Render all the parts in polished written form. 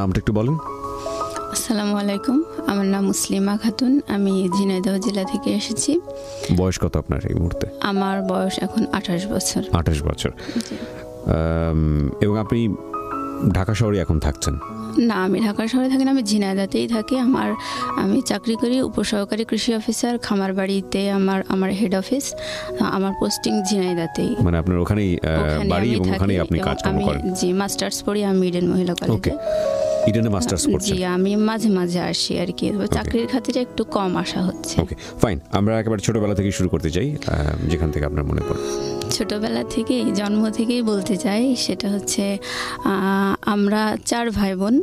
নামটা একটু বলেন। আসসালামু আলাইকুম, আমার নাম মুসলিমা খাতুন, আমি ঝিনাইদহ জেলা থেকে এসেছি। বয়স কত আপনার এই মুহূর্তে? আমার বয়স এখন 28 বছর। 28 বছর। এবং আপনি ঢাকা শহরে এখন থাকছেন? না, আমি ঢাকা শহরে থাকি না, আমি ঝিনাইদহতেই থাকি। আমি চাকরি করি উপসহকারী কৃষি অফিসার, খামারবাড়িতে আমার হেড অফিস। আমার পোস্টিং ঝিনাইদহতেই। মানে আপনার ওখানেই বাড়ি এবং ওখানেই আপনি কাজকর্ম করেন? জি, মাস্টার্স পড়ি আমি ইডেন মহিলা কলেজে। ইডেনে মাস্টার্স করছেন? জি, আমি মাঝে মাঝে আসি আর কি, চাকরির খাতিরে একটু কম আসা হচ্ছে। ওকে, ফাইন। আমরা একেবারে ছোটবেলা থেকে শুরু করতে চাই, যেখান থেকে আপনার মনে পড়ে। ছোটবেলা থেকেই, জন্ম থেকেই বলতে চাই, সেটা হচ্ছে আমরা 4 ভাই বোন।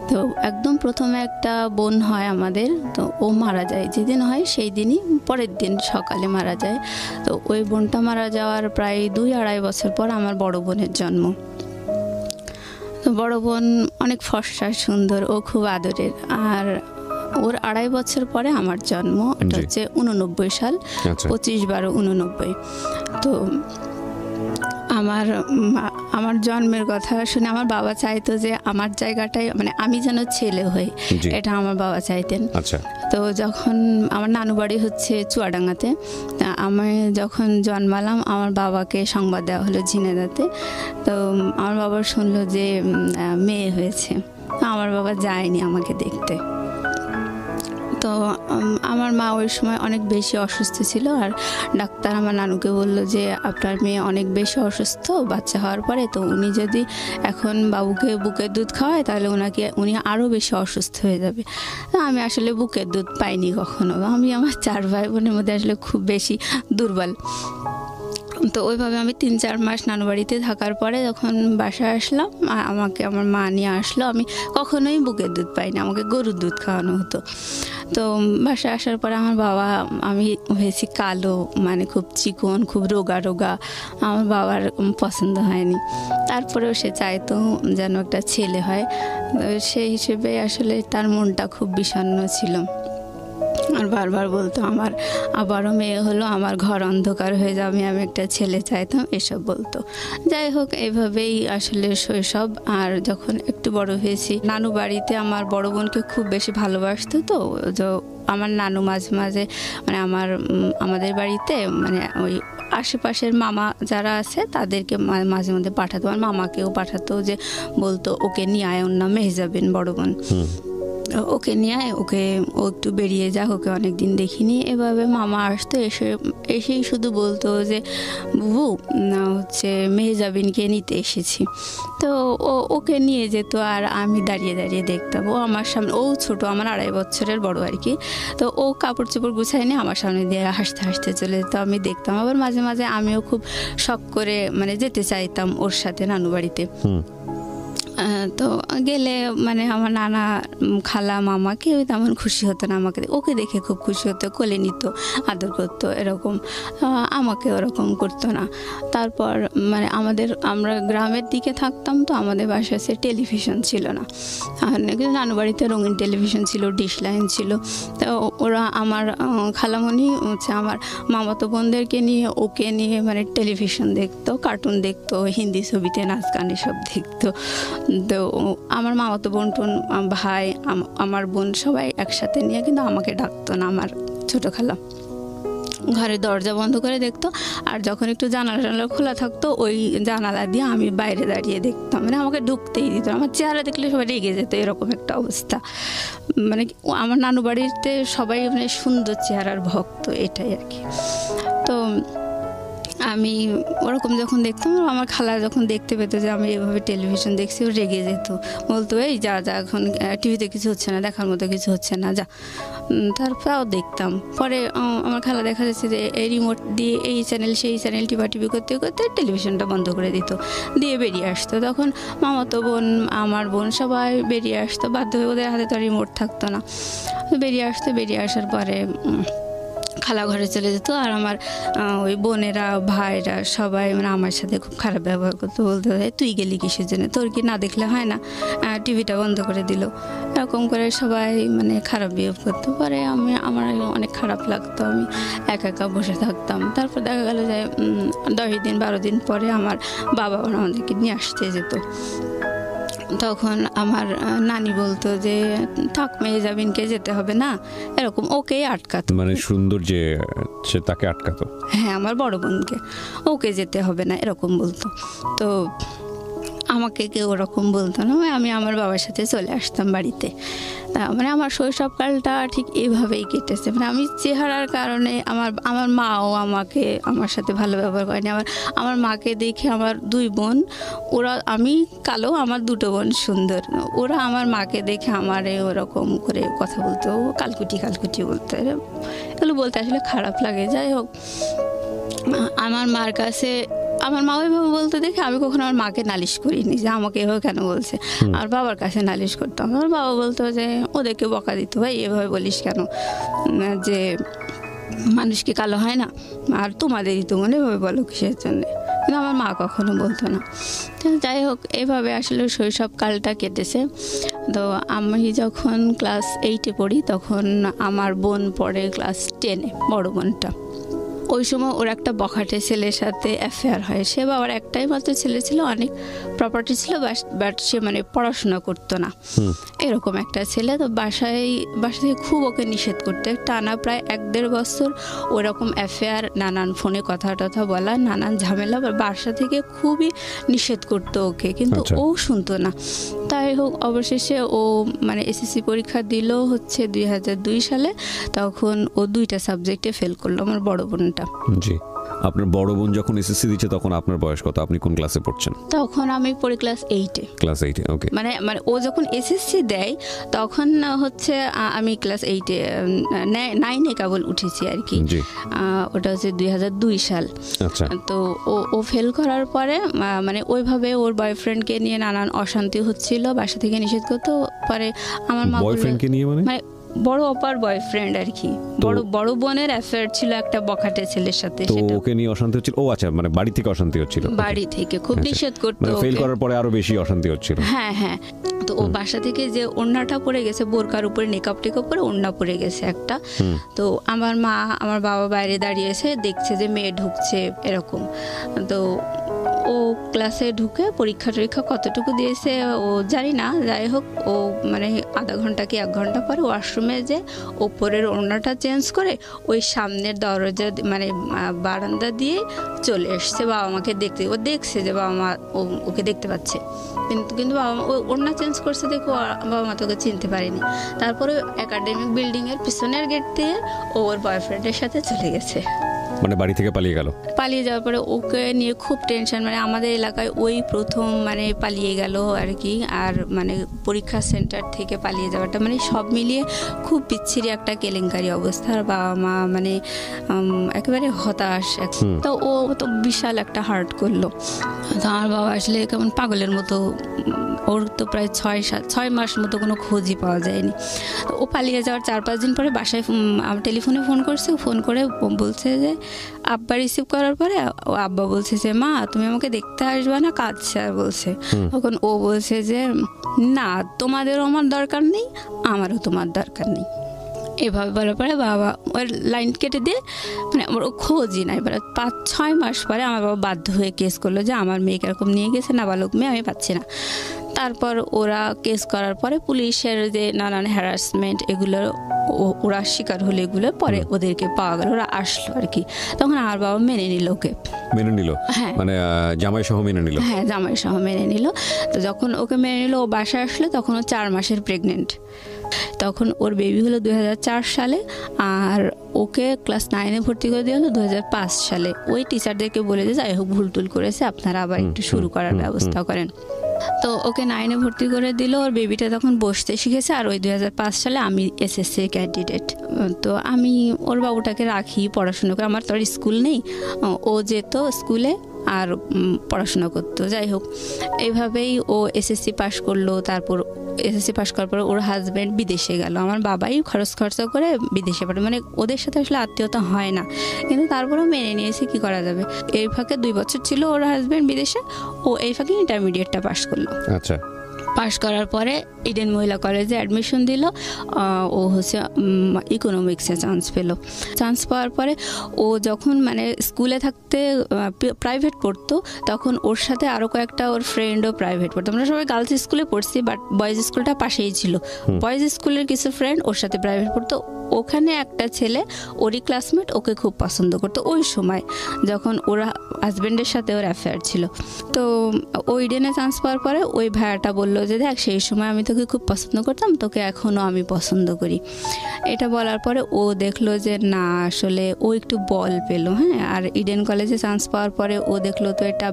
তো একদম প্রথমে একটা বোন হয় আমাদের, তো ও মারা যায়। যেদিন হয় সেই দিনই পরের দিন সকালে মারা যায়। তো ওই বোনটা মারা যাওয়ার প্রায় 2-2.5 বছর পর আমার বড় বোনের জন্ম। তো বড় বোন অনেক ফর্সা, সুন্দর, ও খুব আদরের। আর ওর 2.5 বছর পরে আমার জন্ম। এটা হচ্ছে 89 সাল, 25/12/89। তো আমার জন্মের কথা শুনে আমার বাবা চাইতো যে আমার জায়গাটাই, মানে আমি যেন ছেলে হই, এটা আমার বাবা চাইতেন। তো যখন আমার নানু বাড়ি হচ্ছে চুয়াডাঙ্গাতে, আমি যখন জন্মালাম আমার বাবাকে সংবাদ দেওয়া হলো ঝিনাইদহতে। তো আমার বাবা শুনলো যে মেয়ে হয়েছে। আমার বাবা যায়নি আমাকে দেখতে। তো আমার মা ওই সময় অনেক বেশি অসুস্থ ছিল, আর ডাক্তার আমার নানুকে বলল যে আপনার মেয়ে অনেক বেশি অসুস্থ বাচ্চা হওয়ার পরে, তো উনি যদি এখন বাবুকে বুকের দুধ খাওয়ায় তাহলে উনি আরও বেশি অসুস্থ হয়ে যাবে। আমি আসলে বুকের দুধ পাইনি কখনো। আমি আমার 4 ভাই বোনের মধ্যে আসলে খুব বেশি দুর্বল। তো ওইভাবে আমি 3-4 মাস নানু বাড়িতে থাকার পরে যখন বাসায় আসলাম, আমাকে আমার মা নিয়ে আসলো। আমি কখনোই বুকের দুধ পাইনি, আমাকে গরুর দুধ খাওয়ানো হতো। তো বাসায় আসার পরে আমার বাবা, আমি হয়েছি কালো, মানে খুব চিকন, খুব রোগা রোগা। আমার বাবার পছন্দ হয়নি। তারপরেও সে চাইতো যেন একটা ছেলে হয়। সেই হিসেবে আসলে তার মনটা খুব বিষণ্ণ ছিল। আর বারবার বলতো আমার আবারও মেয়ে হলো, আমার ঘর অন্ধকার হয়ে যাবে, আমি একটা ছেলে চাইতাম, এসব বলতো। যাই হোক, এইভাবেই আসলে শৈশব। আর যখন একটু বড় হয়েছি, নানু বাড়িতে আমার বড় বোনকে খুব বেশি ভালোবাসতো। তো আমার নানু মাঝে মাঝে, মানে আমাদের বাড়িতে, মানে ওই আশেপাশের মামা যারা আছে তাদেরকে মাঝে মধ্যে পাঠাতো। আমার মামাকেও পাঠাতো, যে বলতো ওকে নিয়ে আয়, ওর নাম মেহজাবিন, বড় বোন, ওকে নিয়ে আয়, ও একটু বেরিয়ে যাক, ওকে অনেকদিন দেখিনি। এভাবে মামা আসতো, এসেই শুধু বলতো যে বুবু হচ্ছে মেহজাবিনকে নিতে এসেছি। তো ওকে নিয়ে যেত, আর আমি দাঁড়িয়ে দাঁড়িয়ে দেখতাম। ও আমার সামনে, ও ছোট, আমার 2.5 বছরের বড় আর কি। তো ও কাপড় চোপড় গুছায় নিয়ে আমার সামনে দিয়ে হাসতে হাসতে চলে যেত, আমি দেখতাম। আবার মাঝে মাঝে আমিও খুব শখ করে মানে যেতে চাইতাম ওর সাথে নানু বাড়িতে। তো গেলে মানে আমার নানা, খালা, মামা কেউ তেমন খুশি হতো না আমাকে, ওকে দেখে খুব খুশি হতো, কোলে নিত, আদর করতো, এরকম। আমাকে ওরকম করতো না। তারপর মানে আমরা গ্রামের দিকে থাকতাম, তো আমাদের বাসায় টেলিভিশন ছিল না। কিন্তু নানু বাড়িতে রঙিন টেলিভিশন ছিল, ডিশ লাইন ছিল। তো ওরা আমার খালামণি হচ্ছে আমার মামাতো বোনদেরকে নিয়ে, ওকে নিয়ে মানে টেলিভিশন দেখতো, কার্টুন দেখতো, হিন্দি ছবিতে নাচ গান এসব দেখতো। তো আমার মামাতো বোন টোন, ভাই, আমার বোন সবাই একসাথে নিয়ে, কিন্তু আমাকে ডাকতো না আমার ছোটো খালা। ঘরের দরজা বন্ধ করে দেখতো, আর যখন একটু জানালা খোলা থাকতো ওই জানালা দিয়ে আমি বাইরে দাঁড়িয়ে দেখতাম, মানে আমাকে ঢুকতেই দিত। আমার চেহারা দেখলে সবাই রেগে যেত, এরকম একটা অবস্থা। মানে আমার নানু বাড়িতে সবাই মানে সুন্দর চেহারার ভক্ত, এটাই আর কি। তো আমি ওরকম যখন দেখতাম, আমার খালা যখন দেখতে পেতো যে আমি এভাবে টেলিভিশন দেখছি, ও রেগে যেত, বলতো এই যা যা, এখন টিভিতে কিছু হচ্ছে না, দেখার মতো কিছু হচ্ছে না, যা। তারপরেও দেখতাম। পরে আমার খালা দেখা যাচ্ছে যে এই রিমোট দিয়ে এই চ্যানেল সেই চ্যানেল টিপি করতে করতে টেলিভিশনটা বন্ধ করে দিত, দিয়ে বেরিয়ে আসতো। তখন মামাতো বোন, আমার বোন সবাই বেরিয়ে আসতো, বাধ্য হয়ে, ওদের হাতে তো রিমোট থাকতো না। বেরিয়ে আসতো, বেরিয়ে আসার পরে খালা ঘরে চলে যেত, আর আমার ওই বোনেরা, ভাইরা সবাই মানে আমার সাথে খুব খারাপ ব্যবহার করতো, বলতে তুই গেলি কিসের জন্য, তোর কি না দেখলে হয় না, টিভিটা বন্ধ করে দিল, এরকম করে সবাই মানে খারাপ বিহেভ করতে পারে। আমার অনেক খারাপ লাগতো, আমি একা একা বসে থাকতাম। তারপর দেখা গেল যে 10 দিন 12 দিন পরে আমার বাবা আমাদেরকে নিয়ে আসতে যেত। তখন আমার নানি বলতো যে থাক মেহজাবিনকে যেতে হবে না, এরকম ওকেই আটকাতো। মানে সুন্দর যে সে তাকে আটকাতো? হ্যাঁ, আমার বড় বোনকে, ওকে যেতে হবে না এরকম বলতো। তো আমাকে কেউ ওরকম বলতো না, আমি আমার বাবার সাথে চলে আসতাম বাড়িতে। মানে আমার শৈশবকালটা ঠিক এইভাবেই কেটেছে। মানে আমি চেহারার কারণে আমার মাও আমার সাথে ভালো ব্যবহার করেনি। আমার মাকে দেখে আমার দুই বোন, ওরা, আমি কালো, আমার দুটো বোন সুন্দর, ওরা আমার মাকে দেখে আমারে ওরকম করে কথা বলতো, কালকুটি কালকুটি বলতো। এগুলো বলতে আসলে খারাপ লাগে। যাই হোক, আমার মার কাছে আমার মা ওইভাবে বলতে দেখে আমি কখনো আমার মাকে নালিশ করিনি যে আমাকে এভাবে কেন বলছে। আর বাবার কাছে নালিশ করতাম, আমার বাবা বলতো যে ওদেরকে বকা দিত, ভাই এভাবে বলিস কেন, যে মানুষ কি কালো হয় না, আর তোমাদেরই তো মনে এভাবে বলো কিসের জন্যে। কিন্তু আমার মা কখনো বলতো না। যাই হোক, এভাবে আসলে শৈশবকালটা কেটেছে। তো আমি যখন ক্লাস 8-এ পড়ি তখন আমার বোন পড়ে ক্লাস 10-এ, বড় বোনটা। ওই সময় ওর একটা বখাটে ছেলের সাথে অ্যাফেয়ার হয়। সে বাবার একটাই মাত্র ছেলে ছিল, অনেক প্রপার্টি ছিল, বাট সে মানে পড়াশোনা করতো না, এরকম একটা ছেলে। তো বাসায় থেকে খুব ওকে নিষেধ করতে, টানা প্রায় 1-1.5 বছর ওরকম অ্যাফেয়ার, নানান ফোনে কথা টথা বলা, নানান ঝামেলা, বাসা থেকে খুবই নিষেধ করতো ওকে, কিন্তু ও শুনতো না। তাই হোক, অবশেষে ও মানে এসএসসি পরীক্ষা দিল হচ্ছে 2002 সালে। তখন ও 2টা সাবজেক্টে ফেল করলো, আমার বড় বোনটা। জি, আপনার বড় বোন যখন এসএসসি দিচ্ছে তখন আপনার বয়স কত? আপনি কোন ক্লাসে পড়ছেন? তখন আমি পড়ি ক্লাস 8-এ। ক্লাস 8-এ, ওকে। মানে ও যখন এসএসসি দেয় তখন হচ্ছে আমি ক্লাস 8-এ, 9-এ কেবল উঠেছি আর কি। ওটা হচ্ছে 2002 সাল। আচ্ছা। তো ও ফেল করার পরে মানে ওইভাবে ওর বয়ফ্রেন্ডকে নিয়ে নানান অশান্তি হচ্ছিল, বাসা থেকে নিষেধ করতো। পরে আমার মা বয়ফ্রেন্ডকে নিয়ে মানে বড় অপার বয়ফ্রেন্ড আর কি, বড় বোনের অ্যাফেয়ার ছিল একটা বখাটে ছেলের সাথে। সেটা ওকে নিয়ে অশান্তি হচ্ছিল? ও আচ্ছা, মানে বাড়ি থেকে অশান্তি হচ্ছিল? বাড়ি থেকে খুব নিষেধ করতো, মানে ফেল করার পরে আরো বেশি অশান্তি হচ্ছিল। হ্যাঁ হ্যাঁ। তো ও বাসা থেকে যে ওড়নাটা পরে গেছে, বোরকার উপরে নেকাপ টেকাপ পরে ওড়না পরে গেছে একটা। তো আমার মা, আমার বাবা বাইরে দাঁড়িয়েছে, দেখছে যে মেয়ে ঢুকছে এরকম। তো ও ক্লাসে ঢুকে পরীক্ষা কতটুকু দিয়েছে ও জানি না। যাই হোক, ও মানে আধা ঘন্টা কি 1 ঘন্টা পরে ওয়াশরুমে যে ওপরের ওড়নাটা চেঞ্জ করে ওই সামনের দরজা মানে বারান্দা দিয়ে চলে এসছে বাবা মাকে দেখতে। ও দেখছে যে বাবা মা ওকে দেখতে পাচ্ছে, কিন্তু বাবা মা ওড়না চেঞ্জ করছে দেখে বাবা মা তোকে চিনতে পারেনি। তারপরে একাডেমিক বিল্ডিংয়ের পিছনের গেট দিয়ে ওর বয়ফ্রেন্ডের সাথে চলে গেছে, মানে বাড়ি থেকে পালিয়ে গেল। পালিয়ে যাওয়ার পরে ওকে নিয়ে খুব টেনশন, মানে আমাদের এলাকায় ওই প্রথম মানে পালিয়ে গেল আর কি। আর মানে পরীক্ষা সেন্টার থেকে পালিয়ে যাওয়াটা মানে সব মিলিয়ে খুব বিচ্ছিরি একটা কেলেঙ্কারি অবস্থা। আর বাবা মা মানে একেবারে হতাশ। তো ও তো বিশাল একটা হার্ট করলো। তো আমার বাবা আসলে কেমন পাগলের মতো, ওর তো প্রায় 6 মাস মতো কোনো খোঁজই পাওয়া যায়নি। ও পালিয়ে যাওয়ার 4-5 দিন পরে বাসায় টেলিফোনে ফোন করছে। ফোন করে বলছে যে আব্বা রিসিভ করার পরে ও আব্বা বলছে যে মা তুমি আমাকে দেখতে আসবে না, কাঁদছে আর বলছে। তখন ও বলছে যে না, তোমাদেরও আমার দরকার নেই, আমারও তোমার দরকার নেই। এভাবে বলার পরে বাবা ওর লাইন কেটে দিয়ে মানে আমার ও খোঁজই নাই। এবার 5-6 মাস পরে আমার বাবা বাধ্য হয়ে কেস করলো যে আমার মেয়েকে এরকম নিয়ে গেছে, নাবালক মেয়ে, আমি পাচ্ছি না। তারপর ওরা কেস করার পরে পুলিশের যে নানান হ্যারাসমেন্ট এগুলো ওরা শিকার হলো, এগুলো পরে ওদেরকে পাওয়া গেল, ওরা আসলো আর কি। তখন আমার বাবা মেনে নিল, ওকে মেনে নিল। হ্যাঁ, মানে জামাই সহ মেনে নিল। হ্যাঁ, জামাই সহ মেনে নিল। তো যখন ওকে মেনে নিল, ও বাসায় আসলো, তখন ও 4 মাসের প্রেগনেন্ট। তখন ওর বেবি হলো 2004 সালে, আর ওকে ক্লাস 9-এ ভর্তি করে দেওয়া হলো 2005 সালে। ওই টিচারদেরকে বলে যে যাই হোক ভুল টুল করেছে, আপনারা আবার একটু শুরু করার ব্যবস্থা করেন। তো ওকে 9-এ ভর্তি করে দিল। ওর বেবিটা তখন বসতে শিখেছে। আর ওই 2005 সালে আমি এসএসসি ক্যান্ডিডেট। তো আমি ওর বাবুটাকে রাখি, পড়াশোনা করে, আমার তো আর স্কুল নেই। ও যেত স্কুলে আর পড়াশোনা করতো। যাই হোক, এইভাবেই ও এসএসসি পাশ করলো। তারপর এসএসসি পাশ করার পর ওর হাজব্যান্ড বিদেশে গেল, আমার বাবাই খরচা করে বিদেশে পাঠায়। মানে ওদের সাথে আসলে আত্মীয়তা হয় না, কিন্তু তারপরেও মেনে নিয়েছে, কি করা যাবে। এই ফাঁকে 2 বছর ছিল ওর হাজব্যান্ড বিদেশে, ও এই ফাঁকে ইন্টারমিডিয়েটটা পাশ করলো। আচ্ছা। পাশ করার পরে ইডেন মহিলা কলেজে অ্যাডমিশন দিল। ও হচ্ছে ইকোনমিক্সে চান্স পেল। চান্স পাওয়ার পরে ও যখন মানে স্কুলে থাকতে প্রাইভেট পড়তো, তখন ওর সাথে আরও কয়েকটা ওর ফ্রেন্ডও প্রাইভেট পড়তো। আমরা সবাই গার্লস স্কুলে পড়ছি, বাট বয়েজ স্কুলটা পাশেই ছিল। বয়েজ স্কুলের কিছু ফ্রেন্ড ওর সাথে প্রাইভেট পড়তো। ওখানে একটা ছেলে, ওরই ক্লাসমেট, ওকে খুব পছন্দ করতো ওই সময়, যখন ওরা হাজব্যান্ডের সাথে ওর অ্যাফেয়ার ছিল। তো ওই ইডেনে চান্স পাওয়ার পরে ওই ভাইয়াটা বললো যে দেখ, সেই সময় আমি তোকে খুব পছন্দ করতাম, তোকে এখনও আমি পছন্দ করি। এটা বলার পরে ও দেখলো যে না, আসলে ও একটু বল পেলো। হ্যাঁ, আর ইডেন কলেজে চান্স পাওয়ার পরে ও দেখলো তো এটা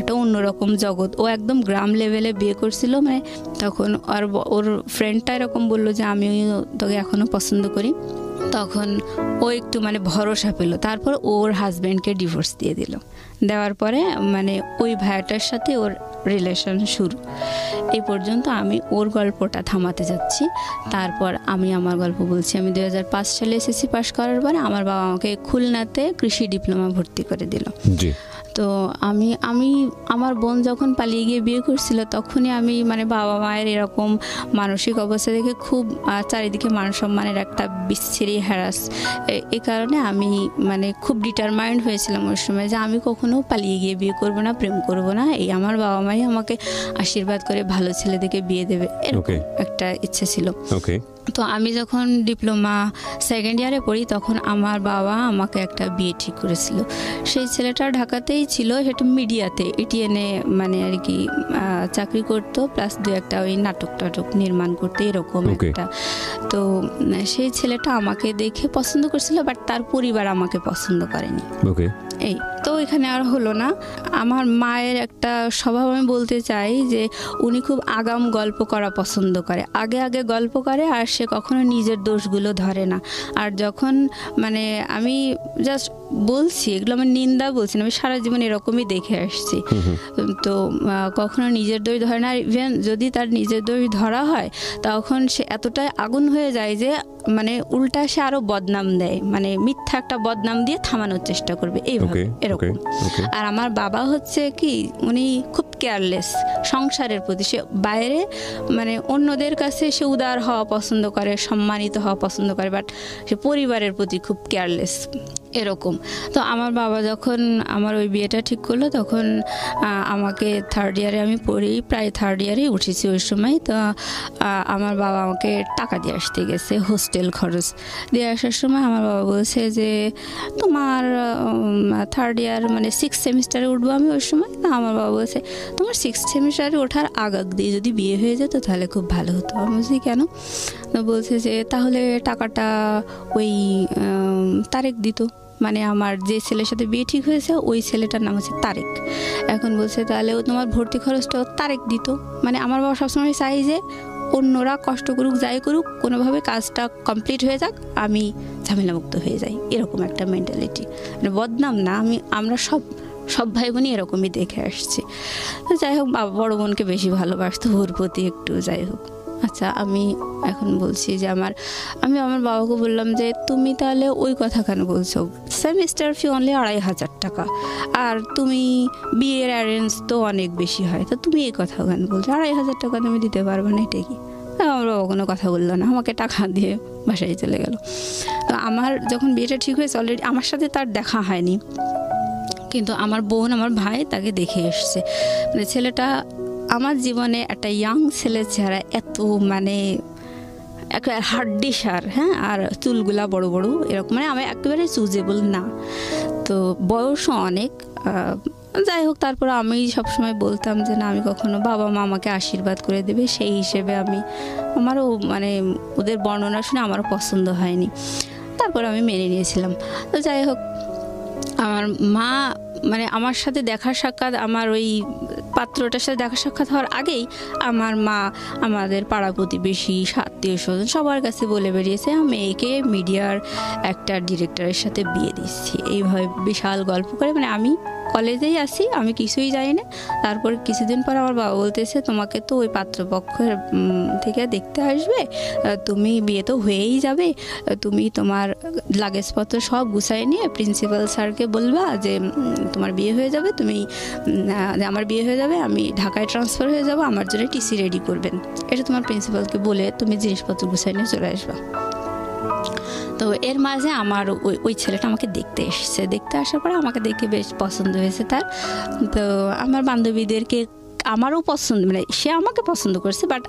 একটা অন্যরকম জগৎ। ও একদম গ্রাম লেভেলে বিয়ে করছিল, মানে তখন আর ওর ফ্রেন্ডটা এরকম বললো যে আমি তোকে এখনও পছন্দ করি। তখন ও একটু মানে ভরসা পেল। তারপর ওর হাজব্যান্ডকে ডিভোর্স দিয়ে দিল। দেওয়ার পরে মানে ওই ভাইয়াটার সাথে ওর রিলেশন শুরু। এই পর্যন্ত আমি ওর গল্পটা থামাতে যাচ্ছি। তারপর আমি আমার গল্প বলছি। আমি 2005 সালে এসএসসি পাশ করার পরে আমার বাবা আমাকে খুলনাতে কৃষি ডিপ্লোমা ভর্তি করে দিল। তো আমি আমার বোন যখন পালিয়ে গিয়ে বিয়ে করছিল, তখনই আমি মানে বাবা মায়ের এরকম মানসিক অবস্থা দেখে খুব চারিদিকে মান সম্মানের একটা বিচ্ছিরি হ্যারাস, এই কারণে আমি মানে খুব ডিটারমাইন্ড হয়েছিলাম ওই সময় যে আমি কখনো পালিয়ে গিয়ে বিয়ে করব না, প্রেম করব না। এই আমার বাবা মাই আমাকে আশীর্বাদ করে ভালো ছেলে দেখে বিয়ে দেবে, এরকম একটা ইচ্ছে ছিল। তো আমি যখন ডিপ্লোমা সেকেন্ড ইয়ারে পড়ি, তখন আমার বাবা আমাকে একটা বিয়ে ঠিক করেছিল। সেই ছেলেটা ঢাকাতেই ছিল, সেটা মিডিয়াতে এটিএনে মানে আর কি চাকরি করতো, প্লাস দু একটা ওই নাটক নির্মাণ করতে, এরকম একটা। তো সেই ছেলেটা আমাকে দেখে পছন্দ করছিল, বাট তার পরিবার আমাকে পছন্দ করেনি। এই তো এখানে আর হলো না। আমার মায়ের একটা স্বভাব আমি বলতে চাই যে উনি খুব আগাম গল্প করা পছন্দ করে, আগে আগে গল্প করে, আর সে কখনো নিজের দোষগুলো ধরে না। আর যখন মানে আমি জাস্ট বলছি, এগুলো আমার নিন্দা বলছি না, আমি সারা জীবন এরকমই দেখে আসছি। তো কখনো নিজের দোষ ধরে না। ইভেন যদি তার নিজের দোষ ধরা হয়, তখন সে এতটাই আগুন হয়ে যায় যে মানে উল্টা সে আরো বদনাম দেয়, মানে মিথ্যা একটা বদনাম দিয়ে থামানোর চেষ্টা করবে, এইভাবে এরকম। আর আমার বাবা হচ্ছে কি, উনি খুব কেয়ারলেস সংসারের প্রতি। সে বাইরে মানে অন্যদের কাছে সে উদার হওয়া পছন্দ করে, সম্মানিত হওয়া পছন্দ করে, বাট সে পরিবারের প্রতি খুব কেয়ারলেস, এরকম। তো আমার বাবা যখন আমার ওই বিয়েটা ঠিক করলো, তখন আমাকে থার্ড ইয়ারে আমি পড়ি, প্রায় থার্ড ইয়ারেই উঠেছি ওই সময়। তো আমার বাবা আমাকে টাকা দিয়ে আসতে গেছে, হোস্টেল খরচ দিয়ে আসার সময় আমার বাবা বলছে যে তোমার থার্ড ইয়ার মানে 6th সেমিস্টারে উঠবো আমি ওই সময়। তো আমার বাবা বলছে তোমার 6th সেমিস্টারে ওঠার আগ দিয়ে যদি বিয়ে হয়ে যেত তাহলে খুব ভালো হতো। আমি বলছি কেন? তো বলছে যে তাহলে টাকাটা ওই তারেক দিত, মানে আমার যে ছেলের সাথে বিয়ে ঠিক হয়েছে ওই ছেলেটার নাম হচ্ছে তারেক। এখন বলছে তাহলে ও তোমার ভর্তি খরচটা তারেক দিত। মানে আমার বাবা সবসময় চাই যে অন্যরা কষ্ট করুক, যাই করুক, কোনোভাবে কাজটা কমপ্লিট হয়ে যাক, আমি ঝামেলামুক্ত হয়ে যাই, এরকম একটা মেন্টালিটি। মানে বদনাম না, আমরা সব ভাই বোনই এরকমই দেখে আসছি। তো যাই হোক, বাবা বড় বোনকে বেশি ভালোবাসতো, ওর প্রতি একটু যাই হোক। আচ্ছা, আমি এখন বলছি যে আমি আমার বাবাকে বললাম যে তুমি তাহলে ওই কথা কেন বলছো, সেমিস্টার ফি অনলি 2500 টাকা, আর তুমি বিয়ের অ্যারেঞ্জ তো অনেক বেশি হয়, তো তুমি এই কথা কেন বলছো? 2500 টাকা তুমি দিতে পারবে না, এটা কি? আমার বাবা কোনো কথা বললো না, আমাকে টাকা দিয়ে বাসায় চলে গেল। তো আমার যখন বিয়েটা ঠিক হয়েছে, অলরেডি আমার সাথে তার দেখা হয়নি, কিন্তু আমার বোন, আমার ভাই তাকে দেখে এসছে। মানে ছেলেটা আমার জীবনে একটা ইয়াং ছেলে চেহারা, এত মানে একটা হাড্ডি সার, হ্যাঁ, আর চুলগুলা বড় বড় এরকম, মানে আমি একেবারে চুজেবল না। তো বয়সও অনেক। যাই হোক, তারপর আমি সবসময় বলতাম যে না, আমি কখনো, বাবা মা আমাকে আশীর্বাদ করে দেবে, সেই হিসেবে আমারও মানে ওদের বর্ণনা শুনে আমারও পছন্দ হয়নি। তারপর আমি মেনে নিয়েছিলাম। তো যাই হোক, আমার মা মানে আমার সাথে দেখা সাক্ষাৎ, আমার ওই পাত্রটার সাথে দেখা সাক্ষাৎ হওয়ার আগেই আমার মা আমাদের পাড়া প্রতিবেশী, আত্মীয় স্বজন সবার কাছে বলে বেরিয়েছে মেয়েকে মিডিয়ার একটা ডিরেক্টরের সাথে বিয়ে দিচ্ছি। এইভাবে বিশাল গল্প করে, মানে আমি কলেজেই আসি, আমি কিছুই জানি না। তারপর কিছুদিন পর আমার বাবা বলতেছে তোমাকে তো ওই পাত্রপক্ষের থেকে দেখতে আসবে, তুমি বিয়ে তো হয়েই যাবে, তুমি তোমার লাগেজপত্র সব গুছাই নিয়ে প্রিন্সিপাল স্যারকে বলবা যে তোমার বিয়ে হয়ে যাবে, তুমি আমার বিয়ে হয়ে যাবে, আমি ঢাকায় ট্রান্সফার হয়ে যাব, আমার জন্য টিসি রেডি করবেন, এটা তোমার প্রিন্সিপালকে বলে তুমি জিনিসপত্র গুছাই নিয়ে চলে আসবা। তো এর মাঝে আমার ওই ছেলেটা আমাকে দেখতে এসেছে, দেখতে আসার পরে আমাকে দেখে বেশ পছন্দ হয়েছে তার। তো আমার বান্ধবীদেরকে আমারও পছন্দ, মানে সে আমাকে পছন্দ করছে, বাট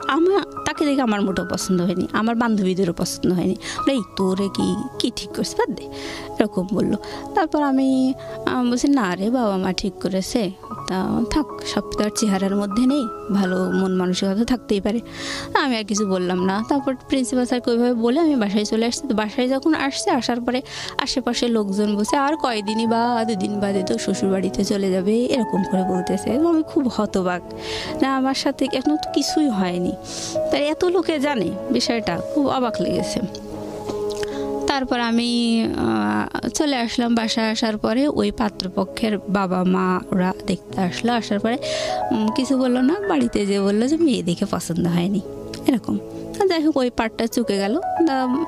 তাকে দেখে আমার মোটেও পছন্দ হয়নি, আমার বান্ধবীদেরও পছন্দ হয়নি। এই তোরে কি ঠিক করছে বাদ দে, এরকম বললো। তারপর আমি বলছি না রে, বাবা মা ঠিক করেছে, তা থাক, সব তো আর চেহারার মধ্যে নেই, ভালো মন মানসিকতা থাকতেই পারে। আমি আর কিছু বললাম না। তারপর প্রিন্সিপাল স্যারকে ওইভাবে বলে আমি বাসায় চলে আসছি। তো বাসায় যখন আসছে, আসার পরে আশেপাশে লোকজন বলছে আর কয়দিনই বা 2 দিন বাদে তো শ্বশুর বাড়িতে চলে যাবে, এরকম করে বলতেছে। আমি খুব হতবাক, না আমার সাথে এখন তো কিছুই হয়নি, তাই এত লোকে জানে বিষয়টা, খুব অবাক লেগেছে। তারপর আমি চলে আসলাম। বাসায় আসার পরে ওই পাত্রপক্ষের বাবা মা ওরা দেখতে আসলো, আসার পরে কিছু বললো না, বাড়িতে যে বললো যে মেয়ে দেখে পছন্দ হয়নি, এরকম। যাই হোক ওই পার্টটা চুকে গেল,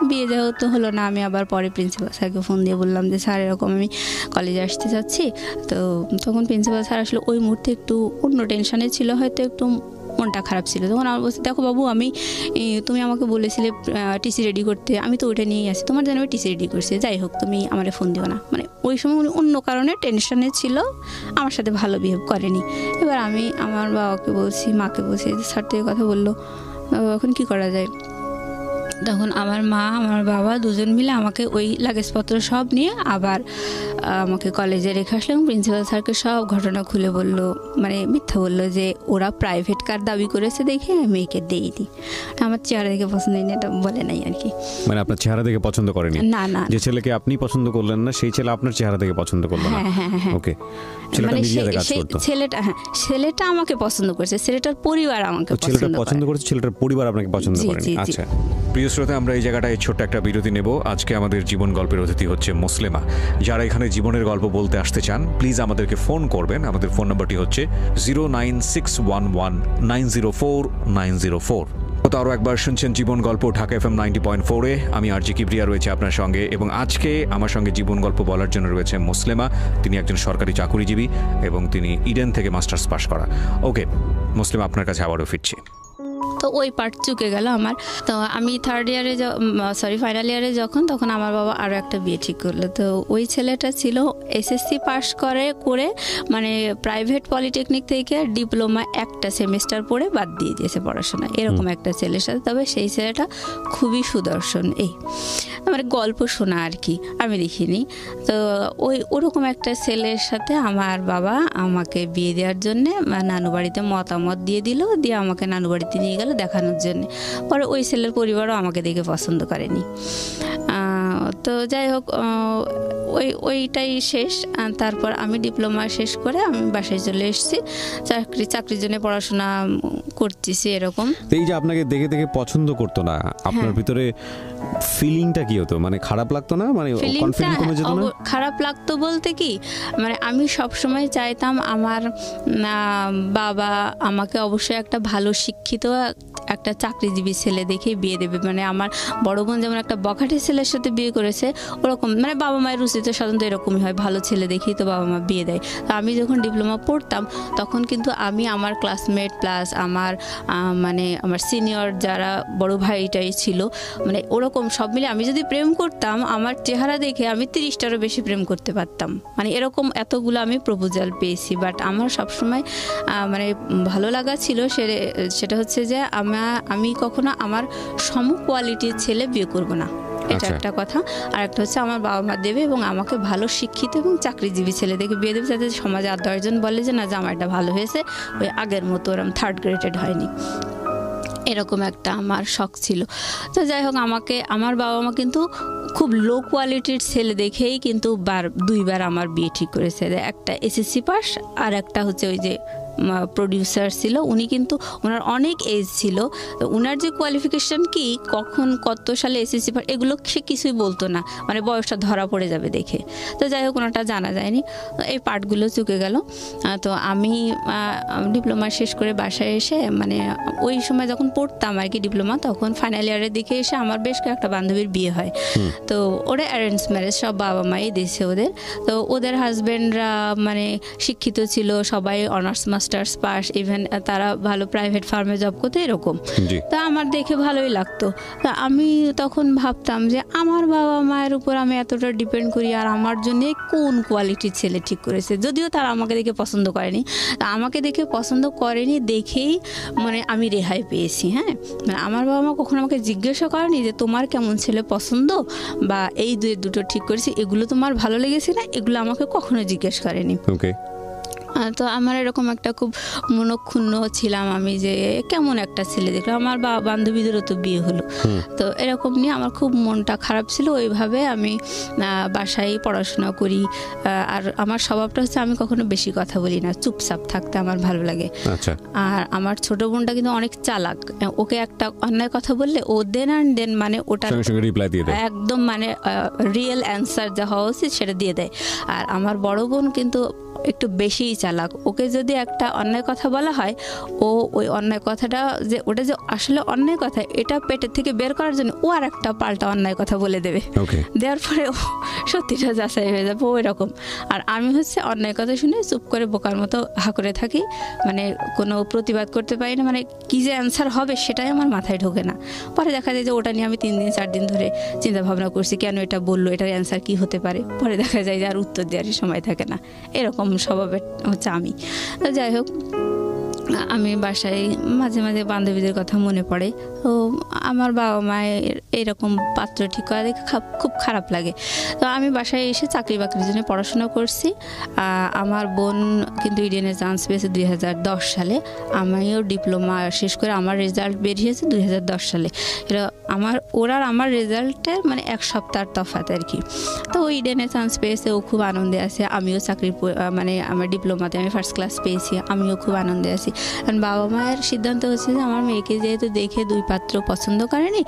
বিয়ে যেহেতু হলো না। আমি আবার পরে প্রিন্সিপাল স্যারকে ফোন দিয়ে বললাম যে স্যার এরকম আমি কলেজে আসতে চাচ্ছি। তো তখন প্রিন্সিপাল স্যার আসলে ওই মুহূর্তে একটু অন্য টেনশনে ছিল, হয়তো একটু মনটা খারাপ ছিল। তখন আমার বলছে দেখো বাবু, তুমি আমাকে বলেছিলে টিসি রেডি করতে, আমি তো ওইটা নিয়েই আসি, তোমার জন্য আমি টিসি রেডি করছি, যাই হোক তুমি আমার ফোন দিও না। মানে ওই সময় উনি অন্য কারণে টেনশনে ছিল, আমার সাথে ভালো বিহেভ করেনি। এবার আমি আমার বাবাকে বলছি, মাকে বলছি, স্যার তো এই কথা বললো, এখন কি করা যায়? তখন আমার মা আমার বাবা দুজন মিলে আমাকে ওই লাগেজপত্র সব নিয়ে আবার আমাকে কলেজে রেখে আসলো এবং প্রিন্সিপাল স্যারকে সব ঘটনা খুলে বললো, মানে মিথ্যা বললো যে ওরা প্রাইভেট কার দাবি করেছে দেখে মেয়েকে দেইনি, আমার চেহারা দেখে পছন্দ হয়নি, এটা বলে নাই আর কি। মানে আপনার চেহারা দেখে পছন্দ করেনি? না না, যে ছেলেকে আপনি পছন্দ করলেন না সেই ছেলে আপনার চেহারা দেখে পছন্দ করলো না? হ্যাঁ হ্যাঁ, ওকে। ছেলেটা আমাকে পছন্দ করেছে, ছেলেটার পরিবার আমাকে পছন্দ করেছে, ছেলেটার পরিবার আপনাকে পছন্দ করেনি। আচ্ছা প্রিয় শ্রোতা, আমরা এই জায়গাটায় ছোট্ট একটা বিরতি নেব। আজকে আমাদের জীবন গল্পের অতিথি হচ্ছে মুসলেমা। যারা এখানে জীবনের গল্প বলতে আসতে চান প্লিজ আমাদেরকে ফোন করবেন। আমাদের ফোন নাম্বারটি হচ্ছে 09611904904। তো আরও একবার শুনছেন জীবন গল্প ঢাকা FM 90.4-এ। আমি আরজি কিবরিয়া রয়েছে আপনার সঙ্গে, এবং আজকে আমার সঙ্গে জীবন গল্প বলার জন্য রয়েছে মুসলেমা। তিনি একজন সরকারি চাকুরিজীবী এবং তিনি ইডেন থেকে মাস্টার্স পাশ করা। ওকে মুসলেমা, আপনার কাছে আবারও ফিরছি। তো ওই পার্ট চুকে গেল আমার। তো আমি ফাইনাল ইয়ারে যখন, তখন আমার বাবা আরও একটা বিয়ে ঠিক করলো। তো ওই ছেলেটা ছিল এসএসসি পাস করে মানে প্রাইভেট পলিটেকনিক থেকে ডিপ্লোমা একটা সেমিস্টার পড়ে বাদ দিয়ে দিয়েছে পড়াশোনা, এরকম একটা ছেলের সাথে। তবে সেই ছেলেটা খুবই সুদর্শন, এই মানে গল্প শোনা আর কি, আমি দেখিনি। তো ওরকম একটা ছেলের সাথে আমার বাবা আমাকে বিয়ে দেওয়ার জন্যে নানু বাড়িতে মতামত দিয়ে দিল, দিয়ে আমাকে নানু বাড়িতে নিয়ে গেল দেখানোর জন্য। পরে ওই ছেলের পরিবারও আমাকে দেখে পছন্দ করেনি। তো যাই হোক ওইটাই শেষ। তারপর আমি ডিপ্লোমা শেষ করে আমি বাসায় চলে এসেছি, চাকরির জন্য পড়াশোনা করতেছি এরকম। এই যে আপনাকে দেখে দেখে পছন্দ করতো না, আপনার ভিতরে ফিলিংটা কি হতো? মানে খারাপ লাগতো না? মানে কনফিডেন্স কমে যেত না? খারাপ লাগতো বলতে কি, মানে আমি সবসময় চাইতাম আমার বাবা আমাকে অবশ্যই একটা ভালো শিক্ষিত একটা চাকরিজীবী ছেলে দেখে বিয়ে দেবে। মানে আমার বড় বোন যেমন একটা বখাটে ছেলের সাথে বিয়ে করেছে, ওরকম মানে বাবা মায়ের রুচিতে সাধারণত এরকমই হয়, ভালো ছেলে দেখেই তো বাবা মা বিয়ে দেয়। তো আমি যখন ডিপ্লোমা পড়তাম তখন কিন্তু আমি আমার ক্লাসমেট প্লাস আমার মানে আমার সিনিয়র যারা বড় ভাইটাই ছিল, মানে ওরকম সব মিলে আমি যদি প্রেম করতাম, আমার চেহারা দেখে আমি 30টারও বেশি প্রেম করতে পারতাম। মানে এরকম এতগুলো আমি প্রপোজাল পেয়েছি। বাট আমার সবসময় মানে ভালো লাগা ছিল সেটা হচ্ছে যে আমি কখনো আমার সম কোয়ালিটির ছেলে বিয়ে করব না, এটা একটা কথা। আর একটা হচ্ছে আমার বাবা মা দেবে এবং আমাকে ভালো শিক্ষিত এবং চাকরিজীবী ছেলে দেখে বিয়ে দেবে, যাতে সমাজে আর 10 জন বলে যে না জামাইটা ভালো হয়েছে, ওই আগের মতো ওরকম 3rd গ্রেডেড হয়নি, এরকম একটা আমার শখ ছিল। তো যাই হোক আমার বাবা মা কিন্তু খুব লো কোয়ালিটির ছেলে দেখেই কিন্তু 2বার আমার বিয়ে ঠিক করেছে। একটা এসএসসি পাস আর একটা হচ্ছে ওই যে প্রডিউসার ছিল, উনি কিন্তু ওনার অনেক এজ ছিল, তো ওনার যে কোয়ালিফিকেশন কি, কখন কত সালে এসএসসি এগুলো সে কিছুই বলতো না, মানে বয়সটা ধরা পড়ে যাবে দেখে। তো যাই হোক ওনারটা জানা যায়নি, এই পার্টগুলো চুকে গেল। তো আমি ডিপ্লোমা শেষ করে বাসায় এসে, মানে ওই সময় যখন পড়তাম আর কি ডিপ্লোমা, তখন ফাইনাল ইয়ারের দিকে এসে আমার বেশ কয়েকটা বান্ধবীর বিয়ে হয়। তো ওরা অ্যারেঞ্জ ম্যারেজ, সব বাবা মাই দিয়েছে ওদের। তো ওদের হাজব্যান্ডরা মানে শিক্ষিত ছিল, সবাই অনার্স মাস্টার্স পাস, ইভেন তারা ভালো প্রাইভেট ফার্মে জব করতো এরকম। তা আমার দেখে ভালোই লাগতো। তা আমি তখন ভাবতাম যে আমার বাবা মায়ের উপর আমি এতটা ডিপেন্ড করি, আর আমার জন্য কোন কোয়ালিটির ছেলে ঠিক করেছে। যদিও তারা আমাকে দেখে পছন্দ করেনি, তা আমাকে দেখে পছন্দ করেনি দেখেই মানে আমি রেহাই পেয়েছি। হ্যাঁ, মানে আমার বাবা মা কখনো আমাকে জিজ্ঞাসা করেনি যে তোমার কেমন ছেলে পছন্দ, বা এই দুটো ঠিক করেছি, এগুলো তোমার ভালো লেগেছে না, এগুলো আমাকে কখনো জিজ্ঞেস করেনি। তো আমার এরকম একটা খুব মনক্ষুণ্ণ ছিলাম আমি, যে কেমন একটা ছেলে দেখলাম, আমার বান্ধবীদেরও তো বিয়ে হলো। তো এরকম নিয়ে আমার খুব মনটা খারাপ ছিল। ওইভাবে আমি বাসায় পড়াশোনা করি, আর আমার স্বভাবটা হচ্ছে আমি কখনো বেশি কথা বলি না, চুপচাপ থাকতে আমার ভালো লাগে। আর আমার ছোট বোনটা কিন্তু অনেক চালাক, ওকে একটা অন্যায় কথা বললে ও দেন অ্যান্ড দেন মানে ওটার একদম মানে রিয়েল অ্যান্সার যা হওয়া উচিত সেটা দিয়ে দেয়। আর আমার বড় বোন কিন্তু একটু বেশিই চালাক, ওকে যদি একটা অন্যায় কথা বলা হয়, ও ওই অন্যায় কথাটা যে ওটা যে আসলে অন্যায় কথা এটা পেটের থেকে বের করার জন্য ও আর একটা পাল্টা অন্যায় কথা বলে দেবে, দেওয়ার পরে ও সত্যিটা যাচাই হয়ে যাবে ওই রকম। আর আমি হচ্ছে অন্যায় কথা শুনে চুপ করে বোকার মতো হা করে থাকি, মানে কোনো প্রতিবাদ করতে পারি না, মানে কি যে অ্যান্সার হবে সেটাই আমার মাথায় ঢোকে না। পরে দেখা যায় যে ওটা নিয়ে আমি 3 দিন 4 দিন ধরে চিন্তা ভাবনা করছি, কেন এটা বললো, এটার অ্যান্সার কি হতে পারে। পরে দেখা যায় যে আর উত্তর দেওয়ারই সময় থাকে না, এরকম স্বভাবের হচ্ছে আমি। যাই হোক, আমি বাসায় মাঝে মাঝে বান্ধবীদের কথা মনে পড়ে, তো আমার বাবা মায়ের এরকম পাত্র ঠিক করা দেখে খুব খারাপ লাগে। তো আমি বাসায় এসে চাকরি বাকরির জন্য পড়াশোনা করছি। আমার বোন কিন্তু ইডেনে চান্স পেয়েছে 2010 সালে, আমিও ডিপ্লোমা শেষ করে আমার রেজাল্ট বেরিয়েছে 2010 সালে। এটা ওরার আমার রেজাল্টের মানে 1 সপ্তাহ তফাৎ আর কি। তো ও ইডেনে চান্স পেয়েছে, ও খুব আনন্দে আছে, আমিও চাকরি মানে আমার ডিপ্লোমাতে আমি ফার্স্ট ক্লাস পেয়েছি, আমিও খুব আনন্দে আছি। কারণ বাবা মায়ের সিদ্ধান্ত হচ্ছে যে আমার মেয়েকে যেহেতু দেখে 2 পাত্র পছন্দ করেনি,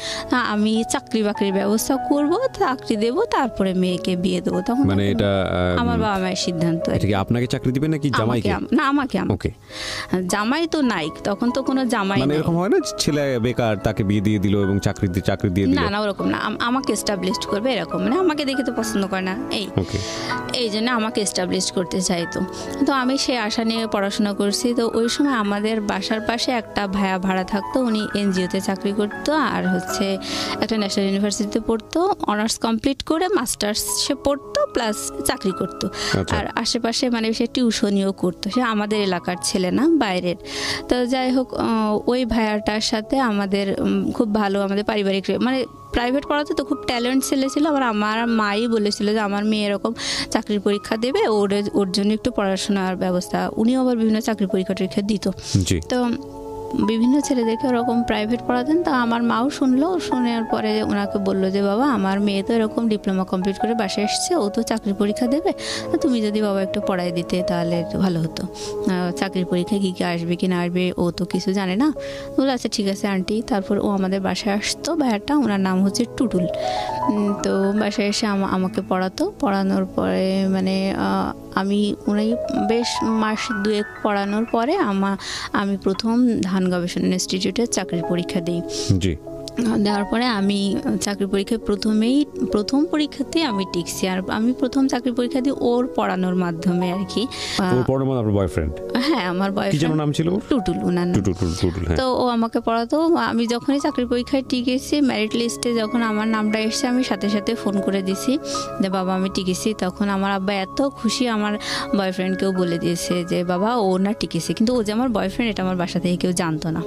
আমি চাকরি বাকরির ব্যবস্থা করব, চাকরি দেব, তারপরে মেয়েকে বিয়ে দেবো। তখন মানে এটা আমার বাবা মায়ের সিদ্ধান্ত। আপনাকে চাকরি দিবেন নাকি জামাইকে? না, আমাকে। জামাই তো নাই তখন, তো কোনো জামাই নাই। এরকম হয় না ছেলে বেকার তাকে বিয়ে দিয়ে দিল এবং চাকরি দিয়ে দিল? না, ওরকম না, আমাকে এস্টাবলিশড করবে এরকম, মানে আমাকে দেখে তো পছন্দ করে না, এই জন্য আমাকে এস্টাবলিশ করতে চাইতো। তো আমি সেই আশা নিয়ে পড়াশোনা করছি। তো ওই সময় আমাদের বাসার পাশে একটা ভাইয়া ভাড়া থাকতো, উনি এনজিওতে চাকরি করতো, আর হচ্ছে একটা ন্যাশনাল ইউনিভার্সিটিতে পড়তো, অনার্স কমপ্লিট করে মাস্টার্স সে পড়তো প্লাস চাকরি করতো। আর আশেপাশে মানে সে টিউশনিও করতো, সে আমাদের এলাকার ছেলে না, বাইরের। তো যাই হোক, ওই ভাইয়াটার সাথে আমাদের খুব ভালো, আমাদের পারিবারিক মানে প্রাইভেট পড়াতে তো খুব ট্যালেন্ট ছেলে ছিল। আবার আমার মাই বলেছিল যে আমার মেয়ে এরকম চাকরির পরীক্ষা দেবে, ওর জন্য একটু পড়াশোনার ব্যবস্থা, উনিও আবার বিভিন্ন চাকরি পরীক্ষা দিত। তো বিভিন্ন ছেলেদেরকে ওরকম প্রাইভেট পড়াতেন। তা আমার মাও শুনলো, শোনার পরে ওনাকে বললো যে বাবা আমার মেয়ে তো এরকম ডিপ্লোমা কমপ্লিট করে বাসায় এসছে, ও তো চাকরি পরীক্ষা দেবে, তুমি যদি বাবা একটু পড়াই দিতে তাহলে একটু ভালো হতো। চাকরির পরীক্ষায় কী আসবে কি না আসবে ও তো কিছু জানে না। বলে আচ্ছা ঠিক আছে আন্টি। তারপর ও আমাদের বাসায় আসতো, ভাইয়াটা, ওনার নাম হচ্ছে টুটুল। তো বাসায় এসে আমাকে পড়ানোর পরে মানে আমি উনি বেশ মাস 2 পড়ানোর পরে আমি প্রথম ধান গবেষণা ইনস্টিটিউটে চাকরির পরীক্ষা দিই। দেওয়ার পরে আমি চাকরি পরীক্ষায় প্রথম পরীক্ষাতে আমি টিকছি। আর আমি প্রথম চাকরি পরীক্ষা দিই ওর পড়ানোর মাধ্যমে আর কি। হ্যাঁ, আমার বয়ফ্রেন্ড নাম ছিল টুটুল, ওনার নাম। তো ও আমাকে পড়াতো। আমি যখনই চাকরি পরীক্ষায় টিকেছি, মেরিট লিস্টে যখন আমার নামটা এসেছে, আমি সাথে সাথে ফোন করে দিছি যে বাবা আমি টিকেছি। তখন আমার আব্বা এত খুশি, আমার বয়ফ্রেন্ডকেও বলে দিয়েছে যে বাবা ও না টিকেছে, কিন্তু ও যে আমার বয়ফ্রেন্ড এটা আমার বাসা থেকে কেউ জানতো না।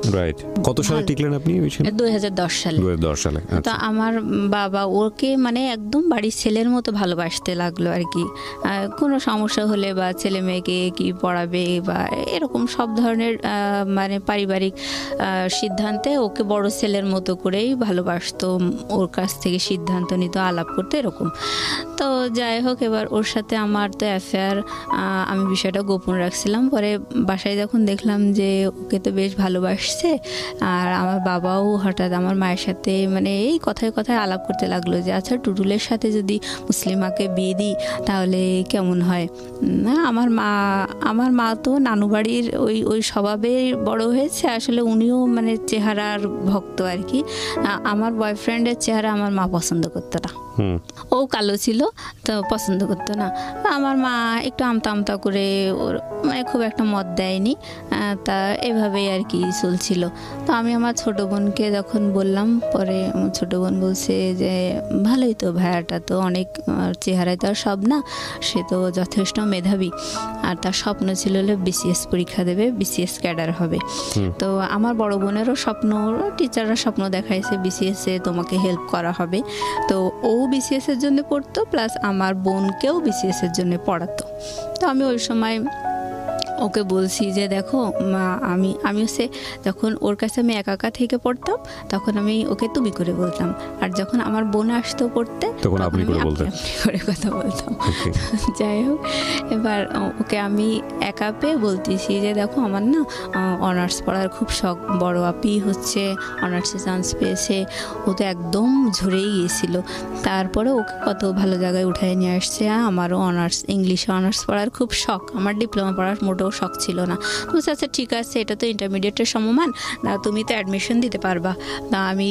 কত সালে টিকলেন আপনি? 2010 সালে। 2010 সালে। তো আমার বাবা ওকে মানে একদম বাড়ির ছেলের মতো ভালোবাসতে লাগলো আর কি। কোনো সমস্যা হলে বা ছেলে মেয়েকে কি পড়াবে বা এরকম সব ধরনের মানে পারিবারিক সিদ্ধান্তে ওকে বড় ছেলের মতো করেই ভালোবাসতো, ওর কাছ থেকে সিদ্ধান্ত নিত, আলাপ করতে এরকম। তো যাই হোক, এবার ওর সাথে আমার তো অ্যাফেয়ার, আমি বিষয়টা গোপন রাখছিলাম। পরে বাসায় যখন দেখলাম যে ওকে তো বেশ ভালোবাসছে, আর আমার বাবাও হঠাৎ আমার মায়ের সাথে মানে এই কথায় কথায় আলাপ করতে লাগলো যে আচ্ছা টুটুলের সাথে যদি মুসলিমাকে বিয়ে দিই তাহলে কেমন হয়। না, আমার মা তো নানু বাড়ির ওই স্বভাবে বড় হয়েছে, আসলে উনিও মানে চেহারার ভক্ত আর কি। আমার বয়ফ্রেন্ডের চেহারা আমার মা পছন্দ করতো না, ও কালো ছিল তো পছন্দ করতো না। আমার মা একটু আমতা আমতা করে ওর মানে খুব একটা মত দেয়নি, তা এভাবেই আর কি চলছিল। তো আমি আমার ছোট বোনকে যখন বললাম, পরে আমার ছোট বোন বলছে যে ভালোই তো, ভাইয়াটা তো অনেক, চেহারায় তো আর সব না, সে তো যথেষ্ট মেধাবী, আর তার স্বপ্ন ছিল বিসিএস পরীক্ষা দেবে, বিসিএস ক্যাডার হবে। তো আমার বড় বোনেরও স্বপ্ন, টিচাররা স্বপ্ন দেখাইছে বিসিএসে তোমাকে হেল্প করা হবে। তো ও বিসিএস এর জন্য পড়তো, প্লাস আমার বোনকেও বিসিএস এর জন্য পড়াতো। তো আমি ওই সময় ওকে বলছি যে দেখো মা, আমি হচ্ছে যখন ওর কাছে আমি একা থেকে পড়তাম তখন আমি ওকে তুমি করে বলতাম, আর যখন আমার বোন আসতো পড়তে তখন আপনি করে কথা বলতাম। যাই হোক, এবার ওকে আমি একা পেয়ে বলতেছি যে দেখো আমার না অনার্স পড়ার খুব শখ, বড় আপি হচ্ছে অনার্সে চান্স পেয়েছে, ও তো একদম ঝরেই গিয়েছিল, তারপরে ওকে কত ভালো জায়গায় উঠায় নিয়ে আসছে। আমারও ইংলিশে অনার্স পড়ার খুব শখ, আমার ডিপ্লোমা পড়ার মোটেও শখ ছিল না। বলছে আচ্ছা ঠিক আছে, এটা তো ইন্টারমিডিয়েটের সমমান, তুমি তো অ্যাডমিশন দিতে পারবা, না আমি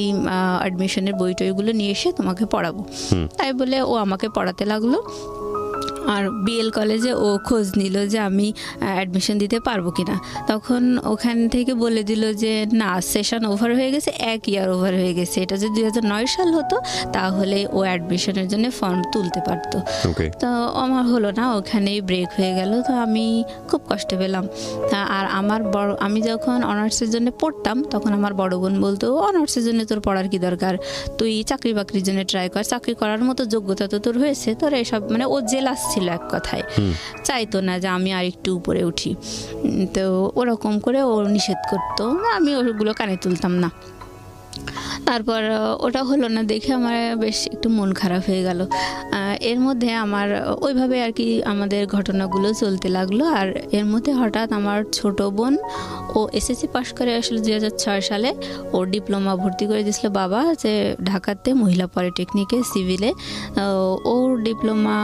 অ্যাডমিশনের বই টইগুলো নিয়ে এসে তোমাকে পড়াবো। তাই বলে ও আমাকে পড়াতে লাগলো। আর বিএল কলেজে ও খোঁজ নিল যে আমি অ্যাডমিশন দিতে পারবো কিনা। তখন ওখান থেকে বলে দিল যে না, সেশন ওভার হয়ে গেছে, 1 ইয়ার ওভার হয়ে গেছে। এটা যদি 2009 সাল হতো তাহলে ও অ্যাডমিশনের জন্য ফর্ম তুলতে পারতো। তো আমার হলো না, ওখানেই ব্রেক হয়ে গেল। তো আমি খুব কষ্ট পেলাম। আর আমি যখন অনার্সের জন্য পড়তাম তখন আমার বড় বোন বলতো অনার্সের জন্য তোর পড়ার কি দরকার, তুই চাকরি বাকরির জন্য ট্রাই কর, চাকরি করার মতো যোগ্যতা তো তোর হয়েছে, তোর এসব মানে ও জেলাস ছিল এক কথায়, চাইতো না যে আমি আর একটু উপরে উঠি। তো ওরকম করে ও নিষেধ করতো, আমি ওগুলো কানে তুলতাম না। তারপর ওটা হলো না দেখে আমার বেশ একটু মন খারাপ হয়ে গেল। এর মধ্যে আমার ওইভাবে আর কি আমাদের ঘটনাগুলো চলতে লাগলো। আর এর মধ্যে হঠাৎ আমার ছোট বোন, ও এসএসসি পাশ করে আসলে 2006 সালে ওর ডিপ্লোমা ভর্তি করে দিয়েছিল বাবা, যে ঢাকাতে মহিলা পলিটেকনিকে সিভিলে। ওর ডিপ্লোমা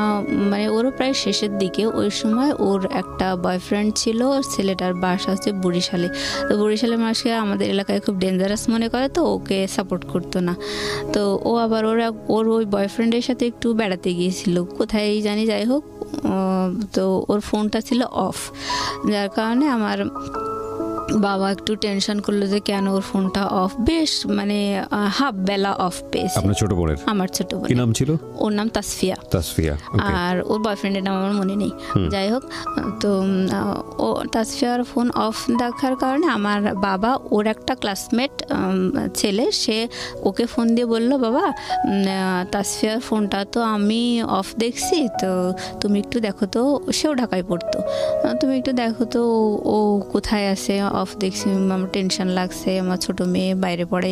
মানে ওরও প্রায় শেষের দিকে। ওই সময় ওর একটা বয়ফ্রেন্ড ছিল, ছেলেটার বাসা হচ্ছে বরিশালে। তো বরিশালের মানুষকে আমাদের এলাকায় খুব ডেঞ্জারাস মনে করে, তো ওকে সাপোর্ট করতো না। তো ও আবার ওর ওই বয়ফ্রেন্ডের সাথে একটু বেড়াতে গিয়েছিল কোথায় জানি, যাই হোক। তো ওর ফোনটা ছিল অফ, যার কারণে আমার বাবা একটু টেনশন করলো যে কেন ওর ফোনটা অফ, বেশ মানে হাফ বেলা অফ পেয়েছে। আপনার ছোট বোনের? আমার ছোট বোন। কি নাম ছিল? ওর নাম তাসফিয়া। আর ওর বয়ফ্রেন্ডের নাম আমার মনে নেই। যাই হোক, তো ও তাসফিয়ার ফোন অফ দেখার কারণে আমার বাবা, ওর একটা ক্লাসমেট ছেলে, সে ওকে ফোন দিয়ে বলল বাবা তাসফিয়ার ফোনটা তো আমি অফ দেখছি, তো তুমি একটু দেখো তো, সেও ঢাকায় পড়তো, তুমি একটু দেখো তো ও কোথায় আছে, অফ দেখছি, আমার টেনশন লাগছে, আমার ছোট মেয়ে বাইরে পড়ে।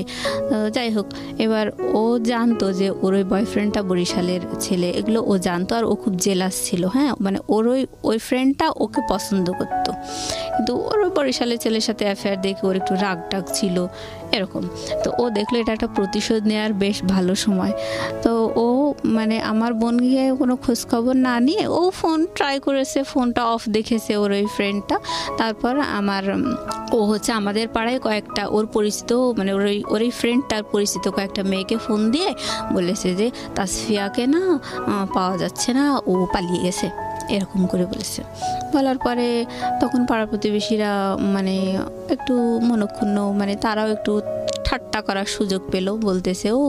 যাই হোক, এবার ও জানতো যে ওর ওই বয়ফ্রেন্ডটা বরিশালের ছেলে, এগুলো ও জানতো। আর ও খুব জেলাস ছিল, হ্যাঁ, মানে ওর ওই ফ্রেন্ডটা ওকে পছন্দ করতো, কিন্তু ওর ওই বরিশালের ছেলের সাথে অ্যাফেয়ার দেখে ওর একটু রাগ টাগ ছিল এরকম। তো ও দেখলো এটা একটা প্রতিশোধ নেওয়ার বেশ ভালো সময়। তো ও মানে আমার বোনকে কোনো খোঁজখবর না নিয়ে ও ফোন ট্রাই করেছে, ফোনটা অফ দেখেছে ওর ওই ফ্রেন্ডটা। তারপর ও হচ্ছে আমাদের পাড়ায় কয়েকটা ওর পরিচিত, মানে ওর এই ফ্রেন্ডটার পরিচিত কয়েকটা মেয়েকে ফোন দিয়ে বলেছে যে তাসফিয়াকে না পাওয়া যাচ্ছে না, ও পালিয়ে গেছে, এরকম করে বলেছে। বলার পরে তখন পাড়া প্রতিবেশীরা মানে একটু মনক্ষুণ্ণ, মানে তারাও একটু ঠাট্টা করার সুযোগ পেল, বলতেছে ও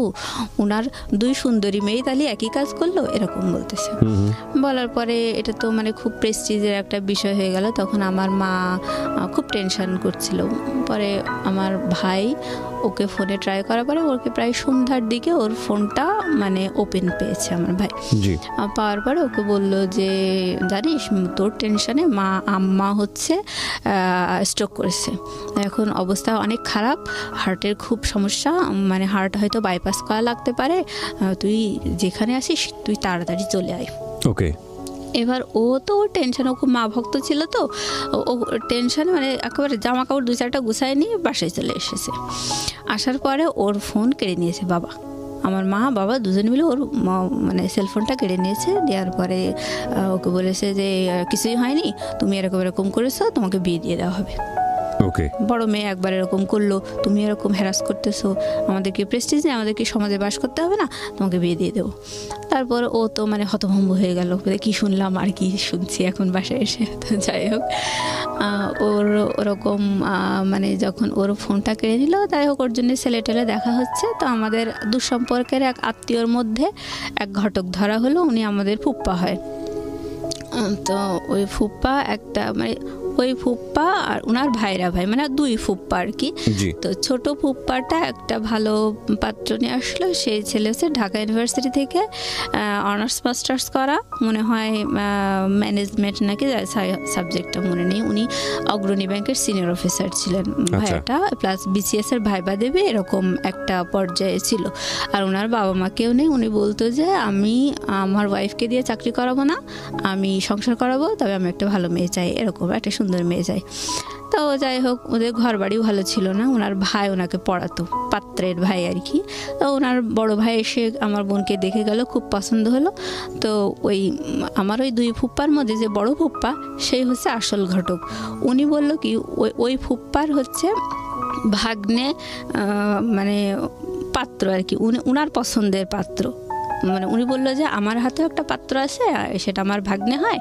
ওনার 2 সুন্দরী মেয়ে তাহলে একই কাজ করলো, এরকম বলতেছে। বলার পরে এটা তো মানে খুব প্রেস্টিজের একটা বিষয় হয়ে গেল। তখন আমার মা খুব টেনশন করছিল। পরে আমার ভাই ওকে ফোনে ট্রাই করার পরে ওকে প্রায় সন্ধ্যার দিকে ওর ফোনটা মানে ওপেন পেয়েছে আমার ভাই। পাওয়ার পরে ওকে বলল যে জানিস তোর টেনশনে আম্মা হচ্ছে স্ট্রোক করেছে, এখন অবস্থা অনেক খারাপ, হার্টের খুব সমস্যা, মানে হার্ট হয়তো বাইপাস করা লাগতে পারে, তুই যেখানে আসিস তুই তাড়াতাড়ি চলে আয়। ওকে। এবার ও তো টেনশনে, ও খুব মা ভক্ত ছিল, তো ও টেনশনে মানে একেবারে জামা কাপড় 2-4টা গুছায় নিয়ে বাসায় চলে এসেছে। আসার পরে ওর ফোন কেড়ে নিয়েছে বাবা, আমার মা বাবা দুজনে মিলে ওর মানে সেলফোনটা কেড়ে নিয়েছে। দেওয়ার পরে ওকে বলেছে যে কিছুই হয়নি, তুমি এরকম এরকম করেছো, তোমাকে বিয়ে দিয়ে দেওয়া হবে। ওকে। বড় মেয়ে একবার এরকম করলো, তুমি এরকম হ্যারাস করতেছো, আমাদেরকে প্রেস্টিজ নেই, আমাদেরকে সমাজে বাস করতে হবে না, তোমাকে বিয়ে দিয়ে দেবো। তারপর ও তো মানে হতভম্ব হয়ে গেল, কি শুনলাম আর কি শুনছি এখন বাসায় এসে। তো যাই হোক, ওর ওরকম মানে যখন ওর ফোনটা কেড়ে নিল, তাই হোক ওর জন্য ছেলে টেলে দেখা হচ্ছে। তো আমাদের দুঃসম্পর্কের এক আত্মীয়র মধ্যে এক ঘটক ধরা হলো, উনি আমাদের ফুপ্পা হয়। তো ওই ফুপ্পা একটা মানে ওই ফুপ্পা আর ওনার ভাইরা ভাই, মানে 2 ফুপ্পা আর কি। তো ছোট ফুপ্পাটা একটা ভালো পাত্র নিয়ে আসলো, সেই ছেলে হচ্ছে ঢাকা ইউনিভার্সিটি থেকে অনার্স মাস্টার্স করা, মনে হয় ম্যানেজমেন্ট নাকি সাবজেক্টটা মনে নেই। উনি অগ্রণী ব্যাংকের সিনিয়র অফিসার ছিলেন ভাইয়াটা, প্লাস বিসিএস এর ভাইবা দেবে এরকম একটা পর্যায়ে ছিল। আর ওনার বাবা মা কেউ নেই, উনি বলতো যে আমি আমার ওয়াইফকে দিয়ে চাকরি করাবো না, আমি সংসার করাবো, তবে আমি একটা ভালো মেয়ে চাই, এরকম একটা সুন্দর মেয়ে চাই। তো যাই হোক, ওদের ঘর বাড়িও ভালো ছিল না, ওনার ভাই ওনাকে পড়াতো, পাত্রের ভাই আর কি। তো ওনার বড় ভাই এসে আমার বোনকে দেখে গেল, খুব পছন্দ হলো। তো ওই আমার ওই 2 ফুপ্পার মধ্যে যে বড় ফুপ্পা, সেই হচ্ছে আসল ঘটক। উনি বলল কি ওই ফুপ্পার হচ্ছে ভাগ্নে মানে পাত্র আর কি, উনার পছন্দের পাত্র। মানে উনি বললো যে আমার হাতেও একটা পাত্র আছে, সেটা আমার ভাগ্নে হয়,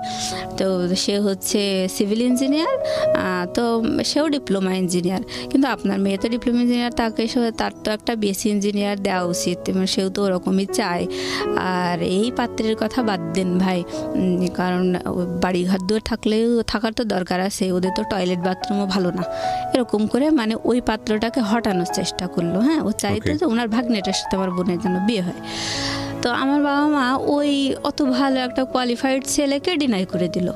তো সে হচ্ছে সিভিল ইঞ্জিনিয়ার, তো সেও ডিপ্লোমা ইঞ্জিনিয়ার, কিন্তু আপনার মেয়ে তো ডিপ্লোমা ইঞ্জিনিয়ার, তার তো একটা বিএসসি ইঞ্জিনিয়ার দেওয়া উচিত, সেও তো ওরকমই চায়। আর এই পাত্রের কথা বাদ দেন ভাই, কারণ বাড়ি ঘর দুয়ার থাকার তো দরকার আছে, ওদের তো টয়লেট বাথরুমও ভালো না, এরকম করে মানে ওই পাত্রটাকে হটানোর চেষ্টা করলো। হ্যাঁ, ও চাইতো যে ওনার ভাগ্নেটার সাথে আমার বোনের জন্য বিয়ে হয়। তো আমার বাবা মা ওই অত ভালো একটা কোয়ালিফাইড ছেলেকে ডিনাই করে দিল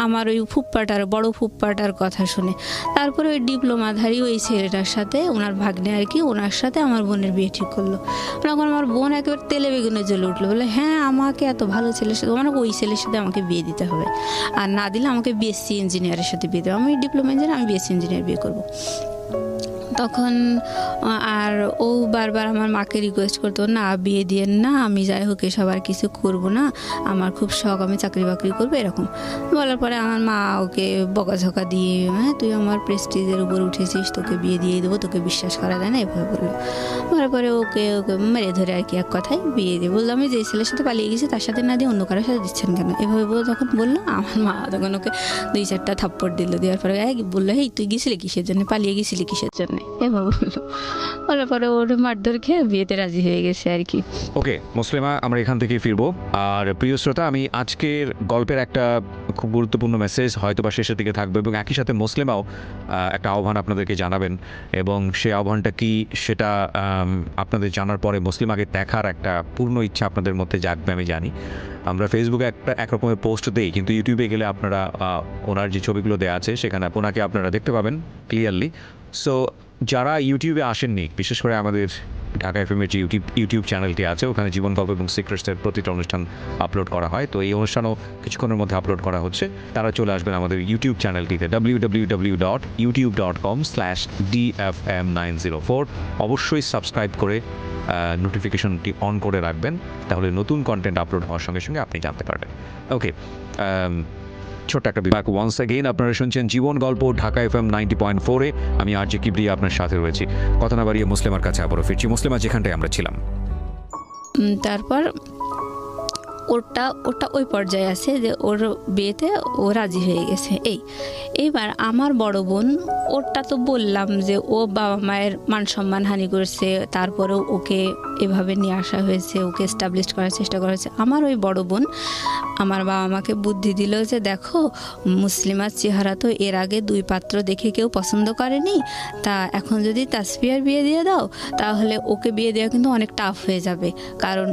আমার ওই ফুপ্পাটার, বড় ফুপ্পাটার কথা শুনে। তারপরে ওই ডিপ্লোমাধারী ওই ছেলেটার সাথে, ওনার ভাগ্নে আর কি, ওনার সাথে আমার বোনের বিয়ে ঠিক করলো। তখন আমার বোন একেবারে তেলে বেগুনে জ্বলে উঠলো, বলে হ্যাঁ আমাকে এত ভালো ছেলের সাথে, মানে ওই ছেলের সাথে আমাকে বিয়ে দিতে হবে, আর না দিলে আমাকে বিএসসি ইঞ্জিনিয়ারের সাথে বিয়ে দেবে, আমি ডিপ্লোমা ইঞ্জিনিয়ার, আমি বিএসসি ইঞ্জিনিয়ার বিয়ে করবো। তখন আর ও বারবার আমার মাকে রিকোয়েস্ট করতো, না বিয়ে দিয়েন না, আমি যাই হোক এসব আর কিছু করবো না, আমার খুব শখ, আমি চাকরি বাকরি করবো, এরকম বলার পরে আমার মা ওকে বকাঝকা দিয়ে, হ্যাঁ তুই আমার প্রেস্টিজের উপর উঠেছিস, তোকে বিয়ে দিয়ে দেবো, তোকে বিশ্বাস করা যায় না, এভাবে বললো। বলার পরে ওকে মেরে ধরে আর কি এক কথায় বিয়ে দিয়ে বললো, আমি যে ছেলের সাথে পালিয়ে গেছি তার সাথে না দিয়ে অন্য কারোর সাথে দিচ্ছেন কেন, এভাবে যখন বললো, আমার মা তখন ওকে 2-4টা থাপ্পড় দিল। দেওয়ার পরে বললো, এই তুই গেছিলি কিসের জন্য, পালিয়ে গেছিলি কিসের জন্য, এভাবে বললো। বলার পরে ওর মারধর খেয়ে বিয়েতে রাজি হয়ে গেছে আর কি। ওকে মুসলিমা, আমরা এখান থেকে ফিরবো। আর প্রিয় শ্রোতা, আমি আজকের গল্পের একটা খুব গুরুত্বপূর্ণ মেসেজ হয়তো বা শেষের দিকে থাকবে, এবং একই সাথে মুসলিমাও একটা আহ্বান আপনাদেরকে জানাবেন, এবং সেই আহ্বানটা কি সেটা আপনাদের জানার পরে মুসলিমাকে দেখার একটা পূর্ণ ইচ্ছা আপনাদের মধ্যে জাগবে আমি জানি। আমরা ফেসবুকে এক রকমের পোস্ট দিই, কিন্তু ইউটিউবে গেলে আপনারা ওনার যে ছবিগুলো দেওয়া আছে সেখানে ওনাকে আপনারা দেখতে পাবেন ক্লিয়ারলি। সো যারা ইউটিউবে আসেননি, বিশেষ করে আমাদের ঢাকা এফএমের যে ইউটিউব চ্যানেলটি আছে, ওখানে জীবন গল্প এবং সিক্রেটসের প্রতিটা অনুষ্ঠান আপলোড করা হয়, তো এই অনুষ্ঠানও কিছুক্ষণের মধ্যে আপলোড করা হচ্ছে। তারা চলে আসবেন আমাদের ইউটিউব চ্যানেলটিতে www.youtube.com/dfm904। অবশ্যই সাবস্ক্রাইব করে নোটিফিকেশনটি অন করে রাখবেন, তাহলে নতুন কন্টেন্ট আপলোড হওয়ার সঙ্গে সঙ্গে আপনি জানতে পারবেন। ওকে, ছোট্ট একটা বিভাগ। ওয়ান্স অ্যাগেইন আপনারা শুনছেন জীবন গল্প ঢাকা এফএম 90.4-এ। আমি আরজে কিবরিয়া আপনার সাথে রয়েছি। কথা না বাড়িয়ে মুসলিমার কাছে আবারও ফিরছি। মুসলিমা যেখানটায় আমরা ছিলাম, তারপর ওটা ওই পর্যায়ে আছে যে ওর বিয়েতে ও রাজি হয়ে গেছে। এইবার আমার বড় বোন, ওরটা তো বললাম যে ও বাবা মায়ের মান সম্মান হানি করছে, তারপরেও ওকে এভাবে নিয়ে আসা হয়েছে, ওকে এস্টাবলিশ করার চেষ্টা করা হয়েছে। আমার ওই বড় বোন আমার বাবা মাকে বুদ্ধি দিল যে দেখো, মুসলিমার চেহারা তো এর আগে 2 পাত্র দেখে কেউ পছন্দ করেনি, তা এখন যদি তাসফিয়ার বিয়ে দিয়ে দাও তাহলে ওকে বিয়ে দেওয়া কিন্তু অনেক টাফ হয়ে যাবে, কারণ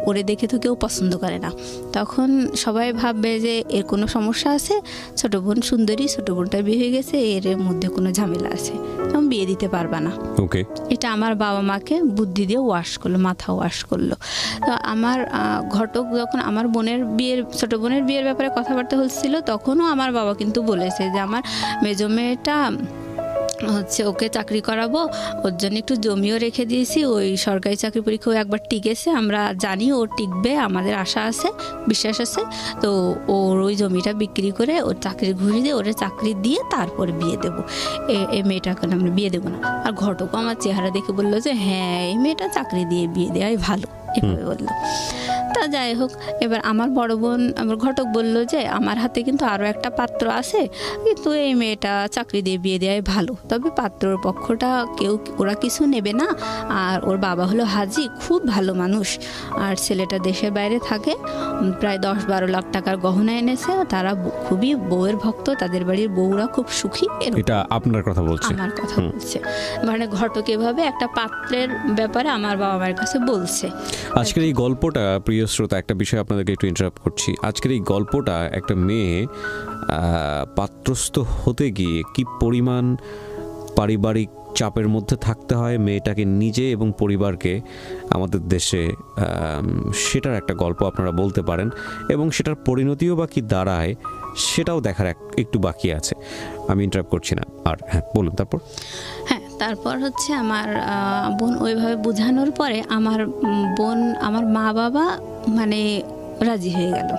ওরে দেখে তো কেউ পছন্দ করে না। তখন সবাই ভাববে যে এর কোনো সমস্যা আছে, ছোট বোন সুন্দরী, ছোট বোনটার বিয়ে হয়ে গেছে, এর মধ্যে কোনো ঝামেলা আছে, তখন বিয়ে দিতে পারবা না। ওকে, এটা আমার বাবা মাকে বুদ্ধি দিয়ে ওয়াশ করলো, মাথা ওয়াশ করলো। তো আমার ঘটক যখন আমার ছোট বোনের বিয়ের ব্যাপারে কথাবার্তা হচ্ছিল, তখনও আমার বাবা কিন্তু বলেছে যে আমার মেজো মেয়েটা হচ্ছে ওকে চাকরি করাবো, ওর জন্য একটু জমিও রেখে দিয়েছি, ওই সরকারি চাকরি পরীক্ষাও একবার টিকেছে, আমরা জানি ও টিকবে, আমাদের আশা আছে, বিশ্বাস আছে। তো ওর ওই জমিটা বিক্রি করে ওর চাকরি ঘুরিয়ে দিয়ে ওরে চাকরি দিয়ে তারপরে বিয়ে দেবো, এই মেয়েটাকে আমরা বিয়ে দেবো না। আর ঘটকও আমার চেহারা দেখে বললো যে হ্যাঁ, এই মেয়েটা চাকরি দিয়ে বিয়ে দেওয়াই ভালো, এভাবে বললো। তা যাই হোক, এবার আমার বড় বোন, আমার ঘটক বললো যে আমার হাতে কিন্তু আরও একটা পাত্র আছে, কিন্তু এই মেয়েটা চাকরি দিয়ে বিয়ে দেওয়াই ভালো, তবে পাত্রর পক্ষটা ওরা কিছু নেবে না, আর ওর বাবা হলো হাজি, খুব ভালো মানুষ, আর ছেলেটা দেশের বাইরে থাকে, প্রায় 10-12 লাখ টাকার গহনা এনেছে, তারা খুবই বউয়ের ভক্ত, তাদের বাড়ির বউরা খুব সুখী। এটা আপনার কথা বলছে? আমার কথা বলছে, মানে ঘটক এভাবে একটা পাত্রের ব্যাপারে আমার বাবা মায়ের কাছে বলছে। আজকের এই গল্পটা, প্রিয় শ্রোতা, একটা বিষয় আপনাদেরকে একটু ইন্টারাপ্ট করছি। আজকের এই গল্পটা একটা মেয়ে পাত্রস্থ হতে গিয়ে কি পরিমাণ পারিবারিক চাপের মধ্যে থাকতে হয় মেয়েটাকে নিজে এবং পরিবারকে আমাদের দেশে, সেটার একটা গল্প আপনারা বলতে পারেন, এবং সেটার পরিণতিও বা কি দাঁড়ায় সেটাও দেখার একটু বাকি আছে। আমি ইন্টারাপ্ট করছি না, আর হ্যাঁ বলুন তারপর। হ্যাঁ, তারপর হচ্ছে আমার বোন ওইভাবে বোঝানোর পরে আমার মা বাবা মানে রাজি হয়ে গেল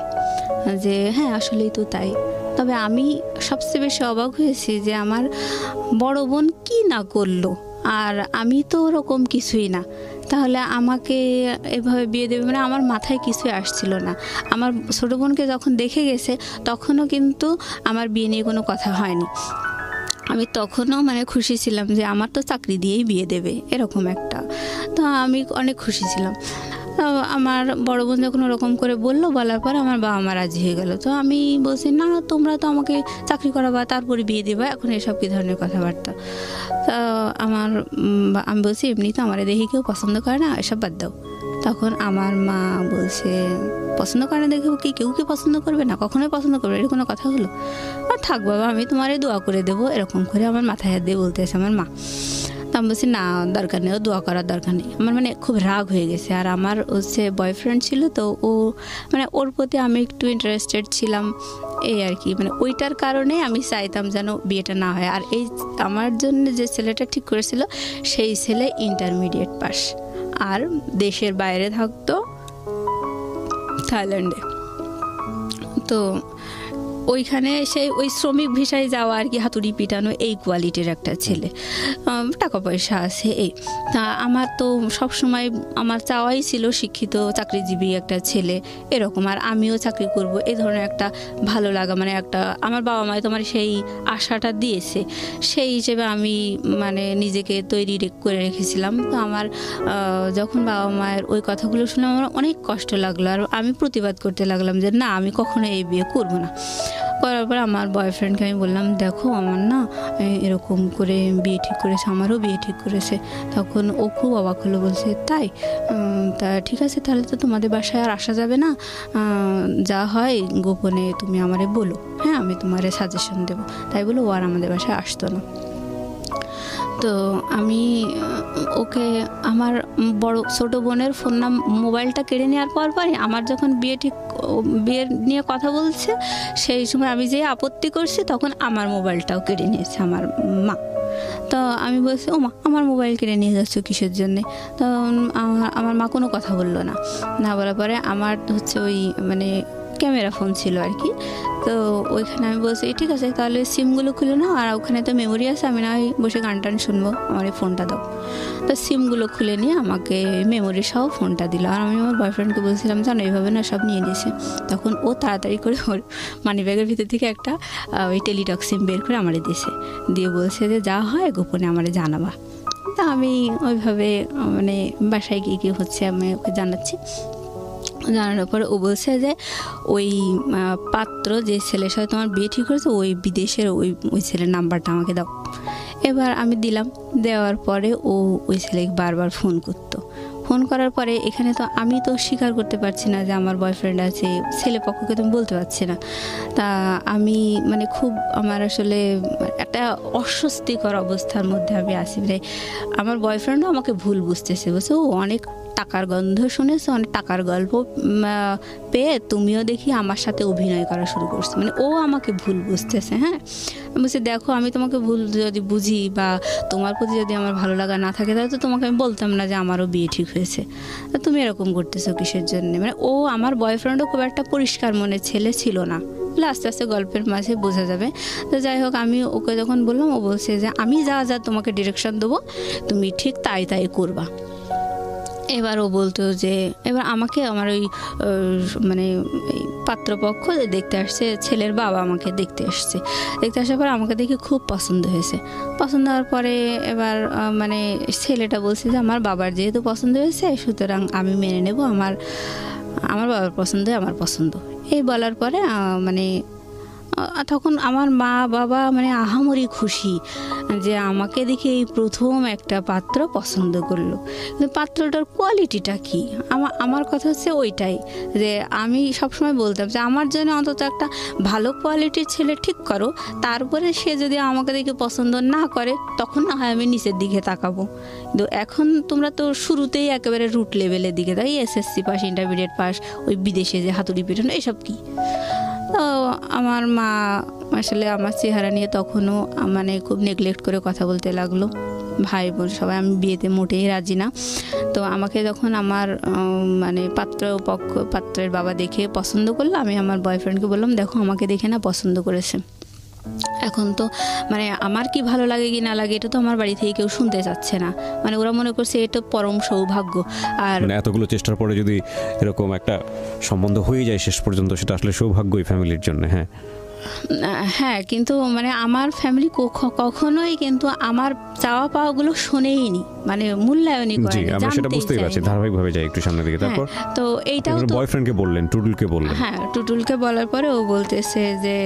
যে হ্যাঁ আসলেই তো তাই। তবে আমি সবচেয়ে বেশি অবাক হয়েছি যে আমার বড় বোন কি না করলো, আর আমি তো ওরকম কিছুই না, তাহলে আমাকে এভাবে বিয়ে দেবে, মানে আমার মাথায় কিছুই আসছিল না। আমার ছোটো বোনকে যখন দেখে গেছে তখনও কিন্তু আমার বিয়ে নিয়ে কোনো কথা হয়নি। আমি তখনও মানে খুশি ছিলাম যে আমার তো চাকরি দিয়েই বিয়ে দেবে, এরকম একটা, তো আমি অনেক খুশি ছিলাম। আমার বড় বোন যখন ওরকম করে বলার পর আমার বাবা মা রাজি হয়ে গেল। তো আমি বলছি না, তোমরা তো আমাকে চাকরি করাবা তারপরে বিয়ে দেবা, এখন এসব কী ধরনের কথাবার্তা। তা আমি বলছি এমনি তো আমার দেখে কেউ পছন্দ করে না, এসব বাদ দাও। তখন আমার মা বলছে পছন্দ করে না দেখে কি কেউ পছন্দ করবে না, কখনোই পছন্দ করবে, এটা কোনো কথা হলো? আর থাক বাবা, আমি তোমারে দোয়া করে দেবো, এরকম করে আমার মাথায় হাত দিয়ে বলতেছে আমার মা। তো আমি বলছি না, দরকার নেই, ও দোয়া করার দরকার নেই। আমার মানে খুব রাগ হয়ে গেছে, আর আমার হচ্ছে বয়ফ্রেন্ড ছিল, তো মানে ওর প্রতি আমি একটু ইন্টারেস্টেড ছিলাম, এই আর কি, মানে ওইটার কারণে আমি চাইতাম যেন বিয়েটা না হয়। আর এই আমার জন্য যে ছেলেটা ঠিক করেছিল সেই ছেলে ইন্টারমিডিয়েট পাস, আর দেশের বাইরে থাকতো, থাইল্যান্ডে। তো ওইখানে ওই শ্রমিক ভিসায় যাওয়া আর কি, হাতুড়ি পিটানো, এই কোয়ালিটির একটা ছেলে, টাকা পয়সা আছে। তা আমার তো সবসময় আমার চাওয়াই ছিল শিক্ষিত চাকরিজীবী একটা ছেলে এরকম, আর আমিও চাকরি করব, এই ধরনের একটা ভালো লাগা, মানে একটা আমার বাবা মায় তোমার সেই আশাটা দিয়েছে, সেই হিসেবে আমি মানে নিজেকে তৈরি করে রেখেছিলাম। তো আমার যখন বাবা মায়ের ওই কথাগুলো শুনে আমার অনেক কষ্ট লাগলো, আর আমি প্রতিবাদ করতে লাগলাম যে না, আমি কখনো এই বিয়ে করবো না। করার পর আমার বয়ফ্রেন্ডকে আমি বললাম দেখো, আমার না এরকম করে বিয়ে ঠিক করেছে, আমারও বিয়ে ঠিক করেছে। তখন ও খুব অবাক হলো, বলছে তাই? তা ঠিক আছে, তাহলে তো তোমাদের বাসায় আর আসা যাবে না, যা হয় গোপনে তুমি আমারে বলো, হ্যাঁ আমি তোমারে সাজেশন দেবো। তাই বলে ও আর আমাদের বাসায় আসতো না। তো আমি ওকে আমার ছোট বোনের মোবাইলটা কেড়ে নেওয়ার পরই আমার যখন বিয়ের নিয়ে কথা বলছে, সেই সময় আমি যে আপত্তি করছি তখন আমার মোবাইলটাও কেড়ে নিয়েছে আমার মা। তো আমি বলছি ও মা, আমার মোবাইল কেড়ে নিয়ে যাচ্ছ কিসের জন্যে? তো আমার মা কোনো কথা বললো না বলার পরে আমার হচ্ছে ওই মানে ক্যামেরা ফোন ছিল আর কি। তো ওইখানে আমি বলছি ঠিক আছে তাহলে সিমগুলো খুলে নাও, আর ওখানে তো মেমোরি আছে, আমি না বসে গান টান শুনবো, আমার এই ফোনটা দাও। তো সিমগুলো খুলে নিয়ে আমাকে মেমোরি সহ ফোনটা দিল। আর আমি আমার বয়ফ্রেন্ডকে বলছিলাম জানো এইভাবে না সব নিয়ে নিয়েছে। তখন ও তাড়াতাড়ি করে ওর মানি ব্যাগের ভিতর থেকে একটা ওই টেলিটক সিম বের করে আমারে দিয়েছে, দিয়ে বলছে যে যা হয় গোপনে আমারে জানাবা। তা আমি ওইভাবে মানে বাসায় গিয়ে কী হচ্ছে আমি ওকে জানাচ্ছি। জানানোর পরে ও বলছে যে ওই পাত্র যে ছেলের সাথে তোমার বিয়ে ঠিক করেছে ওই বিদেশের ওই ছেলের নাম্বারটা আমাকে দাও। এবার আমি দিলাম, দেওয়ার পরে ও ওই ছেলেকে বারবার ফোন করতো। ফোন করার পরে এখানে তো আমি তো স্বীকার করতে পারছি না যে আমার বয়ফ্রেন্ড আছে, ছেলে পক্ষকে তো বলতে পারছি না। তা আমি মানে খুব আমার আসলে একটা অস্বস্তিকর অবস্থার মধ্যে আমি আছি। মানে আমার বয়ফ্রেন্ডও আমাকে ভুল বুঝতেছে, বলছে ও অনেক টাকার গন্ধ শুনেছে, অনেক টাকার গল্প পেয়ে তুমিও দেখি আমার সাথে অভিনয় করা শুরু করছো, মানে ও আমাকে ভুল বুঝতেছে। হ্যাঁ, বলছি দেখো আমি তোমাকে ভুল যদি বুঝি বা তোমার প্রতি যদি আমার ভালো লাগা না থাকে তাহলে তো তোমাকে আমি বলতাম না যে আমারও বিয়ে ঠিক হয়েছে, তুমি এরকম করতেছো কিসের জন্য। মানে ও আমার বয়ফ্রেন্ডও খুব একটা পরিষ্কার মনের ছেলে ছিল না, আস্তে আস্তে গল্পের মাঝে বোঝা যাবে। তো যাই হোক আমি ওকে যখন বললাম ও বলছে যে আমি যা যা তোমাকে ডিরেকশন দেবো তুমি ঠিক তাই তাই করবা। এবার ও বলতো যে এবার আমাকে আমার ওই মানে এই পাত্রপক্ষ দেখতে আসছে, ছেলের বাবা আমাকে দেখতে আসছে, দেখতে আসার পর আমাকে দেখে খুব পছন্দ হয়েছে। পছন্দ হওয়ার পরে এবার মানে ছেলেটা বলছে যে আমার বাবার যেহেতু পছন্দ হয়েছে সুতরাং আমি মেনে নেব, আমার বাবার পছন্দ আমার পছন্দ। এই বলার পরে মানে তখন আমার মা বাবা মানে আহামরি খুশি যে আমাকে দেখে এই প্রথম একটা পাত্র পছন্দ করলো। কিন্তু পাত্রটার কোয়ালিটিটা কি, আমার কথা হচ্ছে ওইটাই যে আমি সবসময় বলতাম যে আমার জন্য অন্তত একটা ভালো কোয়ালিটির ছেলে ঠিক করো, তারপরে সে যদি আমাকে দেখে পছন্দ না করে তখন না হয় আমি নিচের দিকে তাকাবো। কিন্তু এখন তোমরা তো শুরুতেই একেবারে রুট লেভেলের দিকে তাই এসএসসি পাস ইন্টারমিডিয়েট পাস ওই বিদেশে যে হাতুড়ি পিটানো এসব কি। তো আমার মা আসলে আমার চেহারা নিয়ে তখনও মানে খুব নেগলেক্ট করে কথা বলতে লাগলো, ভাই বোন সবাই, আমি বিয়েতে মোটেই রাজি না। তো আমাকে যখন আমার মানে পাত্রের বাবা দেখে পছন্দ করলো, আমি আমার বয়ফ্রেন্ডকে বললাম দেখো আমাকে দেখে না পছন্দ করেছে। এখন তো মানে আমার কি ভালো লাগে কি না লাগে এটা তো আমার বাড়ি থেকে কেউ শুনতে চাচ্ছে না, মানে ওরা মনে করছে এটা পরম সৌভাগ্য। আর মানে এতগুলো চেষ্টার পরে যদি এরকম একটা সম্বন্ধ হয়ে যায় শেষ পর্যন্ত সেটা আসলে সৌভাগ্যই ফ্যামিলির জন্য। হ্যাঁ কিন্তু মানে আমার ফ্যামিলি কখনোই কিন্তু আমার চাওয়া পাওয়াগুলো শোনেইনি, মানে মূল্যায়নই করেনি। আমরা সেটা বুঝতেই পারছি, ধারাবাহিকভাবে যাই একটু সামনের দিকে। তারপর তো এইটাও তো বয়ফ্রেন্ডকে বললেন, টুটুলকে বললেন। হ্যাঁ, টুটুলকে বলার পরে ও বলতেছে যে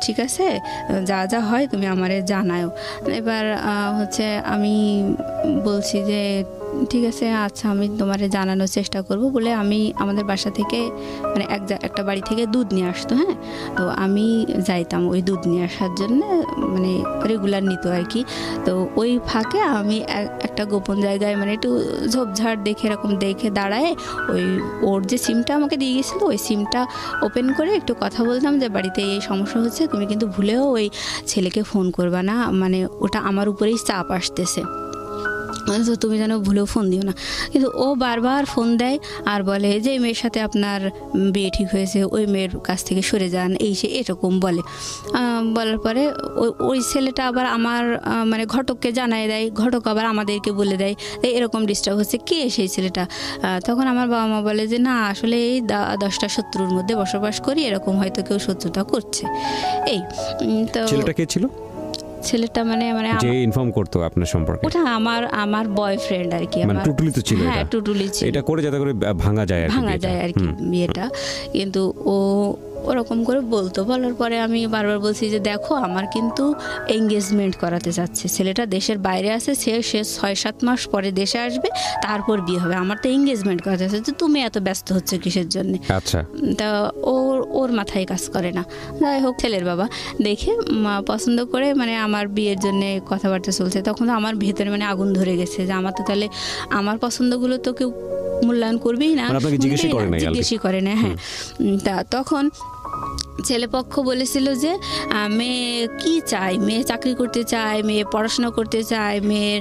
ঠিক আছে যা যা হয় তুমি আমারে জানাও। এবার হচ্ছে আমি বলছি যে ঠিক আছে আচ্ছা আমি তোমারে জানানোর চেষ্টা করব বলে আমি আমাদের বাসা থেকে মানে একটা বাড়ি থেকে দুধ নিয়ে আসতো। হ্যাঁ, তো আমি যাইতাম ওই দুধ নিয়ে আসার জন্য, মানে রেগুলার নিত আর কি। তো ওই ফাঁকে আমি একটা গোপন জায়গায় মানে একটু ঝোপঝাড় দেখে এরকম দেখে দাঁড়ায় ওর যে সিমটা আমাকে দিয়ে গেছিলো ওই সিমটা ওপেন করে একটু কথা বলতাম যে বাড়িতে এই সমস্যা হচ্ছে, তুমি কিন্তু ভুলেও ওই ছেলেকে ফোন করবা না, মানে ওটা আমার উপরেই চাপ আসতেছে, তো তুমি যেন ভুলেও ফোন দিও না। কিন্তু ও বারবার ফোন দেয় আর বলে যে মেয়ের সাথে আপনার বিয়ে ঠিক হয়েছে, ওই মেয়ের কাছ থেকে সরে যান, এই সে এরকম বলার পরে ওই ছেলেটা আবার আমার মানে ঘটককে জানায় দেয়, ঘটক আবার আমাদেরকে বলে দেয় এরকম ডিস্টার্ব হচ্ছে, কে সেই ছেলেটা। তখন আমার বাবা মা বলে যে না আসলে এই 10টা শত্রুর মধ্যে বসবাস করি, এরকম হয়তো কেউ শত্রুতা করছে। এই তো ছেলেটা কে ছিল? ছেলেটা মানে যে ইনফর্ম করতো আপনার সম্পর্কে ওটা আমার বয়ফ্রেন্ড আর কি, মানে টুটুলি তো ছিল। হ্যাঁ টুটুলি ছিল, এটা করে যাতে করে ভাঙা যায় আর কি বিয়েটা। কিন্তু ওরকম করে বলার পরে আমি বারবার বলছি যে দেখো আমার কিন্তু এঙ্গেজমেন্ট করাতে যাচ্ছে, ছেলেটা দেশের বাইরে আছে, সে 6-7 মাস পরে দেশে আসবে, তারপর বিয়ে হবে, আমার তো এঙ্গেজমেন্ট করাতে যাচ্ছে, তুমি এত ব্যস্ত হচ্ছে কিসের জন্য? আচ্ছা, তা ওর মাথায় কাজ করে না। যাই হোক ছেলের বাবা দেখে পছন্দ করে মানে আমার বিয়ের জন্য কথাবার্তা চলছে, তখন আমার ভেতরে মানে আগুন ধরে গেছে যে আমার তো তাহলে আমার পছন্দগুলো তো কেউ মূল্যায়ন করবেই না, জিজ্ঞেসই করে না। হ্যাঁ। তা তখন ছেলেপক্ষ বলেছিল যে মেয়ে কি চায়, মেয়ে চাকরি করতে চায়, মেয়ে পড়াশোনা করতে চায়, মেয়ের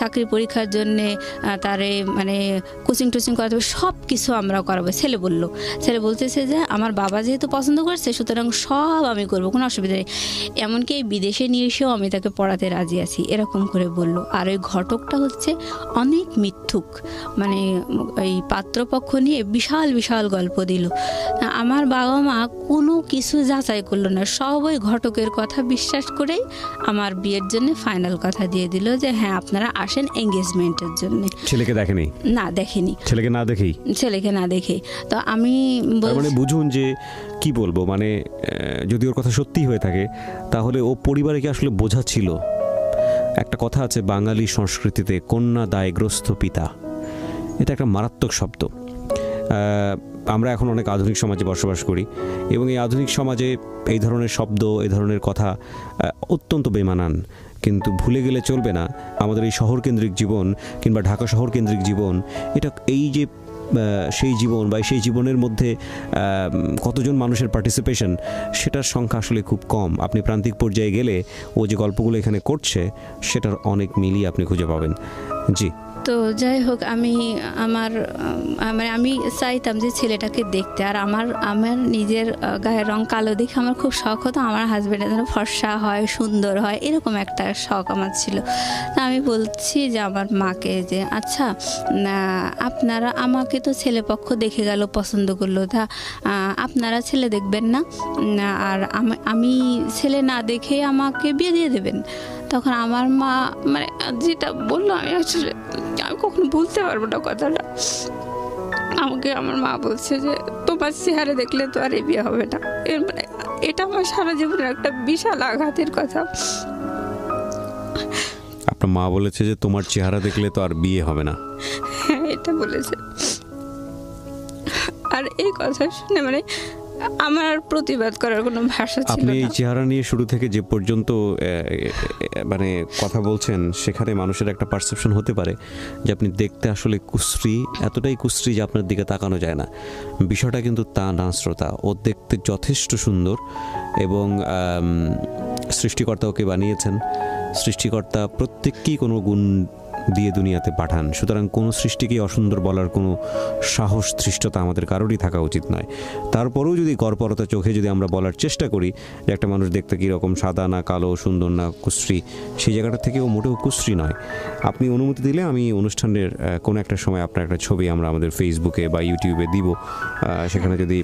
চাকরি পরীক্ষার জন্যে তারে মানে কোচিং টোচিং করাতে হবে, সব কিছু আমরা করাবো। ছেলে বলতেছে যে আমার বাবা যেহেতু পছন্দ করছে সুতরাং সব আমি করবো, কোনো অসুবিধা নেই, এমনকি এই বিদেশে নিয়ে এসেও আমি তাকে পড়াতে রাজি আছি, এরকম করে বলল। আর ওই ঘটকটা হচ্ছে অনেক মিথ্যুক, মানে এই পাত্রপক্ষ নিয়ে বিশাল বিশাল গল্প দিল। আমার বাবা মা কোনো কিছু যাচাই করলো না, সব ওই ঘটকের কথা বিশ্বাস করেই আমার বিয়ের জন্য ফাইনাল কথা দিয়ে দিল যে হ্যাঁ আপনারা আসেন এঙ্গেজমেন্টের জন্য। ছেলেকে দেখেনি? না দেখেনি, ছেলেকে না দেখেই। তো আমি মানে বুঝুন যে কি বলবো, মানে যদি ওর কথা সত্যি হয়ে থাকে তাহলে ও পরিবারকে আসলে বোঝাচ্ছিল। একটা কথা আছে বাঙালি সংস্কৃতিতে, কন্যা দায়গ্রস্ত পিতা, এটা একটা মারাত্মক শব্দ। আমরা এখন অনেক আধুনিক সমাজে বসবাস করি এবং এই আধুনিক সমাজে এই ধরনের শব্দ, এই ধরনের কথা অত্যন্ত বেমানান। কিন্তু ভুলে গেলে চলবে না আমাদের এই শহরকেন্দ্রিক জীবন কিংবা ঢাকা শহরকেন্দ্রিক জীবন, এটা এই যে সেই জীবন বা সেই জীবনের মধ্যে কতজন মানুষের পার্টিসিপেশন, সেটার সংখ্যা আসলে খুব কম। আপনি প্রান্তিক পর্যায়ে গেলে ও যে গল্পগুলো এখানে করছে সেটার অনেক মিলই আপনি খুঁজে পাবেন। জি, তো যাই হোক, আমি চাইতাম যে ছেলেটাকে দেখতে, আর আমার নিজের গায়ের রং কালো দেখে আমার খুব শখ হতো আমার হাজব্যান্ডের যেন ফর্সা হয়, সুন্দর হয়, এরকম একটা শখ আমার ছিল। তা আমি বলছি যে আমার মাকে যে আচ্ছা আপনারা, আমাকে তো ছেলেপক্ষ দেখে গেল, পছন্দ করলো, তা আপনারা ছেলে দেখবেন না, আর আমি ছেলে না দেখে আমাকে বিয়ে দিয়ে দেবেন? তখন আমার মা মানে যেটা বললো, আমি কখনো বলতে পারবো না কথাটা। আমাকে আমার মা বলছে যে তোমার চেহারা দেখলে তো আর বিয়ে হবে না। মানে এটা আমার সারা জীবনের একটা বিশাল আঘাতের কথা। আপনার মা বলেছে যে তোমার চেহারা দেখলে তো আর বিয়ে হবে না? হ্যাঁ, এটা বলেছে। আর এই কথা শুনে মানে আমার প্রতিবাদ করার কোনো ভাষা ছিল না। আপনি এই চেহারা নিয়ে শুরু থেকে যে পর্যন্ত মানে কথা বলছেন, সেখানে মানুষের একটা পারসেপশন হতে পারে যে আপনি দেখতে আসলে কুশ্রী, এতটাই কুশ্রী যে আপনার দিকে তাকানো যায় না। বিষয়টা কিন্তু তা না শ্রোতা, ও দেখতে যথেষ্ট সুন্দর এবং সৃষ্টিকর্তা ওকে বানিয়েছেন। সৃষ্টিকর্তা প্রত্যেককেই কোনো গুণ দিয়ে দুনিয়াতে পাঠান, সুতরাং কোনো সৃষ্টিকে অসুন্দর বলার কোনো সাহস, ধৃষ্টতা আমাদের কারোরই থাকা উচিত নয়। তারপরেও যদি গড়পরতা চোখে যদি আমরা বলার চেষ্টা করি যে একটা মানুষ দেখতে কীরকম, সাদা না কালো, সুন্দর না কুশ্রী, সেই জায়গাটা থেকেও মোটেও কুশ্রী নয়। আপনি অনুমতি দিলে আমি অনুষ্ঠানের কোনো একটা সময় আপনার একটা ছবি আমরা আমাদের ফেসবুকে বা ইউটিউবে দিব, সেখানে যদি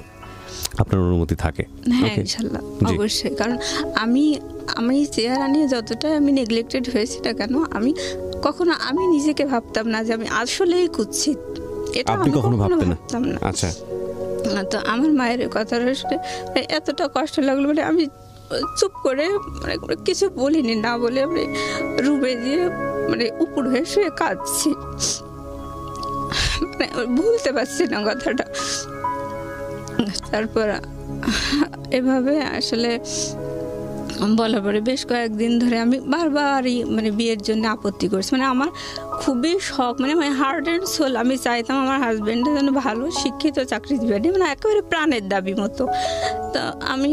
আপনার অনুমতি থাকে। হ্যাঁ, ইনশাআল্লাহ, অবশ্যই। কারণ আমি চেহারা নিয়ে যতটাই আমি নেগলেক্টেড হয়েছি না কেন, আমি নিজেকে ভাবতাম না যে আমি আসলেই কুৎসিত। এটা আপনি কখনো ভাবতেন না? আচ্ছা। তো আমার মায়ের কথাটা শুনে এতটা কষ্ট লাগলো, মানে আমি চুপ করে মানে কিছু বলিনি, না বলে আমি রুমে গিয়ে মানে উপর হয়ে শুয়ে কাঁদছি, মানে ভুলতে পারছি না কথাটা। তারপর এভাবে আসলে বলার পরে বেশ কয়েকদিন ধরে আমি বারবারই মানে বিয়ের জন্য আপত্তি করছি। মানে আমার খুবই শখ, মানে হার্ট অ্যান্ড সোল আমি চাইতাম আমার হাজব্যান্ডের যেন ভালো শিক্ষিত চাকরিজীবী, মানে একেবারে প্রাণের দাবি মতো। তো আমি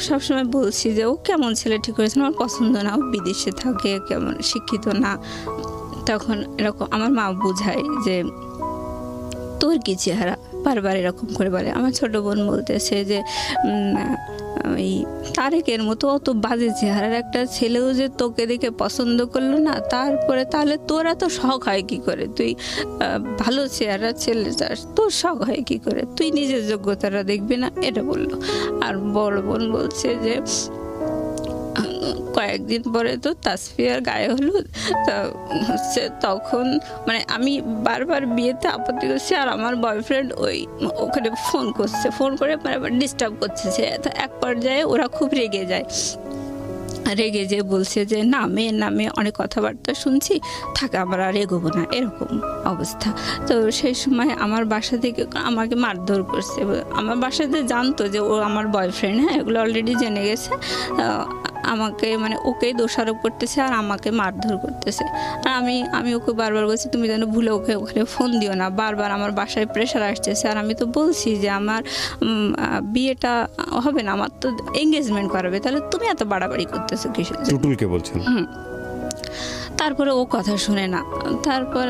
সবসময় বলছি যে ও কেমন ছেলে ঠিক করেছে, আমার পছন্দ না, ও বিদেশে থাকে, কেমন শিক্ষিত না। তখন এরকম আমার মা বোঝায় যে তোর কি চেহারা, বারবার এরকম করে বলে। আমার ছোট বোন বলতেছে যে ওই তারেকের মতো অত বাজে চেহারার একটা ছেলেও যে তোকে দেখে পছন্দ করলো না, তারপরে তাহলে তোর এত শখ হয় কি করে, তুই ভালো চেহারা ছেলে চাস, তোর শখ হয় কি করে, তুই নিজের যোগ্যতাটা দেখবি না, এটা বললো। আর বড় বোন বলছে যে কয়েকদিন পরে তো তাসফিয়ার গায়ে হলুদ, হচ্ছে তখন মানে আমি বারবার বিয়েতে আপত্তি করছি, আর আমার বয়ফ্রেন্ড ওখানে ফোন করে মানে ডিস্টার্ব করছে। তো এক পর্যায়ে ওরা খুব রেগে যায়, রেগে যেয়ে বলছে যে না, মেয়ের নামে অনেক কথাবার্তা শুনছি, থাকে আমরা আর এগোবো না, এরকম অবস্থা। তো সেই সময় আমার বাসা থেকে আমাকে মারধর করছে। আমার বাসাতে জানতো যে ও আমার বয়ফ্রেন্ড, হ্যাঁ, এগুলো অলরেডি জেনে গেছে। আমাকে মানে ওকে দোষারোপ করতেছে আর আমাকে মারধর করতেছে। আর আমি ওকে বারবার বলছি তুমি যেন ভুলে ওকে ওখানে ফোন দিও না, বারবার আমার বাসায় প্রেশার আসতেছে। আর আমি তো বলছি যে আমার বিয়েটা হবে না, আমার তো এঙ্গেজমেন্ট করাবে, তাহলে তুমি এত বাড়াবাড়ি করতেছো কিসের? টুটুলকে বলছেন। তারপরে ও কথা শুনে না। তারপর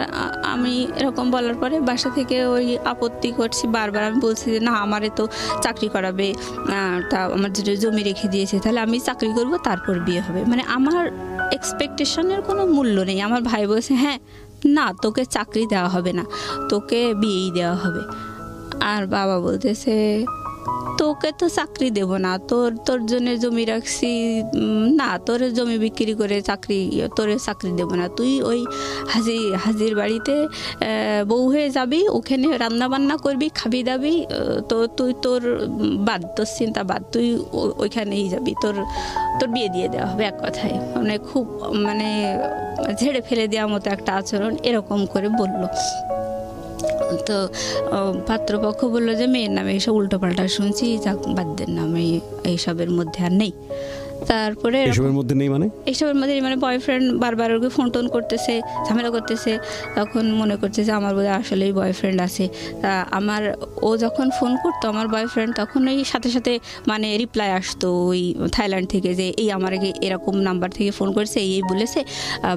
আমি এরকম বলার পরে বাসা থেকে ওই আপত্তি করছি, বারবার আমি বলছি যে না আমারে তো চাকরি করাবে, তা আমার যেটা জমি রেখে দিয়েছে, তাহলে আমি চাকরি করব তারপর বিয়ে হবে। মানে আমার এক্সপেকটেশনের কোনো মূল্য নেই। আমার ভাই বলছে হ্যাঁ না তোকে চাকরি দেওয়া হবে না, তোকে বিয়েই দেওয়া হবে। আর বাবা বলতেছে তোকে তো চাকরি দেব না, তোর জন্য জমি রাখছি, না তোর জমি বিক্রি করে তোর চাকরি দেব না, তুই ওই হাজির বাড়িতে বউ হয়ে যাবি, ওখানে রান্না বান্না করবি, খাবি দাবি, তো তুই তোর চিন্তা বাদ, তুই ওইখানেই যাবি, তোর বিয়ে দিয়ে দেওয়া হবে। এক কথায় মানে খুব মানে ঝেড়ে ফেলে দেওয়ার মতো একটা আচরণ এরকম করে বলল। তো পাত্রপক্ষ বললো যে মেয়ের নামে এইসব উল্টোপাল্টা শুনছি, যাক বাদ দেন না, আমি এইসবের মধ্যে আর নেই। তারপরে এসবের মধ্যে নেই মানে বয়ফ্রেন্ড বারবার ওকে ফোন টোন করতেছে, ঝামেলা করতেছে। তখন মনে করছে যে আমার বোধহয় আসলেই বয়ফ্রেন্ড আছে। ও যখন ফোন করতো আমার বয়ফ্রেন্ড, তখন ওই সাথে সাথে মানে রিপ্লাই আসতো ওই থাইল্যান্ড থেকে যে এই আমার এরকম নাম্বার থেকে ফোন করছে, এই বলেছে,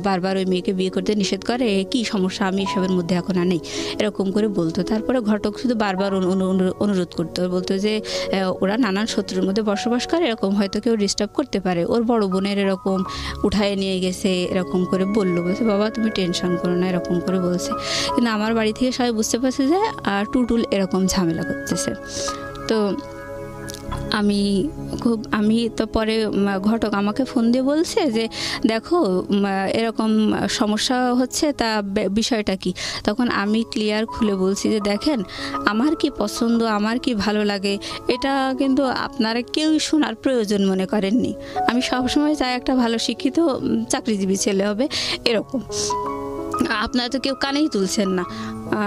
বারবার ওই মেয়েকে বিয়ে করতে নিষেধ করে, কি সমস্যা, আমি এসবের মধ্যে এখন আর নেই, এরকম করে বলতো। তারপরে ঘটক শুধু বারবার অনুরোধ করতো, বলতো যে ওরা নানান শত্রুর মধ্যে বসবাস করে, এরকম হয়তো কেউ ডিস্টার্ব করতে পারে, ওর বড় বোনের এরকম উঠায় নিয়ে গেছে, এরকম করে বললো। বলছে বাবা তুমি টেনশন করো না, এরকম করে বলছে। কিন্তু আমার বাড়ি থেকে সবাই বুঝতে পারছে যে টুটুল এরকম ঝামেলা করতেছে। তো আমি তো পরে ঘটক আমাকে ফোন দিয়ে বলছে যে দেখো এরকম সমস্যা হচ্ছে, তা বিষয়টা কি? তখন আমি ক্লিয়ার খুলে বলছি যে দেখেন আমার কি পছন্দ, আমার কি ভালো লাগে, এটা কিন্তু আপনারা কেউই শোনার প্রয়োজন মনে করেননি। আমি সবসময় চাই একটা ভালো শিক্ষিত চাকরিজীবী ছেলে হবে, এরকম। আপনারা তো কেউ কানেই তুলছেন না,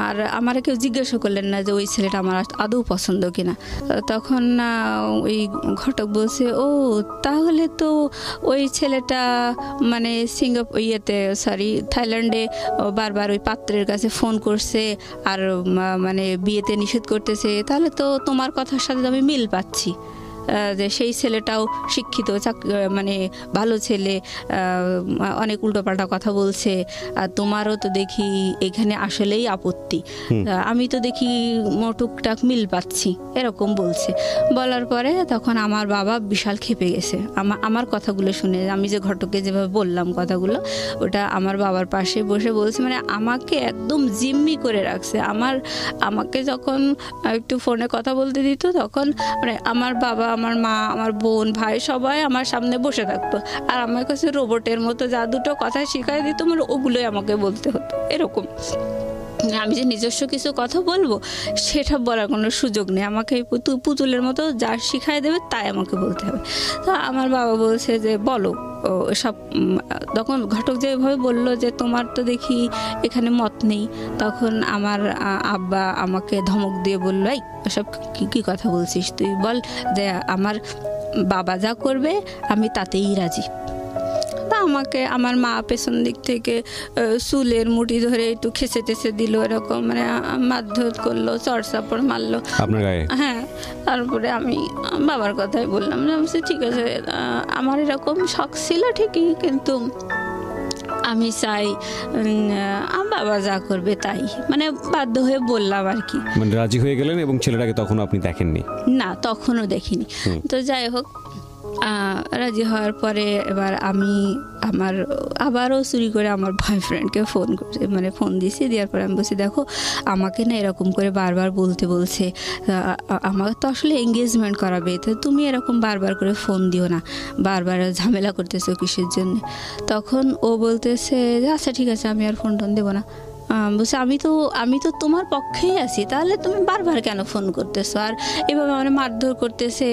আর আমার কেউ জিজ্ঞাসা করলেন না যে ওই ছেলেটা আমার আদৌ পছন্দ কিনা। তখন ওই ঘটক বলছে ও তাহলে তো ওই ছেলেটা মানে থাইল্যান্ডে বারবার ওই পাত্রের কাছে ফোন করছে আর মানে বিয়েতে নিষেধ করতেছে, তাহলে তো তোমার কথার সাথে আমি মিল পাচ্ছি যে সেই ছেলেটাও শিক্ষিত, মানে ভালো ছেলে, অনেক উল্টোপাল্টা কথা বলছে, আর তোমারও তো দেখি এখানে আসলেই আপত্তি, আমি তো দেখি টুকটাক মিল পাচ্ছি, এরকম বলছে। বলার পরে তখন আমার বাবা বিশাল ক্ষেপে গেছে আমার কথাগুলো শুনে। আমি যে ঘটককে যেভাবে বললাম কথাগুলো, ওটা আমার বাবার পাশে বসে বলছে, মানে আমাকে একদম জিম্মি করে রাখছে। আমাকে যখন একটু ফোনে কথা বলতে দিত, তখন মানে আমার বাবা, আমার মা, আমার বোন, ভাই সবাই আমার সামনে বসে থাকতো, আর আমার কাছে রোবটের মতো যা দুটো কথা শিখাই দিত, মানে ওগুলোই আমাকে বলতে হতো, এরকম। আমি যে নিজস্ব কিছু কথা বলবো সেটা বলার কোনো সুযোগ নেই, আমাকে পুতুলের মতো যা শিখাই দেবে তাই আমাকে বলতে হবে। তো আমার বাবা বলছে যে বলো সব। তখন ঘটক যেভাবে বললো যে তোমার তো দেখি এখানে মত নেই, তখন আমার আব্বা আমাকে ধমক দিয়ে বললো এই সব কি কথা বলছিস, তুই বল যে আমার বাবা যা করবে আমি তাতেই রাজি। তা আমাকে আমার মা পেছন দিক থেকে চুলের মুঠি ধরে একটু খেসে টেসে দিল, এরকম মানে মারধর করলো, চড়চাপড় মারলো আপনার গায়ে। হ্যাঁ, তারপরে আমি বাবার কথাই বললাম যে ঠিক আছে আমার এরকম শখ ছিল ঠিকই, কিন্তু আমি চাই বাবা যা করবে তাই, মানে বাধ্য হয়ে বললাম আর কি। মানে রাজি হয়ে গেলেন, এবং ছেলেটাকে তখন আপনি দেখেননি? না, তখনও দেখিনি। তো যাই হোক, রাজি হওয়ার পরে এবার আমি আবারও চুরি করে আমার বয়ফ্রেন্ডকে ফোন দিয়েছি। দেওয়ার পরে আমি বলছি দেখো আমাকে না এরকম করে বারবার বলছে, আমার তো আসলে এঙ্গেজমেন্ট করাবে, তো তুমি এরকম বারবার করে ফোন দিও না, বারবার ঝামেলা করতেছো কিসের জন্য। তখন ও বলতেছে যে আচ্ছা ঠিক আছে আমি আর ফোন টোন দেবো না। বলছে আমি তো তোমার পক্ষেই আছি, তাহলে তুমি বারবার কেন ফোন করতেছো, আর এভাবে আমার মারধর করতেছে,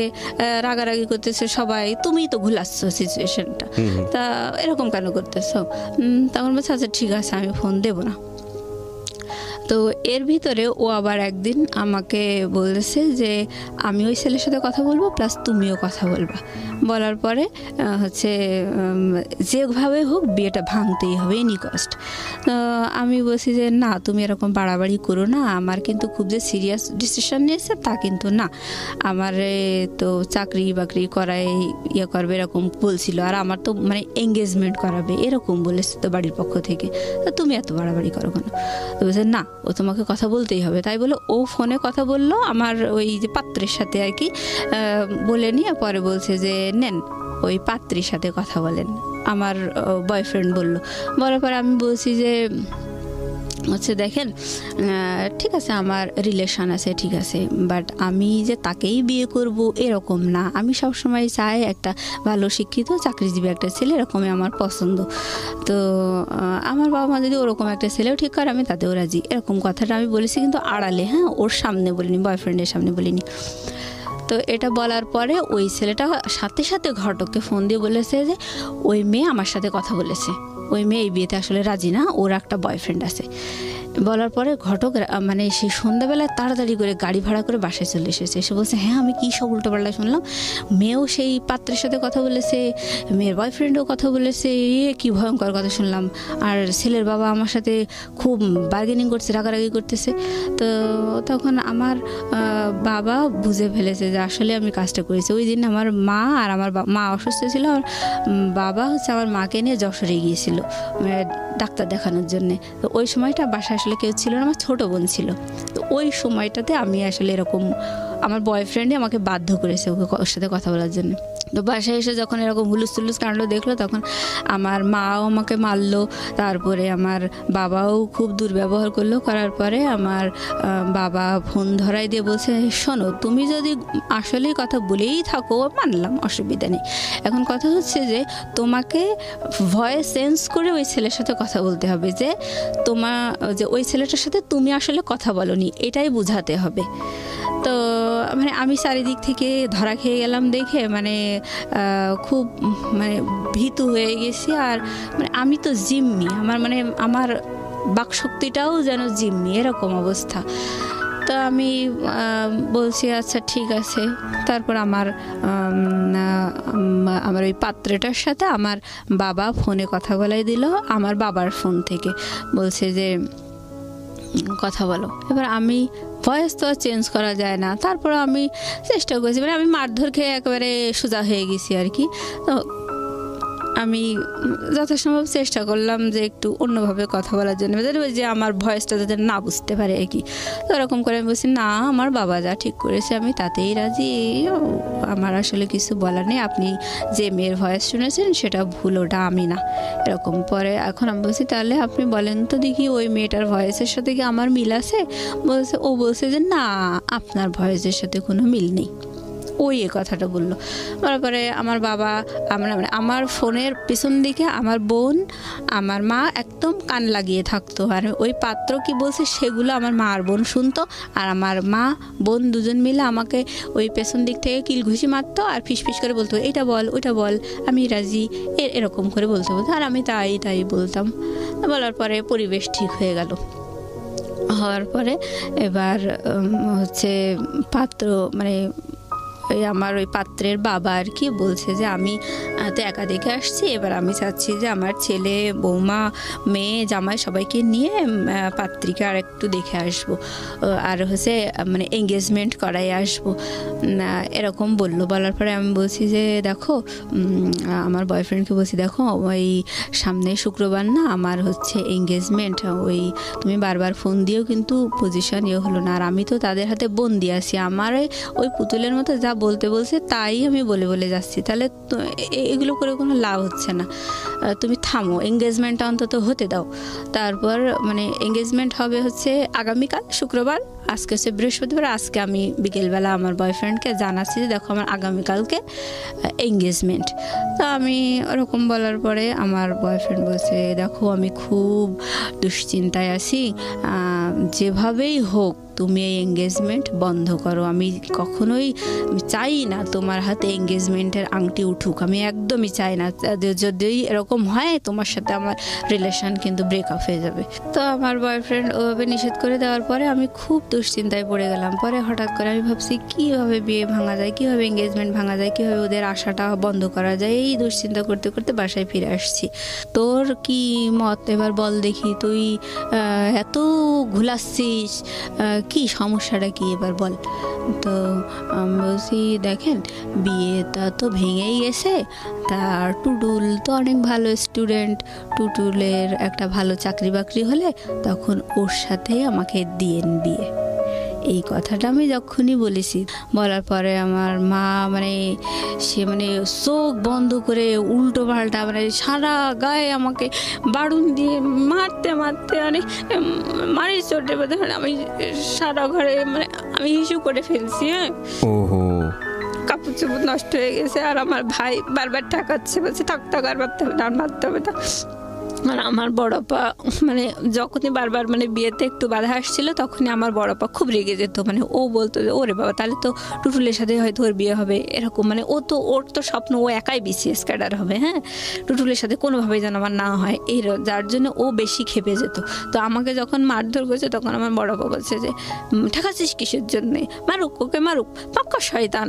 রাগারাগি করতেছে সবাই, তুমিই তো ঘুলাচ্ছ সিচুয়েশনটা, তা এরকম কেন করতেছো? তখন বলছে আচ্ছা ঠিক আছে আমি ফোন দেবো না। তো এর ভিতরে ও আবার একদিন আমাকে বলেছে যে আমি ওই ছেলের সাথে কথা বলবো, প্লাস তুমিও কথা বলবা। বলার পরে হচ্ছে যেভাবে হোক বিয়েটা ভাঙতেই হবে, এনি কস্ট। তো আমি বলছি যে না, তুমি এরকম বাড়াবাড়ি করো না, আমার কিন্তু খুব যে সিরিয়াস ডিসিশন নিয়েছে তা কিন্তু না, আমার তো চাকরি বাকরি করায় ইয়ে করবে এরকম বলছিল, আর আমার তো মানে এঙ্গেজমেন্ট করাবে এরকম বলেছে তো বাড়ির পক্ষ থেকে, তো তুমি এত বাড়াবাড়ি করো কেন? তো বলছে না, ও তোমাকে কথা বলতেই হবে। তাই বলে ও ফোনে কথা বললো আমার ওই যে পাত্রের সাথে আর কি, বলে নিয়ে পরে বলছে যে নেন ওই পাত্রীর সাথে কথা বলেন, আমার বয়ফ্রেন্ড বলল। বলার পরে আমি বলছি যে হচ্ছে দেখেন, ঠিক আছে আমার রিলেশন আছে, ঠিক আছে, বাট আমি যে তাকেই বিয়ে করব এরকম না। আমি সবসময় চাই একটা ভালো শিক্ষিত চাকরিজীবী একটা ছেলে, এরকমই আমার পছন্দ। তো আমার বাবা মা যদি ওরকম একটা ছেলেও ঠিক করে আমি তাতেও রাজি, এরকম কথাটা আমি বলেছি, কিন্তু আড়ালে, হ্যাঁ, ওর সামনে বলিনি, বয়ফ্রেন্ডের সামনে বলিনি। তো এটা বলার পরে ওই ছেলেটা সাথে সাথে ঘটককে ফোন দিয়ে বলেছে যে ওই মেয়ে আমার সাথে কথা বলেছে, ওই মেয়ে এই বিয়েতে আসলে রাজি না, ওর একটা বয়ফ্রেন্ড আছে। বলার পরে ঘটক মানে সেই সন্ধ্যাবেলায় তাড়াতাড়ি করে গাড়ি ভাড়া করে বাসায় চলে এসেছে। এসে বলছে হ্যাঁ আমি কী সব উল্টোপাল্টা শুনলাম, মেয়েও সেই পাত্রের সাথে কথা বলেছে, মেয়ের বয়ফ্রেন্ডও কথা বলেছে, কি ভয়ঙ্কর কথা শুনলাম। আর ছেলের বাবা আমার সাথে খুব বার্গেনিং করছে, রাগারাগি করতেছে। তো তখন আমার বাবা বুঝে ফেলেছে যে আসলে আমি কাজটা করেছি। ওই দিন আমার মা আর আমার মা অসুস্থ ছিল, আর বাবা হচ্ছে আমার মাকে নিয়ে যশোরে গিয়েছিল ডাক্তার দেখানোর জন্যে। তো ওই সময়টা বাসায় আসলে কেউ ছিল না, আমার ছোটো বোন ছিল। তো ওই সময়টাতে আমি আসলে এরকম আমার বয়ফ্রেন্ডই আমাকে বাধ্য করেছে ওর সাথে কথা বলার জন্য। তো বাসায় এসে যখন এরকম হুলুস তুলুস কাণ্ড দেখলো, তখন আমার মাও আমাকে মারলো, তারপরে আমার বাবাও খুব দুর্ব্যবহার করলো। করার পরে আমার বাবা ফোন ধরাই দিয়ে বলছে শোনো, তুমি যদি আসলেই কথা বলেই থাকো মানলাম, অসুবিধা নেই। এখন কথা হচ্ছে যে তোমাকে ভয়েস চেঞ্জ করে ওই ছেলের সাথে কথা বলতে হবে, যে যে ওই ছেলেটার সাথে তুমি আসলে কথা বলোনি, এটাই বোঝাতে হবে। তো মানে আমি চারিদিক থেকে ধরা খেয়ে গেলাম দেখে মানে খুব মানে ভীতু হয়ে গেছি। আর মানে আমি তো জিম্মি, আমার বাকশক্তিটাও যেন জিম্মি, এরকম অবস্থা। তো আমি বলছি আচ্ছা ঠিক আছে। তারপর আমার ওই পাত্রটার সাথে আমার বাবা ফোনে কথা বলাই দিল, আমার বাবার ফোন থেকে বলছে যে কথা বলো। এবার আমি ভয়েস তো আর চেঞ্জ করা যায় না, তারপর আমি চেষ্টা করেছি, মানে আমি মারধর খেয়ে একেবারে সোজা হয়ে গেছি আর কি। তো আমি যথাসম্ভব চেষ্টা করলাম যে একটু অন্যভাবে কথা বলার জন্য, যে আমার ভয়েসটা যাতে না বুঝতে পারে আর কি। তো এরকম করে আমি বলছি না, আমার বাবা যা ঠিক করেছে আমি তাতেই রাজি, আমার আসলে কিছু বলার নেই, আপনি যে মেয়ের ভয়েস শুনেছেন সেটা ভুল, ওটা আমি না, এরকম। পরে এখন আমি বলছি তাহলে আপনি বলেন তো দেখি ওই মেয়েটার ভয়েসের সাথে কি আমার মিল আছে? বলছে যে না, আপনার ভয়েসের সাথে কোনো মিল নেই। ওই কথাটা বললো। তারপরে আমার বাবা আমার ফোনের পিছন দিকে আমার বোন আমার মা একদম কান লাগিয়ে থাকতো, আর ওই পাত্র কি বলছে সেগুলো আমার মা আর বোন শুনতো, আর আমার মা বোন দুজন মিলে আমাকে ওই পেছন দিক থেকে কিলঘুষি মারতো আর ফিসফিস করে বলতো এটা বল ওইটা বল, আমি রাজি, এরকম করে বলতে আর আমি তাই বলতাম। বলার পরে পরিবেশ ঠিক হয়ে গেল। হওয়ার পরে এবার হচ্ছে পাত্র মানে আমার ওই পাত্রের বাবা আর কি বলছে যে আমি তো একা দেখে আসছি, এবার আমি চাচ্ছি যে আমার ছেলে বৌমা মেয়ে জামাই সবাইকে নিয়ে পাত্রিকা আর একটু দেখে আসবো, আর হচ্ছে মানে এঙ্গেজমেন্ট করাই আসবো, এরকম বললো। বলার পরে আমি বলছি যে দেখো, আমার বয়ফ্রেন্ডকে বলছি দেখো ওই সামনে শুক্রবার না আমার হচ্ছে এঙ্গেজমেন্ট, ওই তুমি বারবার ফোন দিয়েও কিন্তু পজিশন হলো না, আর আমি তো তাদের হাতে বন্দি আছি, আমার ওই পুতুলের মতো যা বলতে বলছে তাই আমি বলে যাচ্ছি, তাহলে এগুলো করে কোনো লাভ হচ্ছে না, তুমি থামো, এঙ্গেজমেন্টটা অন্তত হতে দাও। তারপর মানে এঙ্গেজমেন্ট হবে হচ্ছে আগামীকাল শুক্রবার, আজকে হচ্ছে বৃহস্পতিবার, আজকে আমি বিকেলবেলা আমার বয়ফ্রেন্ডকে জানাচ্ছি যে দেখো আমার আগামীকালকে এঙ্গেজমেন্ট। তো আমি ওরকম বলার পরে আমার বয়ফ্রেন্ড বলছে দেখো আমি খুব দুশ্চিন্তায় আছি, যেভাবেই হোক তুমি এই এঙ্গেজমেন্ট বন্ধ করো, আমি কখনোই চাই না তোমার হাতে এঙ্গেজমেন্টের আংটি উঠুক, আমি একদমই চাই না, যদি এরকম হয় তোমার সাথে আমার রিলেশন কিন্তু ব্রেকআপ হয়ে যাবে। তো আমার বয়ফ্রেন্ড ওভাবে নিষেধ করে দেওয়ার পরে আমি খুব দুশ্চিন্তায় পড়ে গেলাম। পরে হঠাৎ করে আমি ভাবছি কীভাবে বিয়ে ভাঙা যায়, কীভাবে এঙ্গেজমেন্ট ভাঙা যায়, কীভাবে ওদের আশাটা বন্ধ করা যায়। এই দুশ্চিন্তা করতে করতে বাসায় ফিরে আসছি। তোর কি মত এবার বল দেখি, তুই এত ঘুলাচ্ছিস, কি সমস্যাটা কি এবার বল। তো আমি বলছি দেখেন বিয়েটা তো ভেঙেই গেছে, তার টুটুল তো অনেক ভালো স্টুডেন্ট, টুটুলের একটা ভালো চাকরি বাকরি হলে তখন ওর সাথেই আমাকে দিয়েন বিয়ে। এই কথাটা আমি যখনই বলেছি, বলার পরে আমার মা সে চোখ বন্ধ করে উল্টো পাল্টা সারা গায়ে আমাকে বাড়ুন দিয়ে মারতে মারি চোটে বোধ আমি সারা ঘরে আমি হিসু করে ফেলছি। হ্যাঁ, কাপড় চোপড় নষ্ট হয়ে গেছে। আর আমার ভাই বারবার ঠেকাচ্ছে, বলছে থাক আর মারতে হবে না, আর মারতে হবে না। আর আমার বড়পা যখনই বারবার বিয়েতে একটু বাধা আসছিল তখনই আমার বড়পা খুব রেগে যেত। ও বলতো যে ওরে বাবা তাহলে তো টুটুলের সাথে হয়তো ওর বিয়ে হবে, এরকম ওর তো স্বপ্ন ও একাই বিসিএস ক্যাডার হবে। হ্যাঁ, টুটুলের সাথে কোনোভাবেই যেন আমার না হয়, যার জন্য ও বেশি খেপে যেত। তো আমাকে যখন মারধর করেছে তখন আমার বড়পা বলছে যে ঠেকাচ্ছিস কিসের জন্যে, মারুক ওকে মারুক, পাক্কা শয়তান,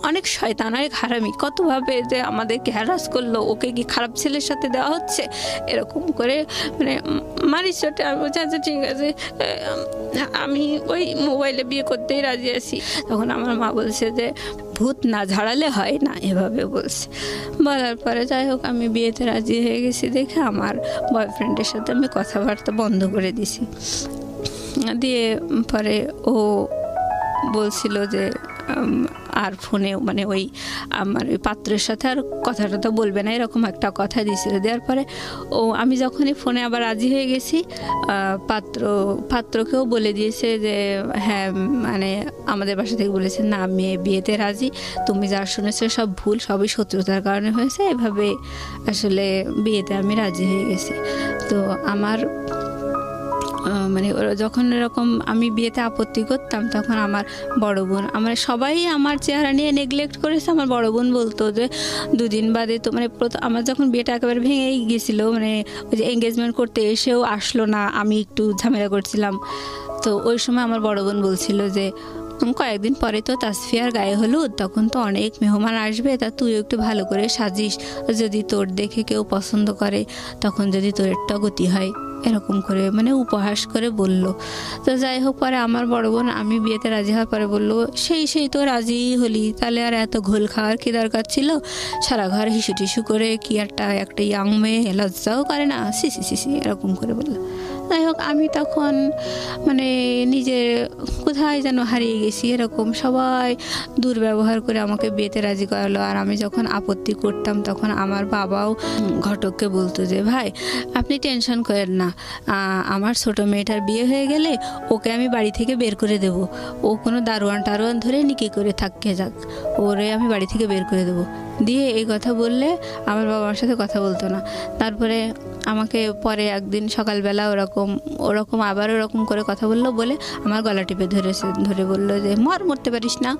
অনেক শয়তান, অনেক হারামি, কতভাবে যে আমাদেরকে হ্যারাস করলো, ওকে কি খারাপ ছেলের সাথে দেওয়া হচ্ছে, এরকম করে মারি চোটে। আমি বলছি আচ্ছা ঠিক আছে, আমি ওই মোবাইলে বিয়ে করতেই রাজি আছি। তখন আমার মা বলছে যে ভূত না ঝাড়ালে হয় না, এভাবে বলছে। বলার পরে যাই হোক আমি বিয়েতে রাজি হয়ে গেছি দেখে আমার বয়ফ্রেন্ডের সাথে আমি কথাবার্তা বন্ধ করে দিছি। দিয়ে পরে ও বলছিল যে আর ফোনে ওই আমার ওই পাত্রের সাথে আর কথাটা তো বলবে না, এরকম একটা কথা দিয়েছিল। দেওয়ার পরে আমি যখনই ফোনে আবার রাজি হয়ে গেছি, পাত্রকেও বলে দিয়েছে যে হ্যাঁ আমাদের বাসা থেকে বলেছে না আমি বিয়েতে রাজি, তুমি যা শুনেছো সব ভুল, সবই শত্রুতার কারণে হয়েছে, এভাবে আসলে বিয়েতে আমি রাজি হয়ে গেছি। তো আমার যখন এরকম আমি বিয়েতে আপত্তি করতাম তখন আমার বড় বোন, সবাই আমার চেহারা নিয়ে নেগলেক্ট করেছে। আমার বড় বোন বলতো যে দুদিন বাদে তো আমার যখন বিয়েটা একেবারে ভেঙেই গেছিল, ওই যে এঙ্গেজমেন্ট করতে এসেও আসলো না, আমি একটু ঝামেলা করছিলাম। তো ওই সময় আমার বড় বোন বলছিল যে কয়েকদিন পরে তো তাসফিয়ার গায়ে হলুদ, তখন তো অনেক মেহমান আসবে, তা তুই একটু ভালো করে সাজিস, যদি তোর দেখে কেউ পছন্দ করে তখন যদি তোর একটা গতি হয়, এরকম করে উপহাস করে বলল। তো যাই হোক পরে আমার বড় বোন আমি বিয়েতে রাজি হওয়ার পরে বললো সেই তো রাজি হলি, তাহলে আর এত ঘোল খাওয়ার কি দরকার ছিল, সারা ঘর হিসু টিসু করে কি একটা ইয়াং মেয়ে লজ্জাও করে না, সি এরকম করে বললো। যাই হোক আমি তখন নিজে কোথায় যেন হারিয়ে গেছি, এরকম সবাই দুর্ব্যবহার করে আমাকে বিয়েতে রাজি করালো। আর আমি যখন আপত্তি করতাম তখন আমার বাবাও ঘটককে বলতো যে ভাই আপনি টেনশন করেন না, আমার ছোট মেয়েটার বিয়ে হয়ে গেলে ওকে আমি বাড়ি থেকে বের করে দেব, ও কোনো দারোয়ান টারোয়ান ধরে নিকি করে থাকতে যাক, ওরে আমি বাড়ি থেকে বের করে দেবো। দিয়ে এই কথা বললে আমার বাবার সাথে কথা বলতো না। তারপরে আমাকে পরে একদিন সকালবেলা ওরকম আবার ওরকম করে কথা বললো, বলে আমার গলা টিপে ধরে বললো যে মরতে পারিস না,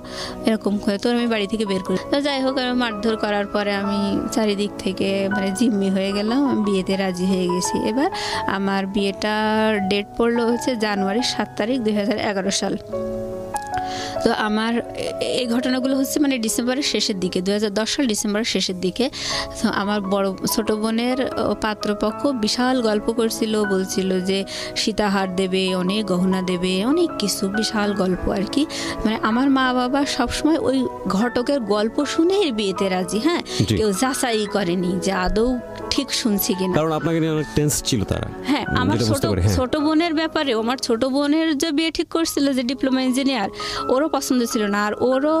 এরকম করে তোর আমি বাড়ি থেকে বের করি। তো যাই হোক আমি মারধর করার পরে আমি চারিদিক থেকে জিম্মি হয়ে গেলাম, আমি বিয়েতে রাজি হয়ে গেছি। এবার আমার বিয়েটার ডেট পড়লো হচ্ছে জানুয়ারির 7 তারিখ 2011 সাল। তো আমার এই ঘটনাগুলো হচ্ছে ডিসেম্বরের শেষের দিকে, 2010 সাল ডিসেম্বরের শেষের দিকে। তো আমার ছোট বোনের পাত্রপক্ষ বিশাল গল্প করছিল, বলছিল যে সীতাহার দেবে, অনেক গহনা দেবে, অনেক কিছু বিশাল গল্প আর কি। আমার মা বাবা সবসময় ওই ঘটকের গল্প শুনে বিয়েতে রাজি। হ্যাঁ, কেউ যাচাই করেনি যে আদৌ ঠিক শুনছি কিনা, কারণ আপনাকে নিয়ে অনেক টেন্স ছিল তারা। হ্যাঁ, আমার ছোট বোনের ব্যাপারে, আমার ছোট বোনের যে বিয়ে ঠিক করছিল যে ডিপ্লোমা ইঞ্জিনিয়ার, ওরও পছন্দ ছিল না। আর ওরও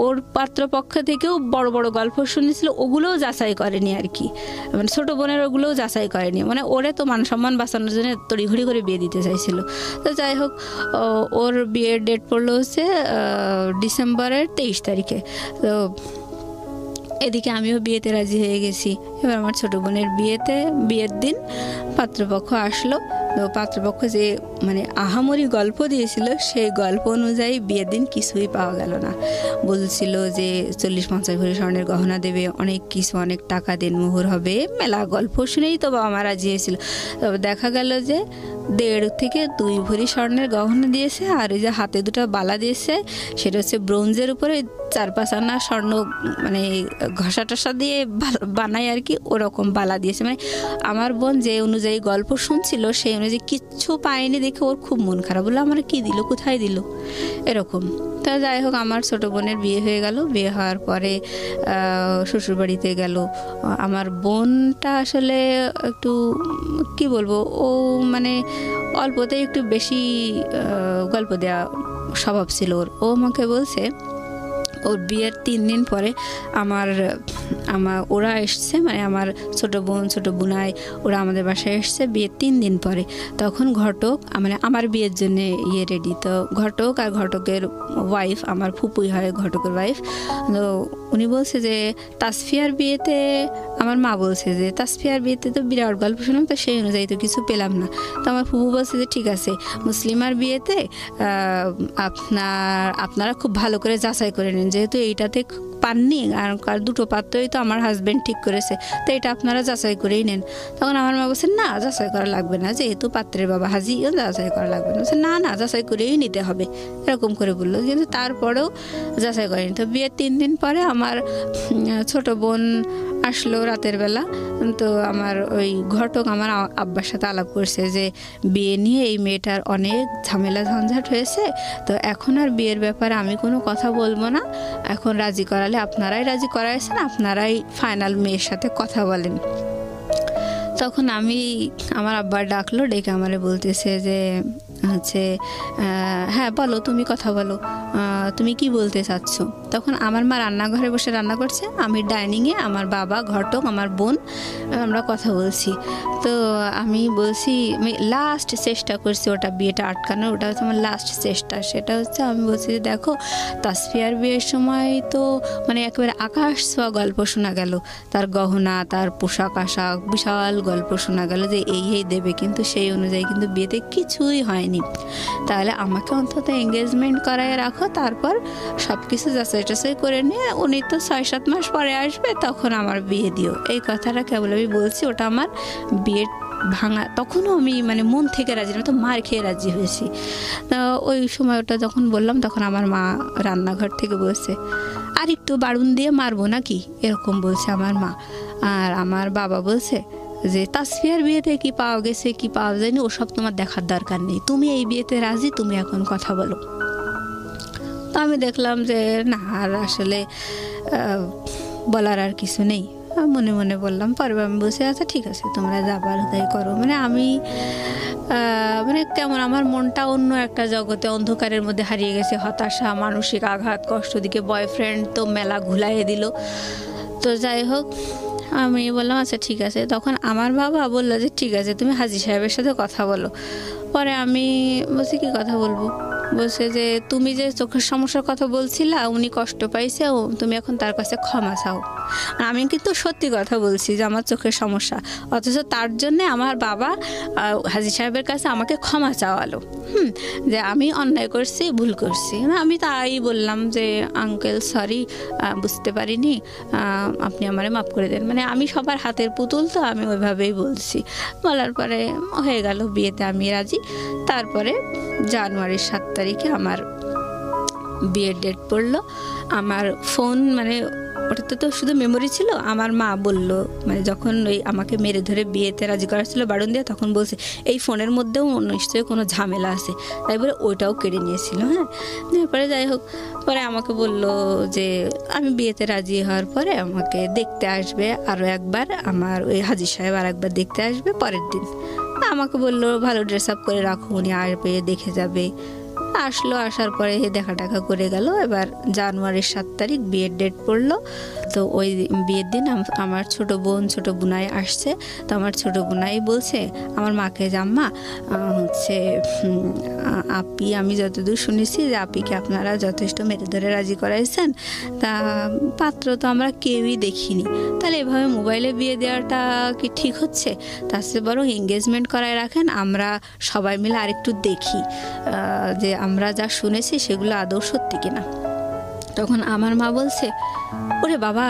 ওর পাত্রপক্ষ থেকেও বড় বড় গল্প শুনেছিল, ওগুলোও যাচাই করেনি আর কি। ছোট বোনের ওগুলোও যাচাই করেনি, ওরে তো মান সম্মান বাঁচানোর জন্য তড়িঘড়ি করে বিয়ে দিতে চাইছিল। তো যাই হোক ওর বিয়ের ডেট পড়লো হচ্ছে ডিসেম্বরের 23 তারিখে। তো এদিকে আমিও বিয়েতে রাজি হয়ে গেছি। এবার আমার ছোট বোনের বিয়ের দিন পাত্রপক্ষ আসলো, তো পাত্রপক্ষ যে মানে আহামরি গল্প দিয়েছিল সেই গল্প অনুযায়ী বিয়ের দিন কিছুই পাওয়া গেল না। বলছিল যে 40-50 ভরি স্বর্ণের গহনা দেবে, অনেক কিছু, অনেক টাকা দেনমোহর হবে, মেলা গল্প শুনেই তো বাবা মা রাজি হয়েছিল। তবে দেখা গেল যে 1.5 থেকে 2 ভরি স্বর্ণের গহনা দিয়েছে, আর ওই যে হাতে 2টা বালা দিয়েছে সেটা হচ্ছে ব্রোঞ্জের উপরে 4-5 আনা স্বর্ণ মানে ঘষা টসা দিয়ে বানায় আর কি, ওরকম বালা দিয়েছে। মানে আমার বোন যে অনুযায়ী গল্প শুনছিল সেই অনুযায়ী কিচ্ছু পায়নি দেখে ওর খুব মন খারাপ, বললো আমার কি দিল, কোথায় দিল, এরকম। তা যাই হোক, আমার ছোট বোনের বিয়ে হয়ে গেল। বিয়ে হওয়ার পরে শ্বশুরবাড়িতে গেল। আমার বোনটা আসলে একটু কি বলবো, ও মানে অল্পতেই একটু বেশি গল্প দেওয়া স্বভাব ছিল ওর। ও আমাকে বলছে ওর বিয়ের 3 দিন পরে আমার ওরা এসছে, মানে আমার ছোট বোন ছোট বোনাই ওরা আমাদের বাসায় এসছে বিয়ের 3 দিন পরে। তখন ঘটক মানে আমার বিয়ের জন্য রেডি। তো ঘটক আর ঘটকের ওয়াইফ, আমার ফুপুই হয় ঘটকের ওয়াইফ, তো উনি বলছে যে তাসফিয়ার বিয়েতে, আমার মা বলছে যে তাসফিয়ার বিয়েতে তো বিরাট গল্প শুনলাম, তো সেই অনুযায়ী তো কিছু পেলাম না। তো আমার ফুপু বলছে যে ঠিক আছে, মুসলিমার বিয়েতে আপনারা খুব ভালো করে যাচাই করে নিন, যেহেতু এইটাতে পাননি, আর 2টো পাত্রই তো আমার হাজব্যান্ড ঠিক করেছে, তো এটা আপনারা যাচাই করেই নেন। তখন আমার মা বলছে না, যাচাই করা লাগবে না, যেহেতু পাত্রের বাবা হাজি, যাচাই করা লাগবে না। বলছে না না, যাচাই করেই নিতে হবে, এরকম করে বললো। কিন্তু তারপরেও যাচাই করেনি। তো বিয়ের 3 দিন পরে আমার ছোট বোন আসলো রাতের বেলা। তো আমার ওই ঘটক আমার আব্বার সাথে আলাপ করছে যে বিয়ে নিয়ে এই মেয়েটার অনেক ঝামেলা ঝঞ্ঝাট হয়েছে, তো এখন আর বিয়ের ব্যাপারে আমি কোনো কথা বলবো না, এখন রাজি করালে আপনারাই রাজি করাইছেন, আপনারাই ফাইনাল মেয়ের সাথে কথা বলেন। তখন আমার আব্বা ডাকলো, ডেকে আমারে বলতেছে যে হচ্ছে হ্যাঁ বলো, তুমি কথা বলো, তুমি কি বলতে চাচ্ছ। তখন আমার মা রান্নাঘরে বসে রান্না করছে, আমি ডাইনিংয়ে, আমার বাবা, ঘটক, আমার বোন, আমরা কথা বলছি। তো আমি বলছি, আমি লাস্ট চেষ্টা করছি ওটা বিয়েটা আটকানোর, ওটা হচ্ছে আমার লাস্ট চেষ্টা। সেটা হচ্ছে আমি বলছি যে দেখো, তাসফিয়ার বিয়ের সময় তো মানে একেবারে আকাশ ছোঁয়া গল্প শোনা গেল, তার গহনা, তার পোশাক আশাক, বিশাল গল্প শোনা গেল যে এই দেবে, কিন্তু সেই অনুযায়ী কিন্তু বিয়েতে কিছুই হয়নি। তাহলে আমাকে অন্তত এঙ্গেজমেন্ট করায় রাখো, তারপর সব কিছু যাচাই টাচাই করে নিয়ে উনি তো 6-7 মাস পরে আসবে, তখন আমার বিয়ে দিও। এই কথাটা কেবল আমি বলছি, ওটা আমার বিয়ের ভাঙা। তখনও আমি মানে মন থেকে রাজি না, তো মার খেয়ে রাজি হয়েছি। তো ওই সময় ওটা যখন বললাম, তখন আমার মা রান্নাঘর থেকে বলছে আর একটু বাড়ুন দিয়ে মারবো নাকি, এরকম বলছে আমার মা। আর আমার বাবা বলছে যে তাসফিয়ার বিয়েতে কি পাওয়া গেছে কি পাওয়া যায়নি ওসব তোমার দেখার দরকার নেই, তুমি এই বিয়েতে রাজি, তুমি এখন কথা বলো। তো আমি দেখলাম যে না, আর আসলে বলার আর কিছু নেই, মনে মনে বললাম। পরে আমি বসে আচ্ছা ঠিক আছে, তোমরা যাবার তাই করো। মানে আমি মানে কেমন আমার মনটা অন্য একটা জগতে, অন্ধকারের মধ্যে হারিয়ে গেছে, হতাশা, মানসিক আঘাত, কষ্ট, দিকে বয়ফ্রেন্ড তো মেলা ঘুলাইয়ে দিল। তো যাই হোক, আমি বললাম আচ্ছা ঠিক আছে। তখন আমার বাবা বললো যে ঠিক আছে, তুমি হাজি সাহেবের সাথে কথা বলো। পরে আমি বলছি কি কথা বলবো, বলছে যে তুমি যে চোখের সমস্যার কথা বলছিলা, উনি কষ্ট পাইছে, তুমি এখন তার কাছে ক্ষমা চাও। আমি কিন্তু সত্যি কথা বলছি যে আমার চোখের সমস্যা, অথচ তার জন্য আমার বাবা হাজি সাহেবের কাছে আমাকে ক্ষমা চাওয়ালো, যে আমি অন্যায় করছি, ভুল করছি। আমি তাই বললাম যে আঙ্কেল সরি, বুঝতে পারিনি, আপনি আমারে মাফ করে দেন। মানে আমি সবার হাতের পুতুল, তো আমি ওইভাবেই বলছি। বলার পরে হয়ে গেল, বিয়েতে আমি রাজি। তারপরে জানুয়ারির 7 তারিখে আমার বিয়ের ডেট পড়লো। আমার ফোন মানে ওটাতে তো শুধু মেমোরি ছিল। আমার মা বলল, মানে যখন ওই আমাকে মেরে ধরে বিয়েতে রাজি করা ছিল বারণ দিয়ে, তখন বলছে এই ফোনের মধ্যেও নিশ্চয়ই কোনো ঝামেলা আছে, তাই বলে ওইটাও কেড়ে নিয়েছিল। হ্যাঁ, তারপরে যাই হোক, পরে আমাকে বলল যে আমি বিয়েতে রাজি হওয়ার পরে আমাকে দেখতে আসবে আরও একবার, আমার ওই হাজি সাহেব আর একবার দেখতে আসবে পরের দিন। আমাকে বললো ভালো ড্রেস আপ করে রাখো, উনি আসবে, দেখে যাবে। আসলো, আসার পরে দেখা টাকা করে গেল। এবার জানুয়ারির 7 তারিখ বিয়ের ডেট পড়লো। তো ওই বিয়ের দিন আমার ছোট বোন ছোট বোনাই আসছে। তো আমার ছোট বোনাই বলছে আমার মাকে যে আম্মা হচ্ছে আপি, আমি যতদূর শুনেছি যে আপিকে আপনারা যথেষ্ট মেরে ধরে রাজি করাইছেন, তা পাত্র তো আমরা কেউই দেখিনি, তাহলে এভাবে মোবাইলে বিয়ে দেওয়াটা কি ঠিক হচ্ছে? তার চেয়ে বরং এঙ্গেজমেন্ট করায় রাখেন, আমরা সবাই মিলে আরেকটু দেখি যে আমরা যা শুনেছি সেগুলো আদৌ সত্যি কিনা। তখন আমার মা বলছে, ওরে বাবা,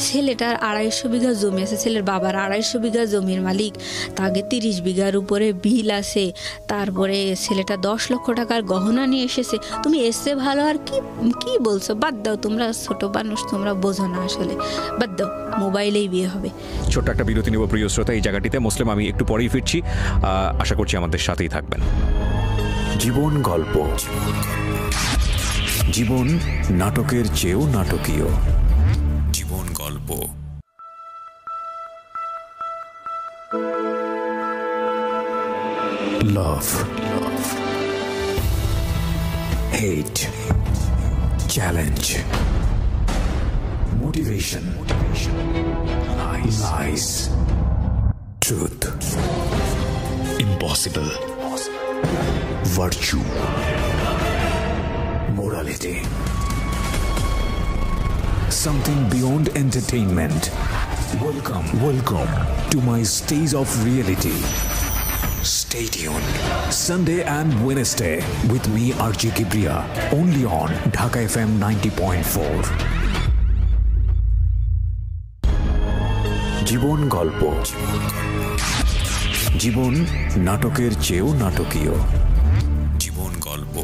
ছেলেটার 250 বিঘা জমি আছে, ছেলের বাবার 250 বিঘা জমির মালিক, তাকে 30 বিঘার উপরে বিল আছে, তারপরে ছেলেটা 10 লক্ষ টাকার গহনা নিয়ে এসেছে, তুমি এসে ভালো আর কি কি বলছো? বাদ দাও, তোমরা ছোট মানুষ, তোমরা বোঝো না, আসলে বাদ দাও, মোবাইলেই বিয়ে হবে। ছোট্ট একটা বিরতি নেব প্রিয় শ্রোতা এই জায়গাটিতে। মুসলিম, আমি একটু পরেই ফিরছি, আশা করছি আমাদের সাথেই থাকবেন। জীবন গল্প, জীবন নাটকের চেয়েও নাটকীয়। জীবন গল্প। Love, hate, challenge, motivation, lies, truth, impossible, virtue, morality, something beyond entertainment. Welcome to my stage of reality. Stay tuned Sunday and Wednesday with me RJ Kibriya, only on Dhaka FM 90.4. জীবন গল্প, জীবন নাটকের চেয়েও নাটকীয়। জীবন গল্প।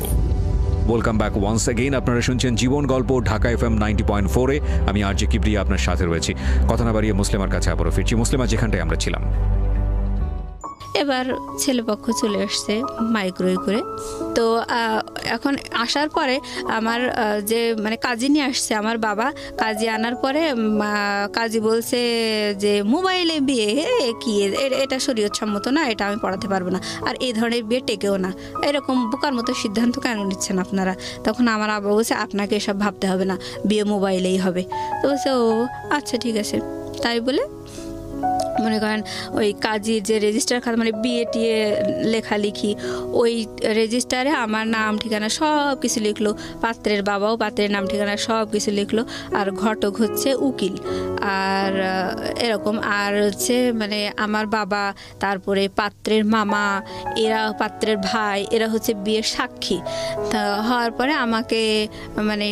Welcome back once again. আপনারা শুনছেন জীবন গল্প, ঢাকা FM 90.4-এ। আমি RJ কিবরিয়া আপনার সাথে রয়েছি। কথা না বাড়িয়ে মুসলিমার কাছে আবারও ফিরছি। মুসলিমা, যেখানটায় আমরা ছিলাম, এবার ছেলেপক্ষ চলে আসছে মাইক্রোয় করে। তো এখন আসার পরে আমার যে মানে কাজী নিয়ে আসছে আমার বাবা, কাজী আনার পরে কাজী বলছে যে মোবাইলে বিয়ে কি, এটা শরীয়ত সম্মত না, এটা আমি পড়াতে পারবো না, আর এই ধরনের বিয়ে টেকেও না, এরকম বোকার মতো সিদ্ধান্ত কেন নিচ্ছেন আপনারা? তখন আমার আব্বা বলছে আপনাকে এসব ভাবতে হবে না, বিয়ে মোবাইলেই হবে। তো বলছে ও আচ্ছা ঠিক আছে। তাই বলে মনে করেন ওই কাজীর যে রেজিস্টার খাতা, মানে বিয়ে টিয়ে লেখালেখি, ওই রেজিস্টারে আমার নাম ঠিকানা সব কিছু লিখলো, পাত্রের বাবাও পাত্রের নাম ঠিকানা সব কিছু লিখলো, আর ঘটক হচ্ছে উকিল, আর এরকম, আর হচ্ছে মানে আমার বাবা, তারপরে পাত্রের মামা, এরা পাত্রের ভাই, এরা হচ্ছে বিয়ের সাক্ষী। তা হওয়ার পরে আমাকে মানে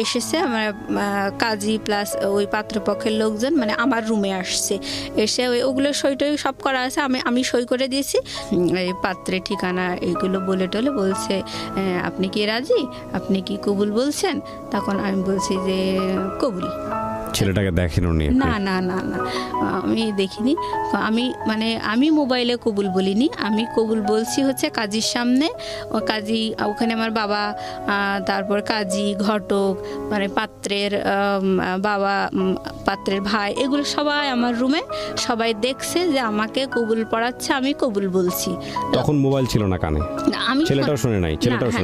এসেছে আমার কাজী প্লাস ওই পাত্রপক্ষের লোকজন মানে আমার রুমে আসছে, এসে ওগুলো সই টই সব করা আছে, আমি সই করে দিয়েছি, এই পাত্রের ঠিকানা এইগুলো বলে টলে বলছে আপনি কি রাজি, আপনি কি কবুল বলছেন? তখন আমি বলছি যে কবুল। ছেলেটাকে দেখেননি? না না না না, আমি দেখিনি। আমি মোবাইলে কবুল বলিনি, আমি কবুল বলছি হচ্ছে কাজীর সামনে। ও কাজী, ওখানে আমার বাবা, তারপর কাজী, ঘটক, মানে পাত্রের বাবা, পাত্রের ভাই, এগুলো সবাই আমার রুমে, সবাই দেখছে যে আমাকে কবুল পড়াচ্ছে, আমি কবুল বলছি। তখন মোবাইল ছিল না কানে? আমি ছেলেটাও শুনে নাই?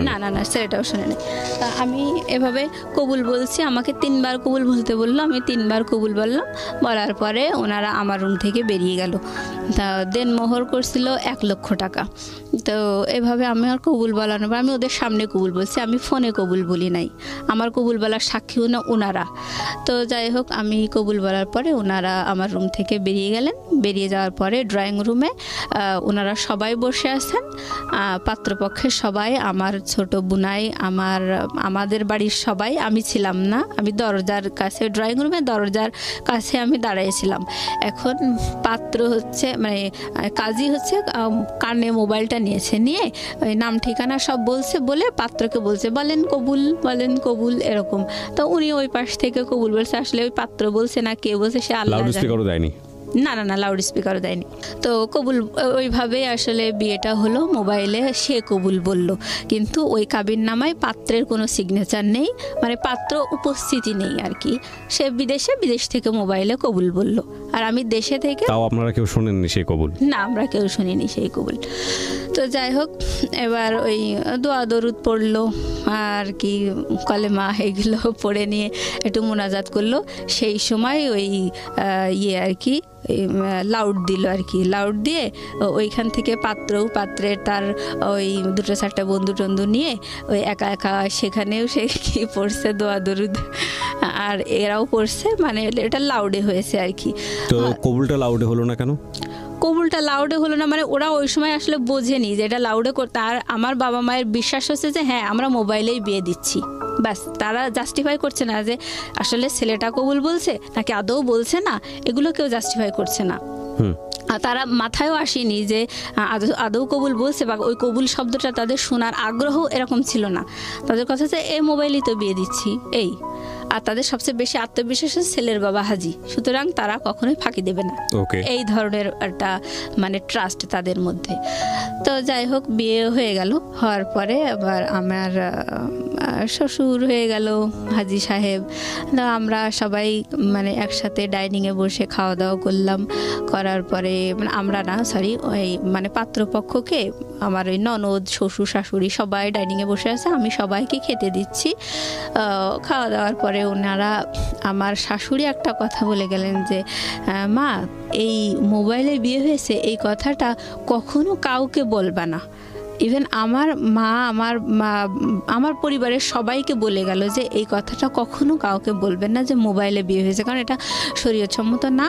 না না না, ছেলেটাও শুনে নাই। তা আমি এভাবে কবুল বলছি, আমাকে 3 বার কবুল বলতে বললো, আমি 3 বার কবুল বললাম। বলার পরে ওনারা আমার রুম থেকে বেরিয়ে গেল। তা দেনমোহর করছিল 1 লক্ষ টাকা। তো এভাবে আমি আর কবুল বলানোর পর আমি ওদের সামনে কবুল বলছি, আমি ফোনে কবুল বলি নাই, আমার কবুল বলার সাক্ষী ওনারা। তো যাই হোক, আমি কবুল বলার পরে ওনারা আমার রুম থেকে বেরিয়ে গেলেন। বেরিয়ে যাওয়ার পরে ড্রয়িং রুমে ওনারা সবাই বসে আছেন, পাত্রপক্ষের সবাই, আমার ছোট বুনাই, আমাদের বাড়ির সবাই। আমি ছিলাম না, আমি দরজার কাছে, ড্রয়িং রুমে দরজার কাছে আমি দাঁড়াইছিলাম। এখন পাত্র হচ্ছে মানে কাজী হচ্ছে কানে মোবাইলটা নিয়েছে, নিয়ে ওই নাম ঠিকানা সব বলছে, বলে পাত্রকে বলছে বলেন কবুল, বলেন কবুল, এরকম। তো উনি ওই পাশ থেকে কবুল বলছে, আসলে ওই পাত্র বলছে না কে বলছে সে আল্লাহ জানে। না না না, লাউড স্পিকারও দেয়নি। তো কবুল ওইভাবে আসলে বিয়েটা হলো মোবাইলে, সে কবুল বলল, কিন্তু ওই কাবিন নামায় পাত্রের কোনো সিগনেচার নেই, মানে পাত্র উপস্থিতি নেই আর কি। সে বিদেশ থেকে মোবাইলে কবুল বলল, আর আমি দেশে থেকে, তাও আপনারা কেউ শোনেননি সেই কবুল? না, আমরা কেউ শুনিনি সেই কবুল। তো যাই হোক, এবার ওই দোয়া দরুদ পড়লো আর কি, কলেমা এগুলো পড়ে নিয়ে একটু মোনাজাত করলো। সেই সময় ওই আর কি লাউড দিল আর কি, লাউড দিয়ে ওইখান থেকে পাত্রে তার ওই 2-4টা বন্ধু টন্ধু নিয়ে ওই একা একা সেখানেও সে কি পড়ছে দোয়া দরুদ, আর এরাও পড়ছে, মানে এটা লাউডে হয়েছে আর কি। তো কবুলটা লাউডে হলো না কেন? কবুলটা লাউডে হলো না মানে ওরা ওই সময় আসলে বোঝেনি যে এটা লাউডে করতে। আর আমার বাবা মায়ের বিশ্বাস হচ্ছে যে হ্যাঁ আমরা মোবাইলেই বিয়ে দিচ্ছি, ব্যাস। তারা জাস্টিফাই করছে না যে আসলে ছেলেটা কবুল বলছে নাকি আদৌ বলছে না, এগুলো কেউ জাস্টিফাই করছে না। আর তারা মাথায়ও আসেনি যে আদৌ কবুল বলছে, বা ওই কবুল শব্দটা তাদের শোনার আগ্রহ এরকম ছিল না। তাদের কথা হচ্ছে এই মোবাইলেই তো বিয়ে দিচ্ছি, এই। আর তাদের সবচেয়ে বেশি আত্মবিশ্বাস ছেলের বাবা হাজি, সুতরাং তারা কখনোই ফাঁকি দেবে না, এই ধরনের একটা মানে ট্রাস্ট তাদের মধ্যে। তো যাই হোক, বিয়ে হয়ে গেল। হওয়ার পরে আবার আমার শ্বশুর হয়ে গেল হাজি সাহেব। আমরা সবাই মানে একসাথে ডাইনিংয়ে বসে খাওয়া দাওয়া করলাম। করার পরে মানে আমরা না, সরি, ওই মানে পাত্রপক্ষকে আমার ওই ননদ, শ্বশুর, শাশুড়ি সবাই ডাইনিংয়ে বসে আছে, আমি সবাইকে খেতে দিচ্ছি। খাওয়া দাওয়ার পরে ওনারা, আমার শাশুড়ি একটা কথা বলে গেলেন যে মা, এই মোবাইলে বিয়ে হয়েছে এই কথাটা কখনো কাউকে বলবা না। ইভেন আমার মা, আমার পরিবারের সবাইকে বলে গেল যে এই কথাটা কখনো কাউকে বলবেন না যে মোবাইলে বিয়ে হয়েছে, কারণ এটা শরীয়তসম্মত না।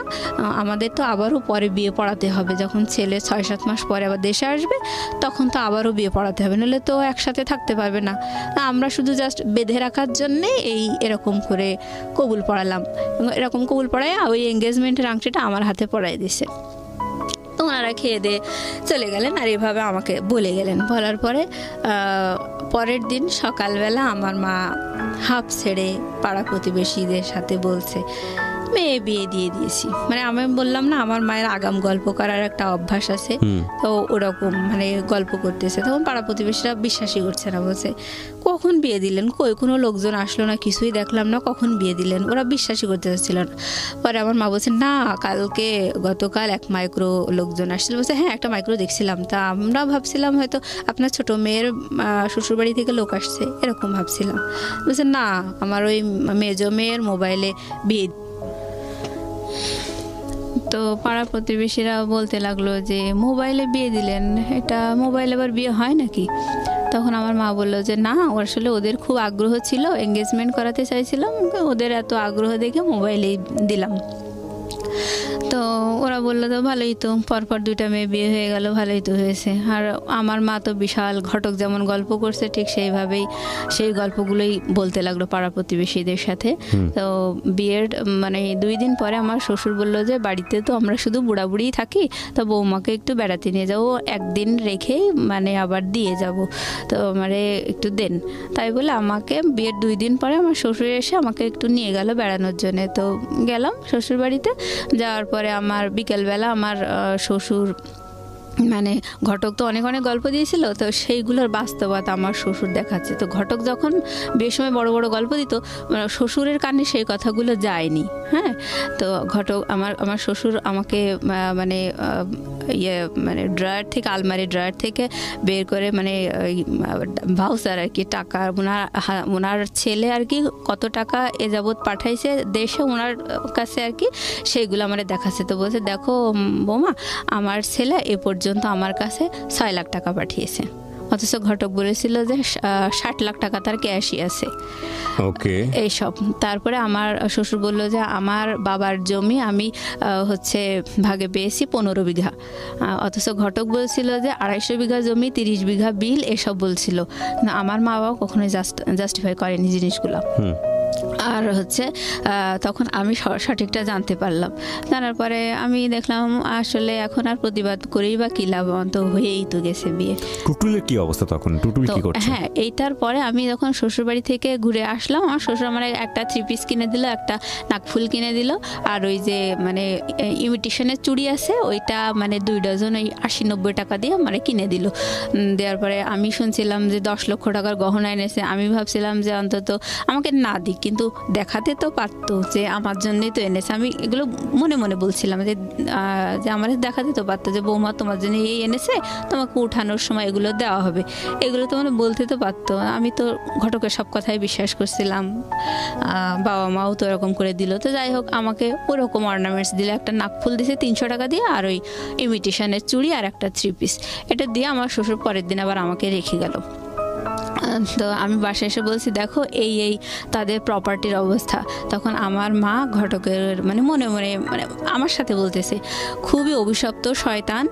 আমাদের তো আবারও পরে বিয়ে পড়াতে হবে, যখন ছেলে 6-7 মাস পরে আবার দেশে আসবে তখন তো আবারও বিয়ে পড়াতে হবে, নাহলে তো একসাথে থাকতে পারবে না। আমরা শুধু জাস্ট বেঁধে রাখার জন্যে এরকম করে কবুল পড়ালাম। এরকম কবুল পড়ায় ওই এঙ্গেজমেন্টের আংটিটা আমার হাতে পড়াই দিছে। তো ওনারা খেয়ে দিয়ে চলে গেলেন, আর এভাবে আমাকে বলে গেলেন। বলার পরে পরের দিন সকালবেলা আমার মা হাঁপ ছেড়ে পাড়া প্রতিবেশীদের সাথে বলছে মেয়ে বিয়ে দিয়ে দিয়েছি। মানে আমি বললাম না, আমার মায়ের আগাম গল্প করার একটা অভ্যাস আছে, তো ওরকম মানে গল্প করতেছে। তখন পাড়া প্রতিবেশীরা বিশ্বাসই করছে না, বলছে কখন বিয়ে দিলেন, কই কোনো লোকজন আসলো না, কিছুই দেখলাম না, কখন বিয়ে দিলেন? ওরা বিশ্বাসই করতে চাচ্ছিল না। পরে আমার মা বলছে না, গতকাল 1 মাইক্রো লোকজন আসছিল। বলছে হ্যাঁ, একটা মাইক্রো দেখছিলাম, তা আমরা ভাবছিলাম হয়তো আপনার ছোট মেয়ের শ্বশুরবাড়ি থেকে লোক আসছে, এরকম ভাবছিলাম। বলছে না, আমার ওই মেজো মেয়ের মোবাইলে বিয়ে। তো পাড়া প্রতিবেশীরা বলতে লাগলো যে মোবাইলে বিয়ে দিলেন, এটা মোবাইলে আবার বিয়ে হয় নাকি? তখন আমার মা বললো যে না, আসলে ওদের খুব আগ্রহ ছিল, এঙ্গেজমেন্ট করাতে চাইছিলাম, ওদের এত আগ্রহ দেখে মোবাইলেই দিলাম। তো ওরা বললো তো ভালোই তো, পরপর 2টা মেয়ে বিয়ে হয়ে গেল, ভালোই তো হয়েছে। আর আমার মা তো বিশাল ঘটক যেমন গল্প করছে ঠিক সেইভাবেই সেই গল্পগুলোই বলতে লাগলো পাড়া প্রতিবেশীদের সাথে। তো বিয়ের মানে 2 দিন পরে আমার শ্বশুর বললো যে বাড়িতে তো আমরা শুধু বুড়াবুড়িই থাকি, তো বৌমাকে একটু বেড়াতে নিয়ে যাবো, 1 দিন রেখেই মানে আবার দিয়ে যাব, তো মানে একটু দেন। তাই বলে আমাকে বিয়ের 2 দিন পরে আমার শ্বশুর এসে আমাকে একটু নিয়ে গেল বেড়ানোর জন্য। তো গেলাম শ্বশুর বাড়িতে। যাওয়ার পরে আমার বিকেলবেলা আমার শ্বশুর মানে ঘটক তো অনেক অনেক গল্প দিয়েছিল, তো সেইগুলোর বাস্তবতা আমার শ্বশুর দেখাচ্ছে। তো ঘটক যখন বিয়ের সময় বড় বড় গল্প দিত, শ্বশুরের কানে সেই কথাগুলো যায়নি। হ্যাঁ, তো ঘটক আমার শ্বশুর আমাকে মানে মানে আলমারি ড্রয়ার থেকে বের করে মানে ভাউচার আর কি, টাকা ওনার ছেলে আর কি কত টাকা এ যাবৎ পাঠাইছে দেশে ওনার কাছে আর কি, সেইগুলো আমার দেখাচ্ছে। তো বলছে দেখো বৌমা, আমার ছেলে এ পর্যন্ত আমার কাছে 6 লাখ টাকা পাঠিয়েছে, অথচ ঘটক বলেছিল যে 60 লাখ টাকা তার ক্যাশই আছে। ওকে, এইসব। তারপরে আমার শ্বশুর বলল যে আমার বাবার জমি আমি হচ্ছে ভাগে পেয়েছি 15 বিঘা, অথচ ঘটক বলছিল যে 250 বিঘা জমি, 30 বিঘা বিল, এসব বলছিল। কিন্তু আমার মা বাবা কখনোই জাস্টিফাই করেনি জিনিসগুলো। আর হচ্ছে তখন আমি সঠিকটা জানতে পারলাম। জানার পরে আমি দেখলাম আসলে এখন আর প্রতিবাদ করেই বা কি লাভ, তো হয়েই তো গেছে বিয়ে। টুটুলের কি অবস্থা তখন? টুটুল কি করছে? হ্যাঁ, এইটার পরে আমি যখন শ্বশুরবাড়ি থেকে ঘুরে আসলাম, আমার শ্বশুর আমার একটা 3 পিস কিনে দিল, একটা নাকফুল কিনে দিল, আর ওই যে মানে ইমিটেশনের চুড়ি আছে ওইটা মানে 2 ডজন ওই 80-90 টাকা দিয়ে মানে কিনে দিল। দেওয়ার পরে আমি শুনছিলাম যে 10 লক্ষ টাকার গহনা এনেছে। আমি ভাবছিলাম যে অন্তত আমাকে না দিক, কিন্তু দেখাতে তো পারতো যে আমার জন্যই তো এনেছে। আমি এগুলো মনে মনে বলছিলাম যে আমাদের দেখাতে তো পারতো যে বৌমা তোমার জন্য এই এনেছে, তোমাকে উঠানোর সময় এগুলো দেওয়া হবে, এগুলো তো মানে বলতে তো পারতো। আমি তো ঘটকের সব কথাই বিশ্বাস করছিলাম, বাবা মাও তো এরকম করে দিল। তো যাই হোক, আমাকে ওরকম অর্নামেন্টস দিলে, একটা নাকফুল দিছে 300 টাকা দিয়ে, আর ওই ইমিটেশনের চুড়ি আর একটা 3 পিস, এটা দিয়ে আমার শ্বশুর পরের দিন আবার আমাকে রেখে গেল। তো আমি বাসায় এসে বলছি দেখো এই এই তাদের প্রপার্টির অবস্থা। তখন আমার মা ঘটকের মানে মনে মনে মানে আমার সাথে বলতেছে, খুবই অভিশপ্ত শয়তান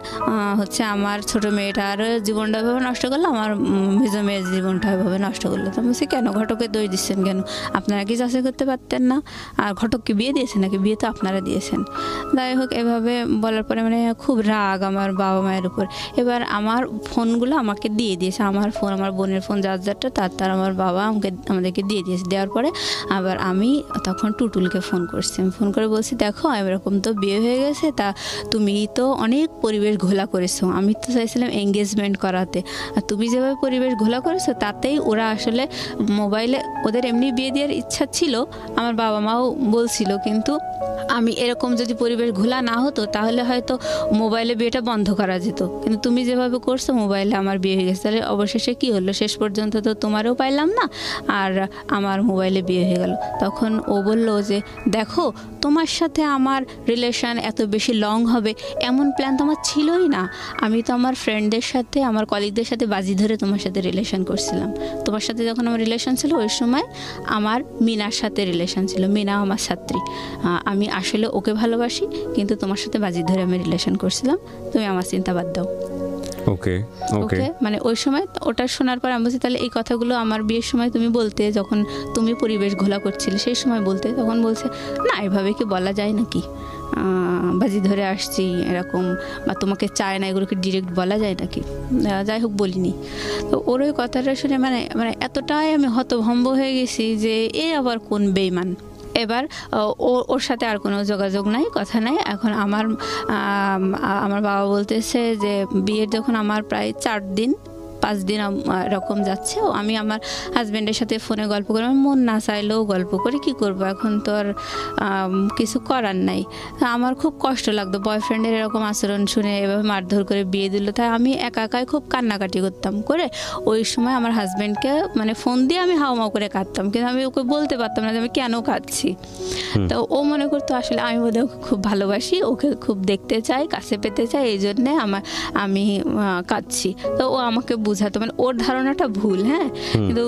হচ্ছে আমার ছোট মেয়েটার জীবনটা এভাবে নষ্ট করলো, আমার মেজো মেয়ের জীবনটা এভাবে নষ্ট করলো। তো বলছি কেন, ঘটকের দোষ দিচ্ছেন কেন? আপনারা কি যাচাই করতে পারতেন না? আর ঘটককে বিয়ে দিয়েছেন নাকি? বিয়ে তো আপনারা দিয়েছেন। যাই হোক, এভাবে বলার পরে মানে খুব রাগ আমার বাবা মায়ের উপর। এবার আমার ফোনগুলো আমাকে দিয়ে দিয়েছে, আমার ফোন, আমার বোনের ফোন, যারটা তার আমার বাবা আমাদেরকে দিয়ে দিয়েছে। দেওয়ার পরে আবার আমি তখন টুটুলকে ফোন করছি, ফোন করে বলছি দেখো এরকম তো বিয়ে হয়ে গেছে, তা তুমি তো অনেক পরিবেশ ঘোলা করেছো, আমি তো চাইছিলাম এঙ্গেজমেন্ট করাতে, আর তুমি যেভাবে পরিবেশ ঘোলা করেছো তাতেই ওরা আসলে মোবাইলে, ওদের এমনি বিয়ে দেওয়ার ইচ্ছা ছিল, আমার বাবা মাও বলছিল, কিন্তু আমি এরকম যদি পরিবেশ ঘোলা না হতো তাহলে হয়তো মোবাইলে বিয়েটা বন্ধ করা যেত, কিন্তু তুমি যেভাবে করছো মোবাইলে আমার বিয়ে হয়ে গেছে। তাহলে অবশেষে কি হলো, শেষ পর্যন্ত তো তোমারও পাইলাম না আর আমার মোবাইলে বিয়ে হয়ে গেল। তখন ও বলল যে দেখো তোমার সাথে আমার রিলেশন এত বেশি লং হবে এমন প্ল্যান তো আমার ছিলই না, আমি তো আমার ফ্রেন্ডদের সাথে, আমার কলিগদের সাথে বাজি ধরে তোমার সাথে রিলেশন করছিলাম। তোমার সাথে যখন আমার রিলেশন ছিল ওই সময় আমার মিনার সাথে রিলেশন ছিল, মিনা আমার ছাত্রী, আমি আসলে ওকে ভালোবাসি, কিন্তু তোমার সাথে বাজি ধরে আমি রিলেশন করছিলাম, তুমি আমার চিন্তা বাদ দাও। ওকে ওকে, মানে ওই সময় ওটা শোনার পর আমি বলছি তাহলে এই কথাগুলো আমার বিয়ের সময় তুমি বলতে, যখন তুমি পরিবেশ ঘোলা করছিলে সেই সময় বলতে। তখন বলছে না এভাবে কি বলা যায় নাকি, বাজি ধরে আসছি এরকম, বা তোমাকে চায় না, এগুলোকে ডিরেক্ট বলা যায় নাকি? যাই হোক বলিনি। তো ওর ওই কথাটা শুনে মানে মানে এতটাই আমি হতভম্ব হয়ে গেছি যে এ আবার কোন বেইমান। এবার ওর সাথে আর কোনো যোগাযোগ নাই, কথা নাই। এখন আমার বাবা বলতেছে যে বিয়ের যখন আমার প্রায় 4-5 দিন এরকম যাচ্ছে, আমি আমার হাজব্যান্ডের সাথে ফোনে গল্প করি, আমার মন না চাইলেও গল্প করি, কি করব, এখন তো আর কিছু করার নাই। আমার খুব কষ্ট লাগতো বয়ফ্রেন্ডের এরকম আচরণ শুনে, এভাবে মারধর করে বিয়ে দিল। তাই আমি একা একাই খুব কান্নাকাটি করতাম, করে ওই সময় আমার হাজব্যান্ডকে মানে ফোন দিয়ে আমি হাওমাও করে কাঁদতাম, কিন্তু আমি ওকে বলতে পারতাম না যে আমি কেন কাঁদছি। তো ও মনে করতো আসলে আমি বোধহয় ওকে খুব ভালোবাসি, ওকে খুব দেখতে চাই, কাছে পেতে চাই, এই জন্যে আমি কাঁদছি। তো ও আমাকে বুঝাতো, মানে ওর ধারণাটা ভুল, হ্যাঁ, কিন্তু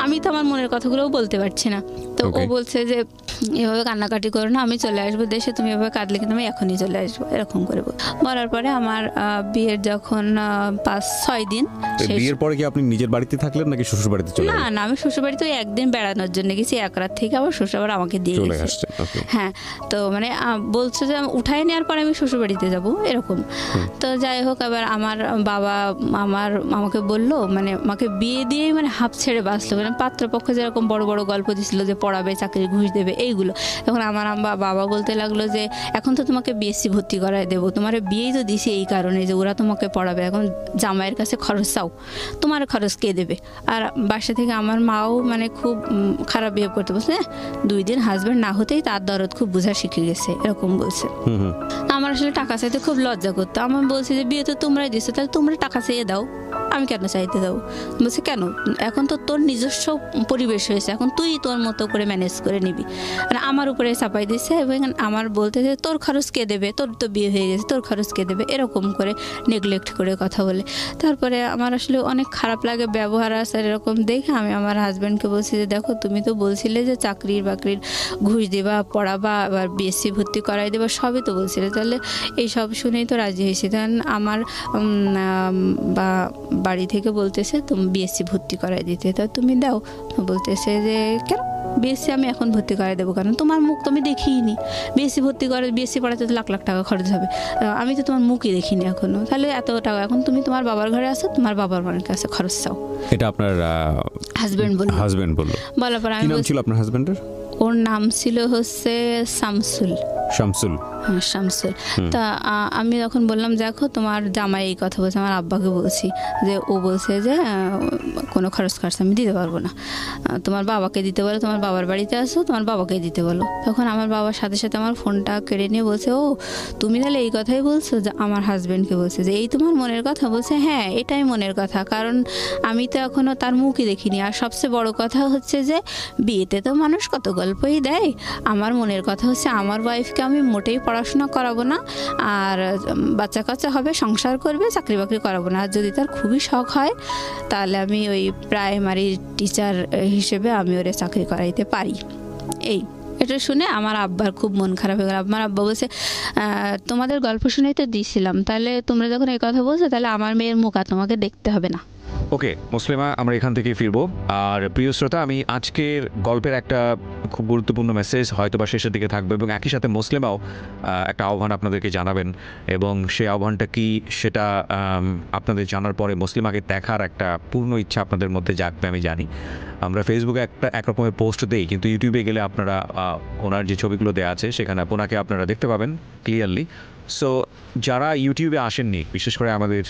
আমি তো আমার মনের কথাগুলোও বলতে পারছি না। তো ও বলছে যে এভাবে কান্নাকাটি করো না, আমি চলে আসবো দেশে, তুমি এভাবে কাঁদলে কিন্তু আমি এখনই চলে আসবো, এরকম করে বলার পরে আমার বিয়ের যখন 5-6 দিন, বিয়ের পরে কি আপনি নিজের বাড়িতে থাকলেন নাকি শ্বশুর বাড়িতে চলে গেলেন? না, আমি শ্বশুর বাড়িতে একদিন বেড়ানোর জন্য গেছি, এক রাত থেকে আবার শ্বশুর আবার আমাকে দিয়ে গেছে। হ্যাঁ, তো মানে বলছে যে উঠায় নেওয়ার পর আমি শ্বশুর বাড়িতে যাবো এরকম। তো যাই হোক, এবার আমার বাবা আমাকে বললো, মানে আমাকে বিয়ে দিয়েই মানে হাফ ছেড়ে বাঁচলো, মানে পাত্রপক্ষ যেরকম বড় বড় গল্প দিছিল যে পড়াবে, চাকরি ঘুষ দেবে, এইগুলো। তখন আমার বাবা বলতে লাগলো যে এখন তো তোমাকে বিএসসি ভর্তি করায় দেবো, তোমার বিয়েই তো দিছি এই কারণে যে ওরা তোমাকে পড়াবে, এখন জামাইয়ের কাছে খরচ চাও, তোমার খরচ কে দেবে? আর বাসা থেকে আমার মাও মানে খুব খারাপ বিহেভ করতে বলছে, 2 দিন হাজব্যান্ড না হতেই তার দরদ খুব বোঝা শিখে গেছে, এরকম বলছে। আমার আসলে টাকা চাইতে খুব লজ্জা করতো, আমার বলছি যে বিয়ে তো তোমরাই দিচ্ছ, তাহলে তোমরা টাকা চেয়ে দাও, আমি কেন চাইতে দাও? বলছে কেন, এখন তো তোর নিজস্ব পরিবেশ হয়েছে, এখন তুই তোর মতো করে ম্যানেজ করে নিবি। আর আমার উপরে চাপাই দিচ্ছে, এবং আমার বলতে যে তোর খরচ কে দেবে, তোর তো বিয়ে হয়ে গেছে, তোর খরচ কে দেবে, এরকম করে নেগলেক্ট করে কথা বলে। তারপরে আমার আসলে অনেক খারাপ লাগে ব্যবহার আচার এরকম দেখে। আমি আমার হাজব্যান্ডকে বলছি যে দেখো তুমি তো বলছিলে যে চাকরির বাকরির ঘুষ দেবা, পড়াবা, আবার বিএসসি ভর্তি করাই দেবা, সবই তো বলছিলে, তাহলে এই সব শুনেই তো রাজি হয়েছি। তখন আমার বাড়ি থেকে বলতেছে তুমি বিএসসি ভর্তি করাই দিতে, তা তুমি দাও। বলতেছে যে কেন বিএসসি আমি এখন ভর্তি করাই দেবো, কারণ তোমার মুখ তো আমি দেখিনি, বিএসসি ভর্তি করে বিএসসি পড়াতে তো লাখ লাখ টাকা খরচ হবে, আমি তো তোমার মুখই দেখিনি এখনো, তাহলে এত টাকা এখন তুমি তোমার বাবার ঘরে আসো, তোমার বাবার মায়ের কাছে খরচ চাও। এটা আপনার হাজবেন্ড বললো? বলার পর কি নাম ছিল আপনার হাজবেন্ডের? ওর নাম ছিল হচ্ছে শামসুল। শামসুল। হ্যাঁ, শামসুল। তা আমি তখন বললাম, দেখো তোমার জামাই এই কথা বলছে, আমার আব্বাকে বলছি যে ও বলছে যে কোনো খরচ আমি দিতে পারবো না, তোমার বাবাকে দিতে বলো, তোমার বাবার বাড়িতে আসো, তোমার বাবাকে দিতে বলো। তখন আমার বাবার সাথে সাথে আমার ফোনটা কেড়ে নিয়ে বলছে, ও তুমি তাহলে এই কথাই বলছো? যে আমার হাজব্যান্ডকে বলছে যে এই তোমার মনের কথা? বলছে হ্যাঁ, এটাই মনের কথা, কারণ আমি তো এখনও তার মুখই দেখিনি। আর সবচেয়ে বড় কথা হচ্ছে যে বিয়েতে তো মানুষ কত গল্পই দেয়, আমার মনের কথা হচ্ছে আমার ওয়াইফকে আমি মোটেই পড়াশোনা করাবো না, আর বাচ্চা কাচ্চা হবে, সংসার করবে, চাকরি বাকরি করাবো না। আর যদি তার খুবই শখ হয় তাহলে আমি ওই প্রাইমারি টিচার হিসেবে আমি ওরে চাকরি করাইতে পারি। এটা শুনে আমার আব্বার খুব মন খারাপ হয়ে গেল। আমার আব্বা বলছে, তোমাদের গল্প শুনেই তো দিয়েছিলাম, তাহলে তোমরা যখন এই কথা বলছো তাহলে আমার মেয়ের মুখ আর তোমাকে দেখতে হবে না। ওকে মুসলিমা, আমরা এখান থেকে ফিরবো। আর প্রিয় শ্রোতা, আমি আজকের গল্পের একটা খুব গুরুত্বপূর্ণ মেসেজ হয়তো বা শেষের দিকে থাকবে, এবং একই সাথে মুসলিমাও একটা আহ্বান আপনাদেরকে জানাবেন, এবং সেই আহ্বানটা কি সেটা আপনাদের জানার পরে মুসলিমাকে দেখার একটা পূর্ণ ইচ্ছা আপনাদের মধ্যে জাগবে আমি জানি। আমরা ফেসবুকে একরকমের পোস্ট দিই, কিন্তু ইউটিউবে গেলে আপনারা ওনার যে ছবিগুলো দেওয়া আছে সেখানে ওনাকে আপনারা দেখতে পাবেন ক্লিয়ারলি। সো যারা ইউটিউবে আসেননি, বিশেষ করে আমাদের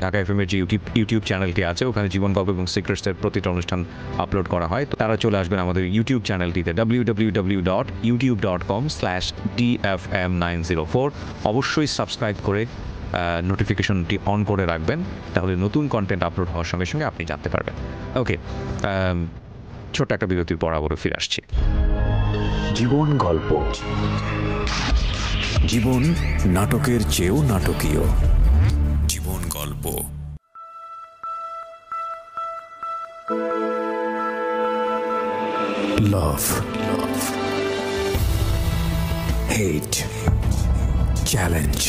ঢাকা এফএমের যে ইউটিউব চ্যানেলটি আছে, ওখানে জীবন গল্প এবং সিক্রেটসের প্রতিটা অনুষ্ঠান আপলোড করা হয়, তো তারা চলে আসবেন আমাদের ইউটিউব চ্যানেলটিতে www.youtube.com/dfm904। অবশ্যই সাবস্ক্রাইব করে নোটিফিকেশনটি অন করে রাখবেন, তাহলে নতুন কন্টেন্ট আপলোড হওয়ার সঙ্গে সঙ্গে আপনি জানতে পারবেন। ওকে, ছোট্ট একটা বিরতির পর আবারও ফিরে আসছি। জীবন গল্প। জীবন নাটকের চেয়েও নাটকীয়। জীবন গল্প। Love, hate, challenge,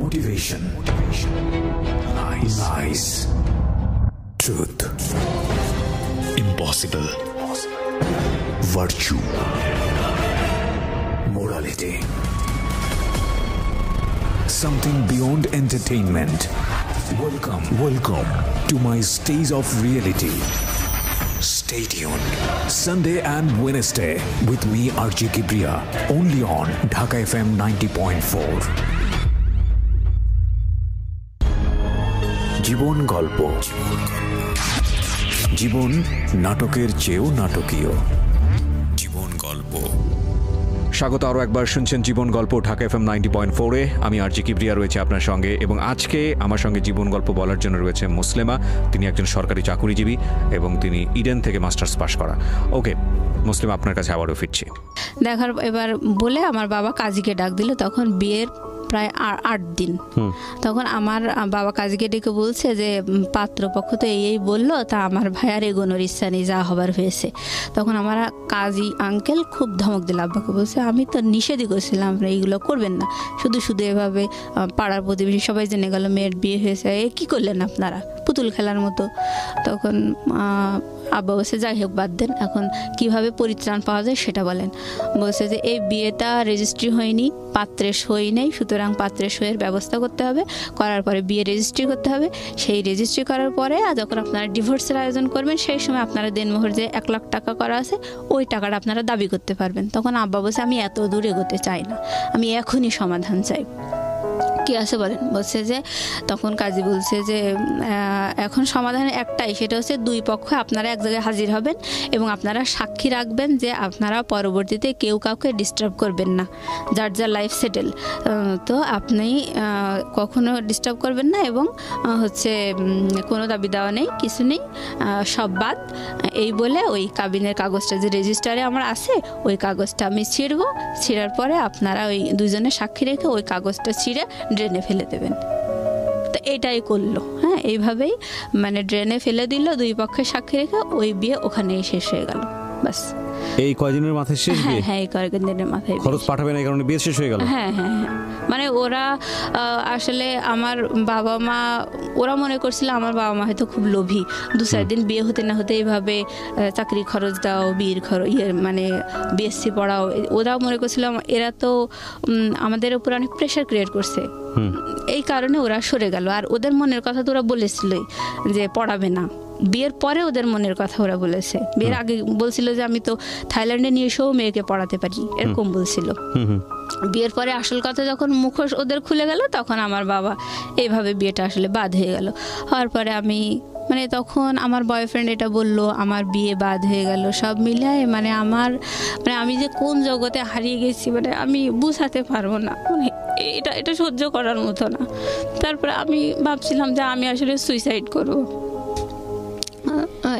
motivation, lies, truth, impossible, virtue, morality, something beyond entertainment. Welcome to my stage of reality. Stay tuned. Sunday and Wednesday with me RJ Kibriya, only on Dhaka FM 90.4. জীবন গল্প। জীবন নাটকের চেয়েও নাটকীয়। জীবন গল্প। স্বাগত আরও একবার, শুনছেন জীবন গল্প ঢাকা এফএম 90.4-এ। আমি আরজি কিবরিয়া রয়েছে আপনার সঙ্গে, এবং আজকে আমার সঙ্গে জীবন গল্প বলার জন্য রয়েছে মুসলিমা। তিনি একজন সরকারি চাকুরিজীবী এবং তিনি ইডেন থেকে মাস্টার্স পাশ করা। ওকে মুসলিমা, আপনার কাছে আবারও ফিরছি। দেখার এবার বলে আমার বাবা কাজীকে ডাক দিল, তখন বিয়ের প্রায় 8 দিন। তখন আমার বাবা কাজীকে ডেকে বলছে যে পাত্রপক্ষ তো এই বললো, তা আমার ভাইয়ার এগোনোর ইচ্ছা নেই, যা হবার হয়েছে। তখন আমার কাজী আঙ্কেল খুব ধমক দিল আব্বাকে, বলছে আমি তো নিষেধই করছিলাম আপনারা এইগুলো করবেন না, শুধু শুধু এভাবে পাড়ার প্রতিবেশী সবাই জেনে গেল মেয়ের বিয়ে হয়েছে, এ কী করলেন আপনারা, পুতুল খেলার মতো। তখন আব্বা বলছে যাই হোক বাদ দেন, এখন কিভাবে পরিত্রাণ পাওয়া যায় সেটা বলেন। বলছে যে এই বিয়েটা রেজিস্ট্রি হয়নি, পাত্রের সই নেই, সুতরাং পাত্রের সইয়ের ব্যবস্থা করতে হবে, করার পরে বিয়ে রেজিস্ট্রি করতে হবে, সেই রেজিস্ট্রি করার পরে যখন আপনারা ডিভোর্সের আয়োজন করবেন সেই সময় আপনারা দেনমোহর যে 1 লাখ টাকা করা আছে ওই টাকাটা আপনারা দাবি করতে পারবেন। তখন আব্বা বলছে আমি এত দূর এগোতে চাই না, আমি এখনই সমাধান চাই। কি আছে বলেন? বলছে যে তখন কাজী বলছে যে এখন সমাধান একটাই, সেটা হচ্ছে 2 পক্ষ আপনারা এক জায়গায় হাজির হবেন এবং আপনারা সাক্ষী রাখবেন যে আপনারা পরবর্তীতে কেউ কাউকে ডিস্টার্ব করবেন না, যার যা লাইফ সেটেল, তো আপনি কখনো ডিস্টার্ব করবেন না, এবং হচ্ছে কোনো দাবি দেওয়া নেই, কিছু নেই, সব বাদ। এই বলে ওই কাবিনের কাগজটা যে রেজিস্টারে আমার আছে ওই কাগজটা আমি ছিঁড়ার পরে আপনারা ওই 2 জনের সাক্ষী রেখে ওই কাগজটা ছিঁড়ে ড্রেনে ফেলে দেবেন। তো এটাই করলো। হ্যাঁ, এইভাবেই মানে ড্রেনে ফেলে দিল 2 পক্ষের সাক্ষী রেখে, ওই বিয়ে ওখানেই শেষ হয়ে গেল। বাস এই কয়দিনের মাথায় শেষ বিয়ে? হ্যাঁ, এই কয়েকদিনের মাথায় খরচ পাঠাবে না, এই কারণে বিয়ে শেষ হয়ে গেল। হ্যাঁ হ্যাঁ হ্যাঁ, মানে ওরা আসলে আমার বাবা মা ওরা মনে করছিল আমার বাবা মা হয়তো খুব লোভী, 2-4 দিন বিয়ে হতে না হতে এইভাবে চাকরি খরচ দাও, বিয়ের খরচ মানে বিএসসি পড়াও, ওরা মনে করছিল এরা তো আমাদের উপর অনেক প্রেশার ক্রিয়েট করছে, এই কারণে ওরা সরে গেল। আর ওদের মনের কথা তো ওরা বলেছিলই যে পড়াবে না, বিয়ের পরে ওদের মনের কথা ওরা বলেছে। বিয়ের আগে বলছিল যে আমি তো থাইল্যান্ডে নিয়ে এসেও মেয়েকে পড়াতে পারি, এরকম বলছিল। বিয়ের পরে আসল কথা যখন মুখোশ ওদের খুলে গেল, তখন আমার বাবা এইভাবে বিয়েটা আসলে বাদ হয়ে গেল। হওয়ার পরে আমি মানে তখন আমার বয়ফ্রেন্ড এটা বলল, আমার বিয়ে বাদ হয়ে গেল, সব মিলায় মানে আমার মানে আমি যে কোন জগতে হারিয়ে গেছি মানে আমি বুঝাতে পারবো না, মানে এটা সহ্য করার মতো না। তারপরে আমি ভাবছিলাম যে আমি আসলে সুইসাইড করবো,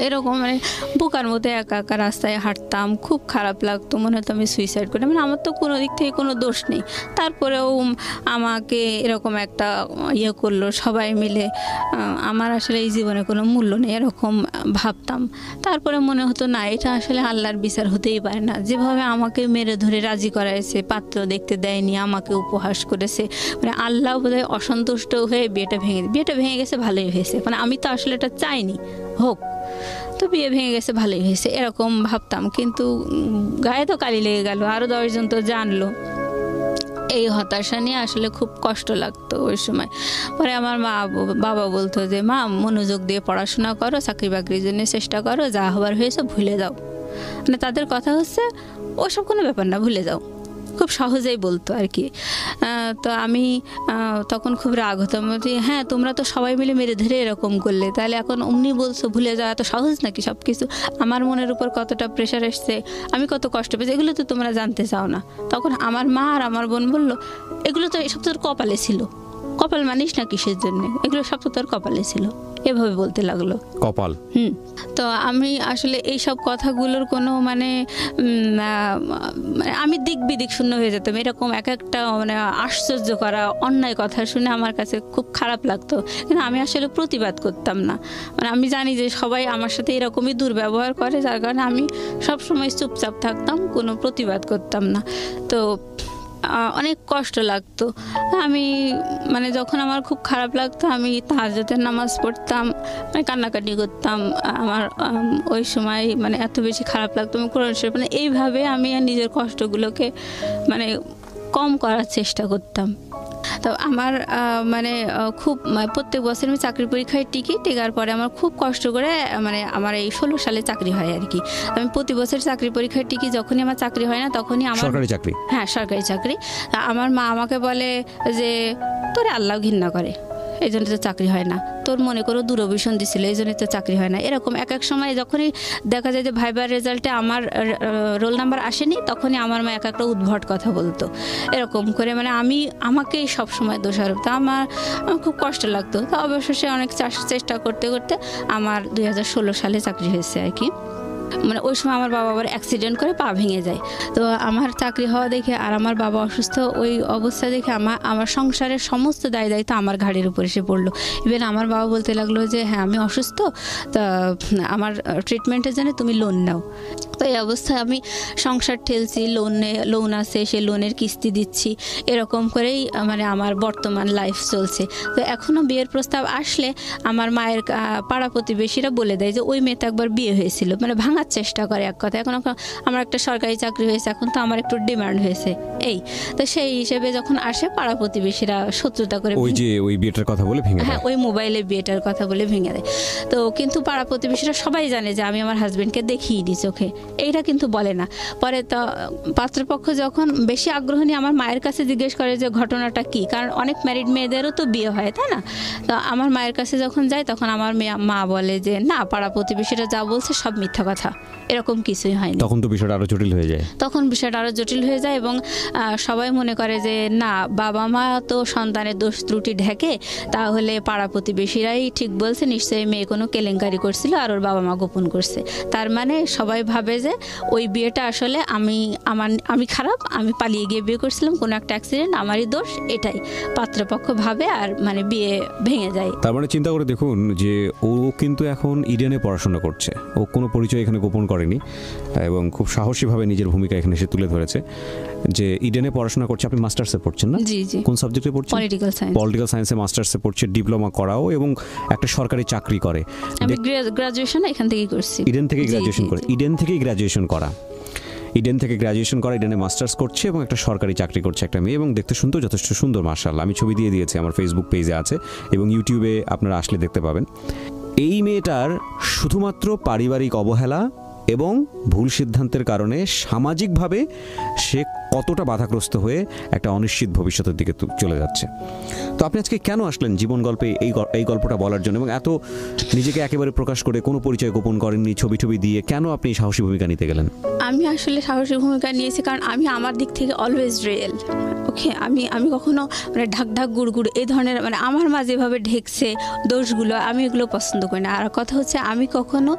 এরকম মানে বোকার মতো একা একা রাস্তায় হাঁটতাম, খুব খারাপ লাগতো, মনে হতো আমি সুইসাইড করি। মানে আমার তো কোনো দিক থেকে কোনো দোষ নেই, তারপরেও আমাকে এরকম একটা ইয়ে করলো সবাই মিলে, আমার আসলে এই জীবনে কোনো মূল্য নেই এরকম ভাবতাম। তারপরে মনে হতো না, এটা আসলে আল্লাহর বিচার হতেই পারে না, যেভাবে আমাকে মেরে ধরে রাজি করাইছে, পাত্র দেখতে দেয়নি, আমাকে উপহাস করেছে, মানে আল্লাহ বোধহয় অসন্তুষ্ট হয়ে বিয়েটা ভেঙে গেছে, ভালোই হয়েছে, মানে আমি তো আসলে এটা চাইনি হোক, তো বিয়ে ভেঙে গেছে ভালোই হয়েছে এরকম ভাবতাম। কিন্তু গায়ে তো কালি লেগে গেল, আরও 10 জন তো জানলো, এই হতাশা নিয়ে আসলে খুব কষ্ট লাগতো ওই সময়। পরে আমার বাবা বলতো যে মা মনোযোগ দিয়ে পড়াশোনা করো, চাকরি বাকরির জন্য চেষ্টা করো, যা হবার হয়েছে ভুলে যাও, মানে তাদের কথা হচ্ছে ওসব কোনো ব্যাপার না, ভুলে যাও, খুব সহজেই বলতো আর কি। তো আমি তখন খুব রাগ হতাম যে হ্যাঁ তোমরা তো সবাই মিলে মেরে ধরে এরকম করলে, তাহলে এখন অমনি বলছো ভুলে যাওয়া এত সহজ নাকি সব কিছু? আমার মনের উপর কতটা প্রেশার এসছে, আমি কত কষ্ট পেয়েছি, এগুলো তো তোমরা জানতে চাও না। তখন আমার মা আর আমার বোন বললো এগুলো তো এসব তোর কপালে ছিল, কপাল মানিস না কিসের জন্য, এগুলো সব তো তোর কপালে ছিল, এভাবে বলতে লাগলো। কপাল। তো আমি আসলে এইসব কথাগুলোর কোনো মানে আমি দিক বিদিক শূন্য হয়ে যেতাম, এরকম এক একটা মানে আশ্চর্য করা অন্যায় কথা শুনে আমার কাছে খুব খারাপ লাগতো, কিন্তু আমি আসলে প্রতিবাদ করতাম না। মানে আমি জানি যে সবাই আমার সাথে এরকমই দুর্ব্যবহার করে, যার কারণে আমি সবসময় চুপচাপ থাকতাম, কোনো প্রতিবাদ করতাম না। তো অনেক কষ্ট লাগতো। আমি মানে যখন আমার খুব খারাপ লাগতো আমি তাহাজ্জুদের নামাজ পড়তাম, মানে কান্নাকাটি করতাম। আমার ওই সময় মানে এত বেশি খারাপ লাগতো, আমি কোরআন শরীফ মানে এইভাবে আমি নিজের কষ্টগুলোকে মানে কম করার চেষ্টা করতাম। তো আমার মানে খুব প্রত্যেক বছর আমি চাকরি পরীক্ষায় টিকার পরে আমার খুব কষ্ট করে মানে আমার এই 16 সালে চাকরি হয় আর কি। আমি প্রতি বছর চাকরি পরীক্ষায় টিকি, যখনই আমার চাকরি হয় না তখনই আমার সরকারি চাকরি, হ্যাঁ সরকারি চাকরি, আমার মা আমাকে বলে যে তোরে আল্লাহ ঘৃণা করে, এই জন্য তো চাকরি হয় না, তোর মনে করো দূরভিসন দিছিল এই জন্য তো চাকরি হয় না। এরকম এক এক সময় যখনই দেখা যায় যে ভাইবার রেজাল্টে আমার রোল নাম্বার আসেনি, তখনই আমার মা এক একটা উদ্ভট কথা বলতো, এরকম করে মানে আমাকেই সবসময় দোষারোপ। তো আমার খুব কষ্ট লাগতো। তো অবশেষে অনেক চেষ্টা করতে করতে আমার 2016 সালে চাকরি হয়েছে আর কি। মানে ওই সময় আমার বাবা আবার অ্যাক্সিডেন্ট করে পা ভেঙে যায়। তো আমার চাকরি হওয়া দেখে আর আমার বাবা অসুস্থ, ওই অবস্থা দেখে আমার সংসারের সমস্ত দায়িত্ব আমার ঘাড়ের উপর এসে পড়লো। ইভেন আমার বাবা বলতে লাগলো যে হ্যাঁ আমি অসুস্থ, তা আমার ট্রিটমেন্টের জন্য তুমি লোন নাও। তো এই অবস্থায় আমি সংসার ঠেলছি, লোন আছে, সে লোনের কিস্তি দিচ্ছি, এরকম করেই মানে আমার বর্তমান লাইফ চলছে। তো এখনও বিয়ের প্রস্তাব আসলে আমার মায়ের পাড়া প্রতিবেশীরা বলে দেয় যে ওই মেয়েটা একবার বিয়ে হয়েছিল, মানে ভাঙার চেষ্টা করে এক কথা। এখন আমার একটা সরকারি চাকরি হয়েছে, এখন তো আমার একটু ডিমান্ড হয়েছে এই। তো সেই হিসেবে যখন আসে পাড়া প্রতিবেশীরা শত্রুতা করে ওই বিয়েটার কথা বলে ভেঙে দেয়। হ্যাঁ ওই মোবাইলে বিয়েটার কথা বলে ভেঙে দেয়। তো কিন্তু পাড়া প্রতিবেশীরা সবাই জানে যে আমি আমার হাজবেন্ডকে দেখিইনি চোখে, এইটা কিন্তু বলে না। পরে তো পাত্রপক্ষ যখন বেশি আগ্রহ নিয়ে আমার মায়ের কাছে জিজ্ঞেস করে যে ঘটনাটা কি, কারণ অনেক ম্যারিড মেয়েদেরও তো বিয়ে হয় তাই না। তো আমার মায়ের কাছে যখন যায় তখন আমার মা বলে যে না, পাড়া প্রতিবেশীরা যা বলছে সব মিথ্যা কথা, এরকম কিছুই হয়নি। তখন তো বিষয়টা আরো জটিল হয়ে যায়। এবং সবাই মনে করে যে না, বাবা মা তো সন্তানের দোষ ত্রুটি ঢেকে, তাহলে পাড়া প্রতিবেশীরাই ঠিক বলছে, নিশ্চয়ই মেয়ে কোনো কেলেঙ্কারি করছিল আর ওর বাবা মা গোপন করছে। তার মানে সবাই ভাবে যে ওই বিয়েটা আসলে আমি খারাপ, আমি পালিয়ে গিয়ে বিয়ে করছিলাম, কোনো একটা অ্যাক্সিডেন্ট, আমারই দোষ, এটাই পাত্রপক্ষ ভাবে আর মানে বিয়ে ভেঙে যায়। তার মানে চিন্তা করে দেখুন যে ও কিন্তু এখন ইডেনে পড়াশোনা করছে, ও কোনো পরিচয় এখানে গোপন করেনি এবং খুব সাহসীভাবে নিজের ভূমিকা এখানে এসে তুলে ধরেছে যে ইডেনে পড়াশোনা করছে। আপনি মাস্টার্সে পড়ছেন না? জি জি। কোন সাবজেক্টে পড়ছেন? পলিটিক্যাল সায়েন্সে মাস্টার্সে পড়ছে, ডিপ্লোমা করাও এবং একটা সরকারি চাকরি করে। আমি গ্রাজুয়েশন এখান থেকেই করছি, ইডেন থেকে গ্রাজুয়েশন করে, ইডেন থেকেই গ্রাজুয়েশন করা, ইডেনে মাস্টার্স করছে এবং একটা সরকারি চাকরি করছে একটা মেয়ে, এবং দেখতে শুনতেও যথেষ্ট সুন্দর মাশাআল্লাহ। আমি ছবি দিয়ে দিয়েছি, আমার ফেসবুক পেজে আছে এবং ইউটিউবে আপনারা আসলে দেখতে পাবেন। এই মেয়েটার শুধুমাত্র পারিবারিক অবহেলা এবং ভুল সিদ্ধান্তের কারণে সামাজিকভাবে সে কতটা বাধাগ্রস্ত হয়ে একটা অনিশ্চিত ভবিষ্যতের দিকে চলে যাচ্ছে। তো আপনি আজকে কেন আসলেন জীবন গল্পে এই গল্পটা বলার জন্য, এবং এত নিজেকে একেবারে প্রকাশ করে কোনো পরিচয় গোপন করেননি, ছবি দিয়ে কেন আপনি সাহসী ভূমিকা নিতে গেলেন? আমি আসলে সাহসী ভূমিকা নিয়েছি কারণ আমি আমার দিক থেকে অলওয়েজ রিয়েল। ওকে, আমি কখনো মানে ঢাক গুড় এই ধরনের মানে আমার মা যেভাবে ঢেকছে দোষগুলো, আমি এগুলো পছন্দ করি না। আর কথা হচ্ছে আমি কখনো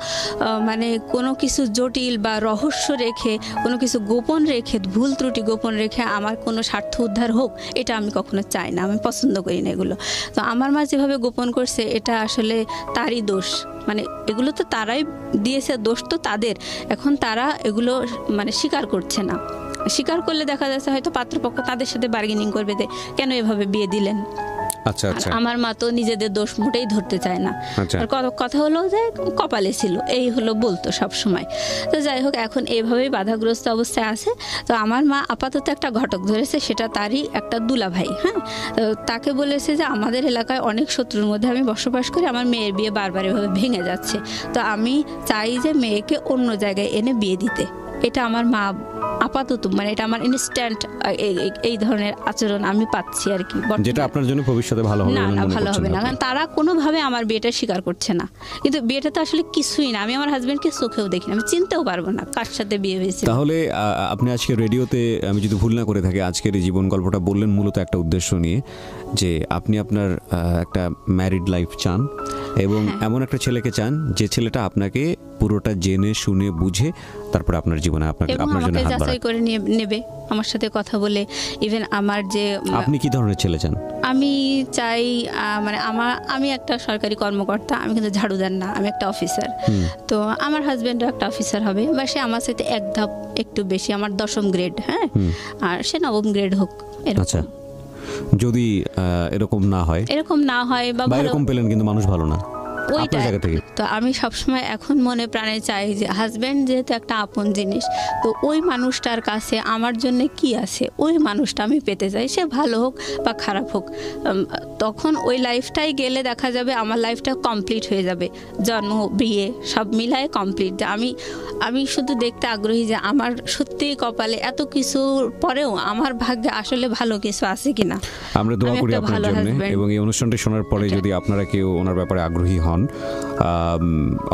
মানে কোনো কিছু জটিল বা রহস্য রেখে, কোনো কিছু গোপন রেখে, ভুল ত্রুটি গোপন রেখে আমার কোনো স্বার্থ উদ্ধার হোক, এটা আমি কখনো চাই না, আমি পছন্দ করি না এগুলো। তো আমার মা যেভাবে গোপন করছে এটা আসলে তারই দোষ, মানে এগুলো তো তারাই দিয়েছে, দোষ তো তাদের। এখন তারা এগুলো মানে স্বীকার করছে না, স্বীকার করলে দেখা যাচ্ছে হয়তো পাত্রপক্ষ তাদের সাথে বার্গেনিং করবে যে কেন এভাবে বিয়ে দিলেন। আচ্ছা আচ্ছা। আমার মা তো নিজেদের দোষ মোটেই ধরতে চায় না। আর কথা হলো যে কপালে ছিল, এই হলো বলতো সব সময়। তো যাই হোক, এখন এইভাবেই বাধাগ্রস্ত অবস্থায় আছে। তো আমার মা আপাতত একটা ঘটক ধরেছে, সেটা তারই একটা দুলাভাই। হ্যাঁ, তাকে বলেছে যে আমাদের এলাকায় অনেক শত্রুর মধ্যে আমি বসবাস করি, আমার মেয়ের বিয়ে বারবার এভাবে ভেঙে যাচ্ছে, তো আমি চাই যে মেয়েকে অন্য জায়গায় এনে বিয়ে দিতে। এটা আমার মা আপাতত মানে এটা আমার ইনস্ট্যান্ট এই ধরনের আচরণ আমি পাচ্ছি আর কি, যেটা আপনার জন্য ভবিষ্যতে ভালো হবে না। ভালো হবে না, কারণ তারা কোনোভাবে আমার বিয়েটা স্বীকার করছে না। কিন্তু বিয়েটা তো আসলে কিছুই না, আমি আমার হাজবেন্ডকে চোখেও দেখি না, আমি চিনতেও পারবো না কার সাথে বিয়ে হয়েছে। তাহলে আপনি আজকে রেডিওতে, আমি যদি ভুল না করে থাকি, আজকের এই জীবন গল্পটা বললেন মূলত একটা উদ্দেশ্য নিয়ে, যে আপনি আপনার একটা ম্যারিড লাইফ চান এবং এমন একটা ছেলেকে চান যে ছেলেটা আপনাকে পুরোটা জেনে শুনে বুঝে তারপর আপনার জীবনে আপনার জন্য হাত বাড়ায় করে নেবে, আমার সাথে কথা বলে। ইভেন আমার যে আপনি কি ধরনের ছেলে চান? আমি চাই মানে আমি একটা সরকারি কর্মকর্তা, আমি কিন্তু ঝাড়ুদার না, আমি একটা অফিসার। তো আমার হাজবেন্ডও একটা অফিসার হবে, বা সে আমার সাথে এক ধাপ একটু বেশি, আমার 10ম গ্রেড, হ্যাঁ, আর সে 9ম গ্রেড হোক। আচ্ছা, যদি এরকম না হয় বা এরকম পেলেন কিন্তু মানুষ ভালো না, ওইটা তো আমি সবসময় এখন মনে প্রাণে চাই যে হাজব্যান্ড যেহেতু একটা আপন জিনিস, তো ওই মানুষটার কাছে আমার জন্য কি আছে ওই মানুষটা আমি পেতে চাই, সে ভালো হোক বা খারাপ হোক। তখন ওই লাইফটাই গেলে দেখা যাবে আমার লাইফটা কমপ্লিট হয়ে যাবে, জন্ম বিয়ে সব মিলায় কমপ্লিট। যে আমি শুধু দেখতে আগ্রহী যে আমার সত্যিই কপালে এত কিছু পরেও আমার ভাগ্যে আসলে ভালো কিছু আছে কিনা। আমরা দোয়া করি আপনার জন্য, এবং এই অনুষ্ঠানটি শোনার পরে যদি আপনারা কেউ ওনার ব্যাপারে আগ্রহী হন,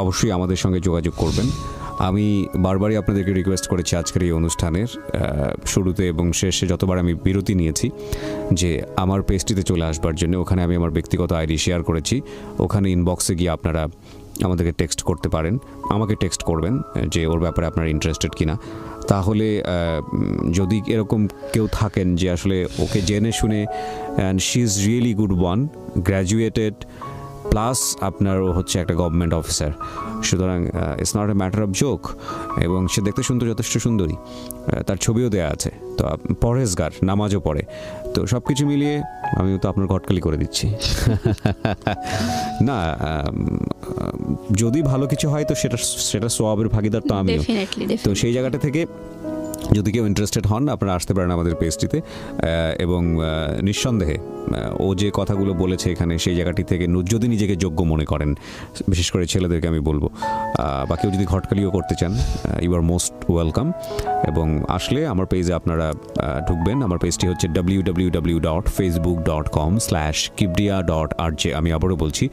অবশ্যই আমাদের সঙ্গে যোগাযোগ করবেন। আমি বারবারই আপনাদেরকে রিকোয়েস্ট করেছি আজকের এই অনুষ্ঠানের শুরুতে এবং শেষে যতবার আমি বিরতি নিয়েছি, যে আমার পেজটিতে চলে আসবার জন্য। ওখানে আমি আমার ব্যক্তিগত আইডি শেয়ার করেছি, ওখানে ইনবক্সে গিয়ে আপনারা আমাদেরকে টেক্সট করতে পারেন, আমাকে টেক্সট করবেন যে ওর ব্যাপারে আপনারা ইন্টারেস্টেড কিনা। তাহলে যদি এরকম কেউ থাকেন যে আসলে ওকে জেনে শুনে, and she is really good one, graduated, plus আপনার হচ্ছে একটা গভর্নমেন্ট অফিসার, সুতরাং it's not a matter of joke, এবং সে দেখতে শুনতে যথেষ্ট সুন্দরী, তার ছবিও দেওয়া আছে, তো পরহেজগার, নামাজও পড়ে, তো সব কিছু মিলিয়ে আমি তো আপনার ঘটকালি করে দিচ্ছি। না, যদি ভালো কিছু হয় তো সেটা সওয়াবের ভাগিদার তো আমিও। তো সেই জায়গাটা থেকে যদি কেউ ইন্টারেস্টেড হন আপনারা আসতে পারেন আমাদের পেজটিতে, এবং নিঃসন্দেহে ও যে কথাগুলো বলেছে এখানে সেই জায়গাটি থেকে যদি নিজেকে যোগ্য মনে করেন, বিশেষ করে ছেলেদেরকে আমি বলবো, বা কেউ যদি ঘটকালিও করতে চান, ইউ আর মোস্ট ওয়েলকাম। এবং আসলে আমার পেজে আপনারা ঢুকবেন, আমার পেজটি হচ্ছে www.facebook.com/kibria.rj। আমি আবারও বলছি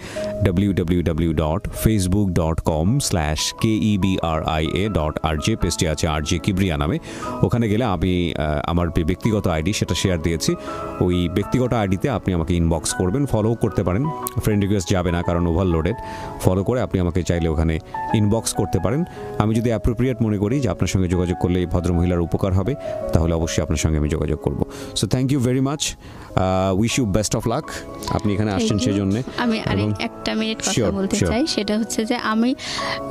www.facebook.com/kebria.rj, পেজটি আছে RJ কিবরিয়া নামে। ওখানে গেলে আমি আমার ব্যক্তিগত আইডি সেটা শেয়ার দিয়েছি, ওই ব্যক্তিগত আইডিতে আপনি আমাকে ইনবক্স করবেন, ফলো করতে পারেন, ফ্রেন্ড রিকোয়েস্ট যাবে না কারণ ওভারলোডেড, ফলো করে আপনি আমাকে চাইলে ওখানে ইনবক্স করতে পারেন। আমি যদি অ্যাপ্রোপ্রিয়েট মনে করি যে আপনার সঙ্গে যোগাযোগ করলে এই ভদ্রমহিলার উপকার হবে, তাহলে অবশ্যই আপনার সঙ্গে আমি যোগাযোগ করব। So thank you very much, wish you best of luck. আপনি এখানে আসছেন সেই জন্য। আমি একটা মিনিট কথা বলতে চাই, সেটা হচ্ছে যে আমি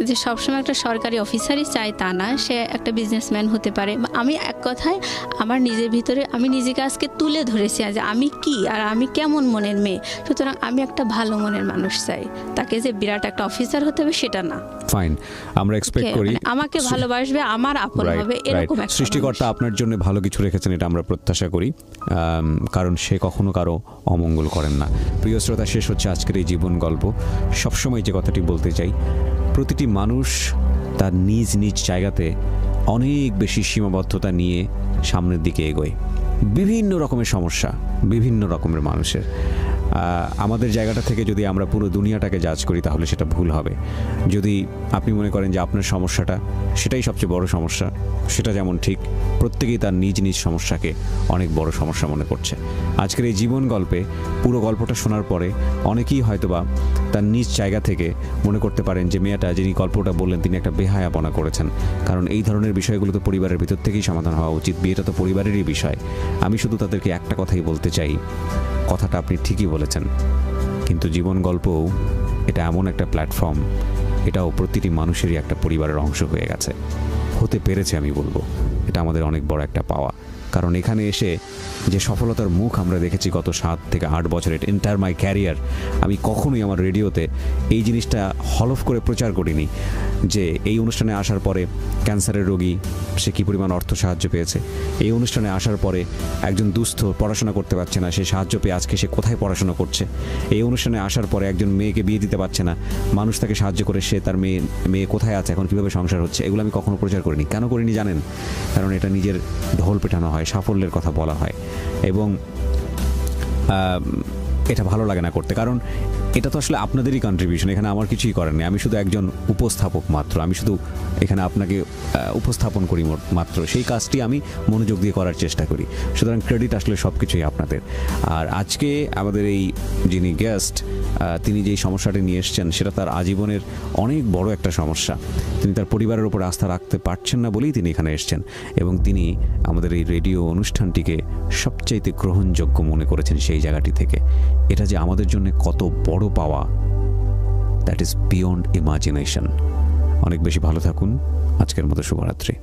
যে সবসময় একটা সরকারি অফিসারই চাই তা না, সে একটা বিজনেসম্যান হতে পারে। আমি এক কথায় আমার নিজের ভিতরে আমি নিজেকে আজকে তুলে ধরেছি যে আমি কি আর আমি কেমন মনের মেয়ে, সুতরাং আমি একটা ভালো মনের মানুষ চাই, তাকে যে বিরাট একটা অফিসার হতে হবে সেটা না। ফাইন, আমরা এক্সপেক্ট করি আমাকে ভালোবাসবে, আমার আপন হবে, এরকম এরকম একটা সৃষ্টিকর্তা আপনার জন্য ভালো কিছু রেখেছেন, এটা আমরা প্রত্যাশা করি, কারণ সে কখনো কারো অমঙ্গল করেন না। প্রিয় শ্রোতা, শেষ হচ্ছে আজকের এই জীবন গল্প। সবসময় যে কথাটি বলতে চাই, প্রতিটি মানুষ তার নিজ নিজ জায়গাতে অনেক বেশি সীমাবদ্ধতা নিয়ে সামনের দিকে এগোয়। বিভিন্ন রকমের সমস্যা বিভিন্ন রকমের মানুষের। আমাদের জায়গাটা থেকে যদি আমরা পুরো দুনিয়াটাকে জাজ করি তাহলে সেটা ভুল হবে। যদি আপনি মনে করেন যে আপনার সমস্যাটা সেটাই সবচেয়ে বড় সমস্যা, সেটা যেমন ঠিক, প্রত্যেকেই তার নিজ নিজ সমস্যাকে অনেক বড় সমস্যা মনে করছে। আজকের এই জীবন গল্পে পুরো গল্পটা শোনার পরে অনেকেই হয়তোবা তার নিজ জায়গা থেকে মনে করতে পারেন যে মেয়েটা যিনি গল্পটা বললেন তিনি একটা বেহায়াপনা করেছেন, কারণ এই ধরনের বিষয়গুলো তো পরিবারের ভিতর থেকেই সমাধান হওয়া উচিত। বিয়েটা তো পরিবারেরই বিষয়। আমি শুধু তাদেরকে একটা কথাই বলতে চাই, কথাটা আপনি ঠিকই বলেছেন, কিন্তু জীবন গল্পও এটা এমন একটা প্ল্যাটফর্ম, এটাও প্রতিটি মানুষেরই একটা পরিবারের অংশ হয়ে গেছে, হতে পেরেছে। আমি বলবো এটা আমাদের অনেক বড় একটা পাওয়া, কারণ এখানে এসে যে সফলতার মুখ আমরা দেখেছি গত 7 থেকে 8 বছরের এন্টায়ার মাই ক্যারিয়ার, আমি কখনোই আমার রেডিওতে এই জিনিসটা হলফ করে প্রচার করিনি যে এই অনুষ্ঠানে আসার পরে ক্যান্সারের রোগী সে কী পরিমাণ অর্থ সাহায্য পেয়েছে, এই অনুষ্ঠানে আসার পরে একজন দুস্থ পড়াশোনা করতে পারছে না, সে সাহায্য পেয়ে আজকে সে কোথায় পড়াশোনা করছে, এই অনুষ্ঠানে আসার পরে একজন মেয়েকে বিয়ে দিতে পারছে না, মানুষ তাকে সাহায্য করে সে তার মেয়ে কোথায় আছে, এখন কীভাবে সংসার হচ্ছে, এগুলো আমি কখনো প্রচার করিনি। কেন করিনি জানেন? কারণ এটা নিজের ঢোল পেটানো হয়, সাফল্যের কথা বলা হয়, এবং এটা ভালো লাগে না করতে, কারণ এটা তো আসলে আপনাদেরই কন্ট্রিবিউশন, এখানে আমার কিছুই করার নেই। আমি শুধু একজন উপস্থাপক মাত্র, আমি শুধু এখানে আপনাকে উপস্থাপন করি মাত্র, সেই কাজটি আমি মনোযোগ দিয়ে করার চেষ্টা করি। সুতরাং ক্রেডিট আসলে সব কিছুই আপনাদের। আর আজকে আমাদের এই যিনি গেস্ট, তিনি যেই সমস্যাটি নিয়ে এসছেন সেটা তার আজীবনের অনেক বড় একটা সমস্যা। তিনি তার পরিবারের উপর আস্থা রাখতে পারছেন না বলেই তিনি এখানে এসছেন, এবং তিনি আমাদের এই রেডিও অনুষ্ঠানটিকে সবচাইতে গ্রহণযোগ্য মনে করেছেন সেই জায়গাটি থেকে। এটা যে আমাদের জন্য কত বড় পাওয়া, দ্যাট ইজ বিয়ন্ড ইমাজিনেশন। অনেক বেশি ভালো থাকুন। আজকের মতো শুভরাত্রি।